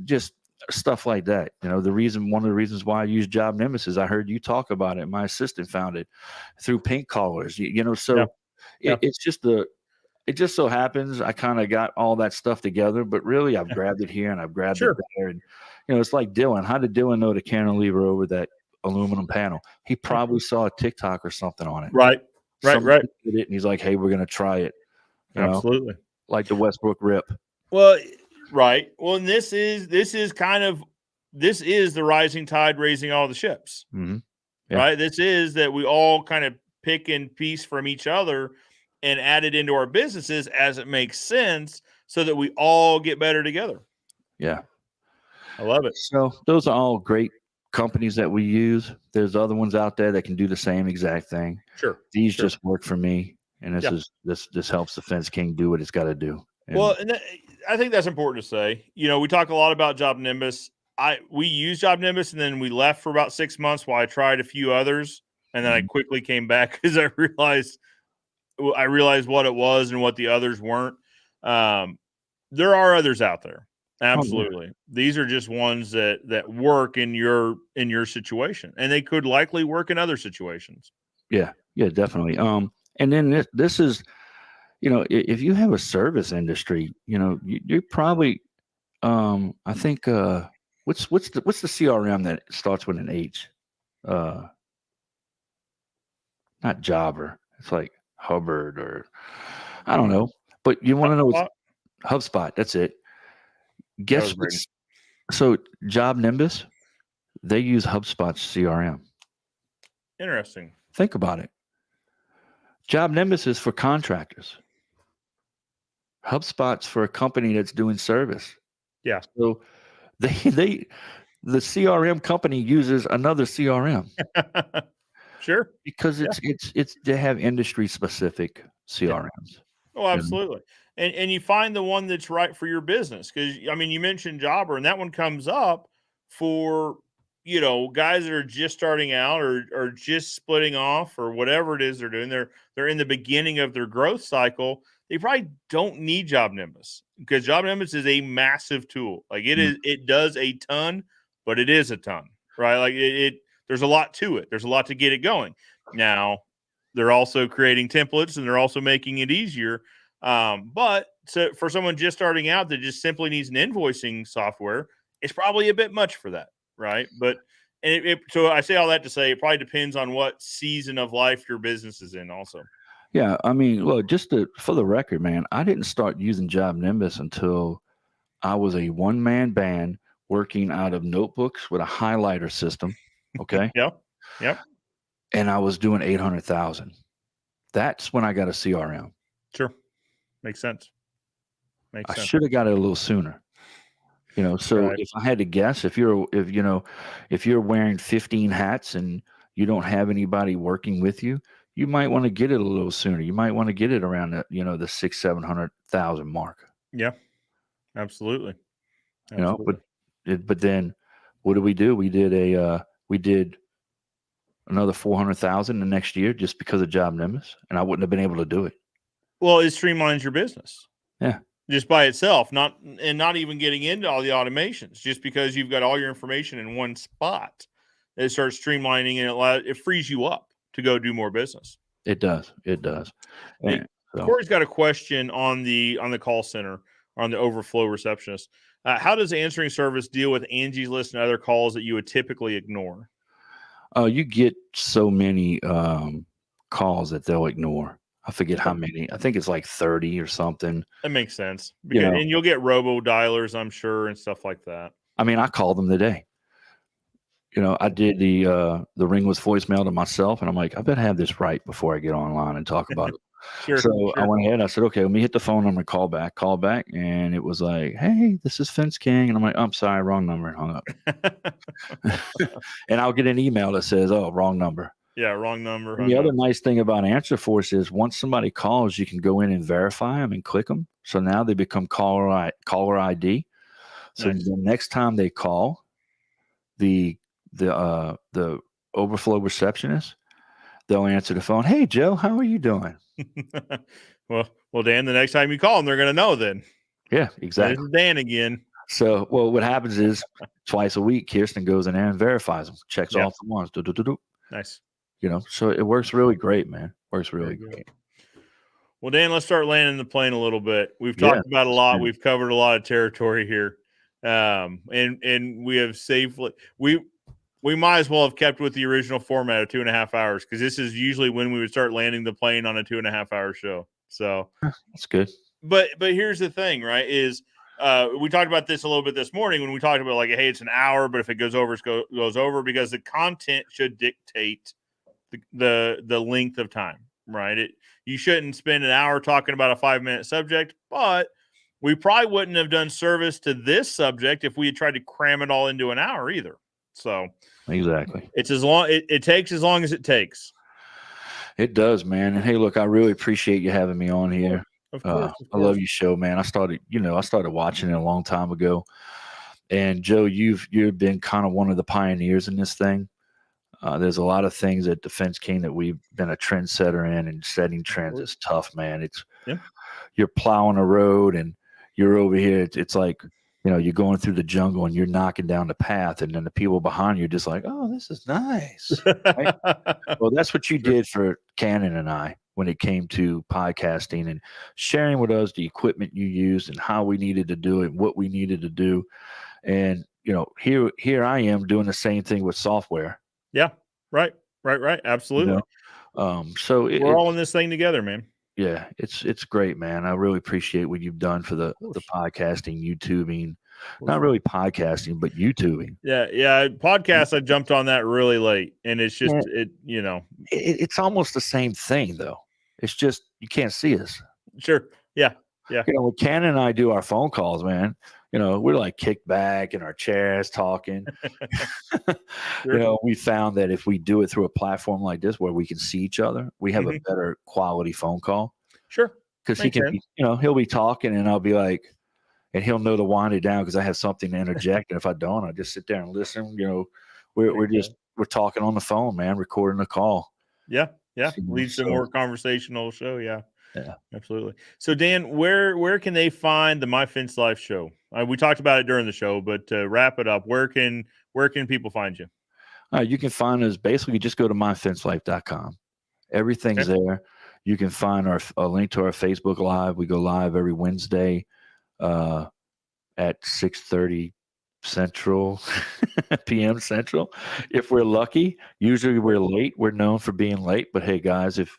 just stuff like that. One of the reasons why I use Job Nimbus is I heard you talk about it. My assistant found it through Pink Callers. It just so happens I kind of got all that stuff together, but really I've grabbed it here and I've grabbed it there. And, it's like Dylan. How did Dylan know to cantilever over that aluminum panel? He probably saw a TikTok or something on it. Right. Did it, and he's like, hey, we're going to try it. Absolutely. Like the Westbrook rip. Well, right. Well, and this is the rising tide raising all the ships. Mm-hmm. Yeah. Right. This is that we all kind of pick and piece from each other and add it into our businesses as it makes sense, so that we all get better together. Yeah. I love it. So those are all great companies that we use. There's other ones out there that can do the same exact thing. Sure. These just work for me. And this helps the Fence King do what it's got to do. And I think that's important to say. We talk a lot about Job Nimbus. We used Job Nimbus, and then we left for about 6 months while I tried a few others, and then I quickly came back because I realized what it was and what the others weren't. There are others out there. Absolutely. These are just ones that work in your situation, and they could likely work in other situations. Yeah, definitely. And then this is, if you have a service industry, you're probably, I think, what's the CRM that starts with an H? Not Jobber. It's like Hubbard, or I don't know. But you want to know what's HubSpot? That's it. Guess what's so Job Nimbus? They use HubSpot's CRM. Interesting. Think about it. Job Nimbus is for contractors. HubSpot's for a company that's doing service. Yeah. So the CRM company uses another CRM Sure. because it's they have industry specific CRMs. Oh, absolutely. And you find the one that's right for your business. Because I mean, you mentioned Jobber, and that one comes up for guys that are just starting out or just splitting off or whatever it is they're doing. They're in the beginning of their growth cycle. They probably don't need Job Nimbus because Job Nimbus is a massive tool. Like it does a ton, but it is a ton, right? Like there's a lot to it. There's a lot to get it going. Now, they're also creating templates and they're also making it easier. But for someone just starting out that just simply needs an invoicing software, it's probably a bit much for that, right? But so I say all that to say it probably depends on what season of life your business is in also. Yeah, I mean, look, for the record, man, I didn't start using Job Nimbus until I was a one-man band working out of notebooks with a highlighter system. Okay. Yep. And I was doing 800,000. That's when I got a CRM. Sure. Makes sense. I should have got it a little sooner. So if I had to guess, if you're wearing 15 hats and you don't have anybody working with you, you might want to get it a little sooner. You might want to get it around the 600,000-700,000 mark. Yeah, absolutely. But then what do? We did another 400,000 the next year just because of Job Nimbus, and I wouldn't have been able to do it. Well, it streamlines your business. Yeah. Just by itself, not even getting into all the automations, just because you've got all your information in one spot. It starts streamlining and it frees you up to go do more business. It does. Corey's got a question on the call center, on the overflow receptionist. How does answering service deal with Angie's List and other calls that you would typically ignore? You get so many calls that they'll ignore. I forget how many. I think it's like 30 or something. That makes sense. And you'll get robo dialers, I'm sure, and stuff like that. I mean, I called them today. I did the ring with voicemail to myself, and I'm like, I better have this right before I get online and talk about it. Sure. I went ahead and I said, okay, let me hit the phone number, call back. And it was like, hey, this is Fence King. And I'm like, I'm sorry, wrong number, and hung up. And I'll get an email that says, oh, wrong number. Yeah, wrong number. And the other nice thing about Answer Force is once somebody calls, you can go in and verify them and click them. So now they become caller ID. So the next time they call, the overflow receptionist, they'll answer the phone. Hey, Joe, how are you doing? well, Dan, the next time you call them, they're going to know then. Yeah, exactly. This is Dan again. So, what happens is twice a week, Kirsten goes in there and verifies them, checks off the ones. Nice. So it works really great, man. Works really great. Well, Dan, let's start landing the plane a little bit. We've talked about a lot. We've covered a lot of territory here. And we have safely we might as well have kept with the original format of 2.5 hours, because this is usually when we would start landing the plane on a 2.5 hour show. So that's good. But here's the thing, right? Is we talked about this a little bit this morning when we talked about like, hey, it's an hour, but if it goes over, it goes over, because the content should dictate the length of time, right? You shouldn't spend an hour talking about a 5-minute subject, but we probably wouldn't have done service to this subject if we had tried to cram it all into an hour either. So exactly, it's as long it takes as long as it takes. It does, man. And hey, look, I really appreciate you having me on here. Of course. I love your show, man. I started watching it a long time ago. And Joe, you've been kind of one of the pioneers in this thing. There's a lot of things at Defense King that we've been a trendsetter in, and setting trends is tough, man. You're plowing a road and you're over here. It's like, you're going through the jungle and you're knocking down the path, and then the people behind you are just like, oh, this is nice. Right? Well, that's what you did for Cannon and I when it came to podcasting and sharing with us the equipment you used and how we needed to do it, what we needed to do. And, here I am doing the same thing with software. Yeah. Right. Absolutely. So we're all in this thing together, man. Yeah, it's great, man. I really appreciate what you've done for the podcasting, YouTubing. Not really podcasting, but YouTubing. Yeah. Podcast, I jumped on that really late, and it's just it's almost the same thing though. It's just you can't see us. Sure. Yeah. When Ken and I do our phone calls, man, we're like kicked back in our chairs talking. Sure. We found that if we do it through a platform like this where we can see each other, we have a better quality phone call. Sure. Because he can be, he'll be talking and I'll be like, and he'll know to wind it down because I have something to interject. And if I don't, I just sit there and listen. We're talking on the phone, man, recording the call. Yeah. Leads to a more conversational show. Yeah, absolutely. So Dan, where can they find the My Fence Life show? We talked about it during the show, but to wrap it up, where can people find you? You can find us basically just go to myfencelife.com. Everything's there. You can find a link to our Facebook Live. We go live every Wednesday at 6:30 Central p.m. Central. If we're lucky, usually we're late. We're known for being late, but hey, guys, if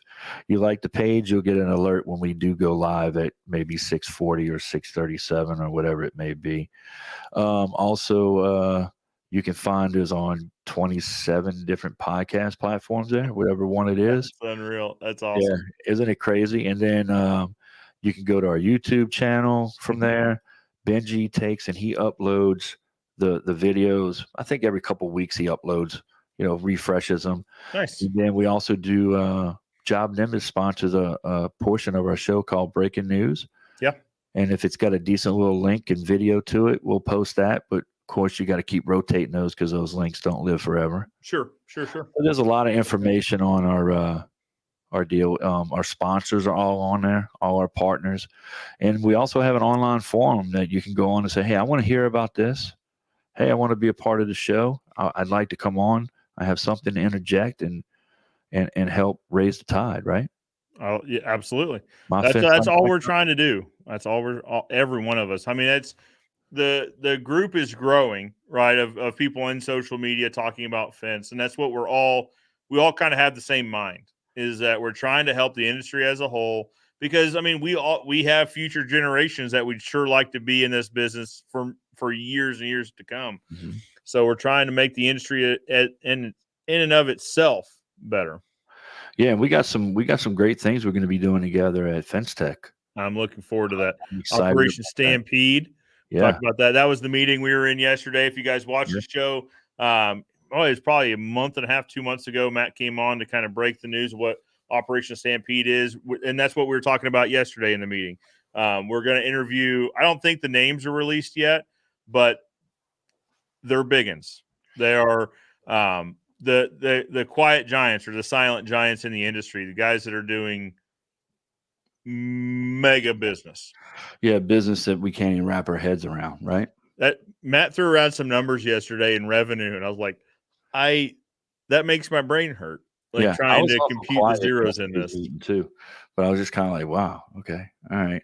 you like the page, you'll get an alert when we do go live at maybe 6:40 or 6:37 or whatever it may be. Also, you can find us on 27 different podcast platforms there, whatever one it is. That's unreal. That's awesome. Yeah, isn't it crazy? And then you can go to our YouTube channel from there. Benji takes and he uploads the videos. I think every couple of weeks he uploads, refreshes them. Nice. And then we also do Job Nimbus sponsors a portion of our show called Breaking News. Yeah. And if it's got a decent little link and video to it, we'll post that. But of course, you got to keep rotating those because those links don't live forever. Sure. But there's a lot of information on our deal. Our sponsors are all on there, all our partners. And we also have an online forum that you can go on and say, hey, I want to hear about this. Hey, I want to be a part of the show. I'd like to come on. I have something to interject and help raise the tide, right? Oh, yeah, absolutely. That's all we're trying to do. That's every one of us. I mean, it's the group is growing, right? Of people in social media talking about fence. And that's what we all kind of have the same mind, is that we're trying to help the industry as a whole. Because I mean, we have future generations that we'd sure like to be in this business for years and years to come. Mm-hmm. So we're trying to make the industry in and of itself better. Yeah, we got some great things we're going to be doing together at Fence Tech. I'm looking forward to that. Operation Stampede. Yeah. Talked about that. That was the meeting we were in yesterday. If you guys watched the show, it was probably a month and a half, 2 months ago. Matt came on to kind of break the news of what Operation Stampede is, and that's what we were talking about yesterday in the meeting. We're going to interview. I don't think the names are released yet, but they're biggins. They are the quiet giants or the silent giants in the industry. The guys that are doing mega business. Yeah, business that we can't even wrap our heads around, right? That Matt threw around some numbers yesterday in revenue, and I was like, that makes my brain hurt. Like trying to compute the zeros in this too. But I was just kind of like, wow, okay, all right.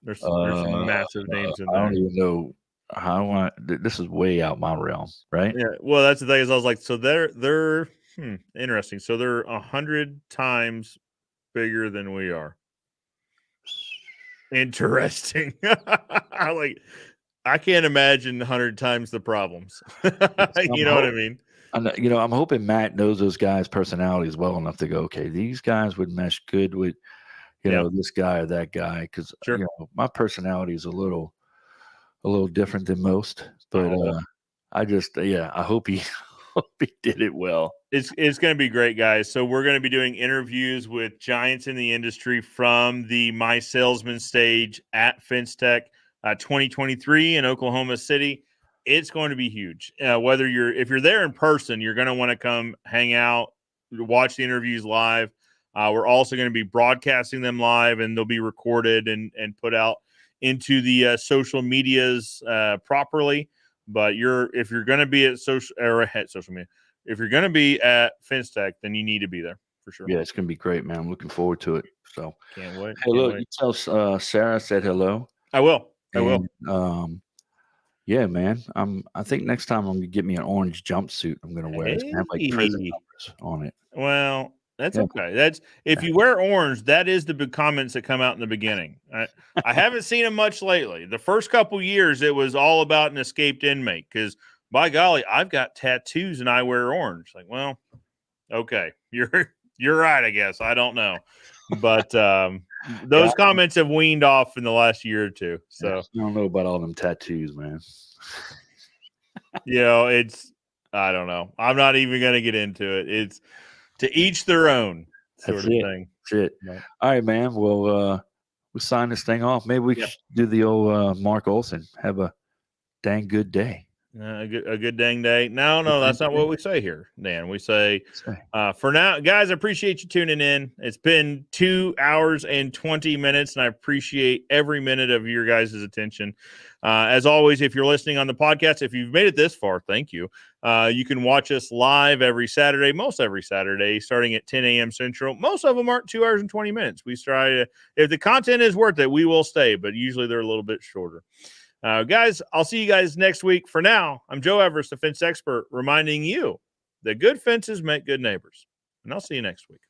There's some massive names in there. I don't even know how this is way out my realm, right? Yeah. Well, that's the thing is I was like, so they're interesting. So they're 100 times bigger than we are. Interesting. I can't imagine 100 times the problems. You know what I mean? I'm hoping Matt knows those guys' personalities well enough to go, okay, these guys would mesh good with, this guy or that guy. Because my personality is a little different than most, but I hope he did it well. It's going to be great, guys. So we're going to be doing interviews with giants in the industry from the My Salesman stage at Fence Tech 2023 in Oklahoma City. It's going to be huge. If you're there in person, you're going to want to come hang out, watch the interviews live. We're also going to be broadcasting them live, and they'll be recorded and put out into the social medias properly. But if you're going to be at social media, if you're going to be at Fence Tech, then you need to be there for sure. Yeah, it's going to be great, man. I'm looking forward to it. So can't wait. Hey, look, you tell Sarah said hello. I will. Yeah, man. I think next time I'm going to get me an orange jumpsuit. I'm going to wear it. Have like prison numbers on it. Well, that's okay. That's if you wear orange, that is the big comments that come out in the beginning. I haven't seen them much lately. The first couple years, it was all about an escaped inmate because, by golly, I've got tattoos and I wear orange. Like, well, okay, you're right. I guess I don't know, But those comments have weaned off in the last year or two. So I don't know about all them tattoos, man. I don't know. I'm not even going to get into it. It's to each their own sort of thing. That's it. Right. All right, man. Well, we'll sign this thing off. Maybe we should do the old Mark Olson. Have a dang good day. A good dang day. No, that's not what we say here, Dan. We say, for now, guys, I appreciate you tuning in. It's been 2 hours and 20 minutes, and I appreciate every minute of your guys' attention. As always, if you're listening on the podcast, if you've made it this far, thank you. You can watch us live most every Saturday, starting at 10 a.m. Central. Most of them aren't 2 hours and 20 minutes. We try to, if the content is worth it, we will stay, but usually they're a little bit shorter. Guys, I'll see you guys next week. For now, I'm Joe Everest, the fence expert, reminding you that good fences make good neighbors. And I'll see you next week.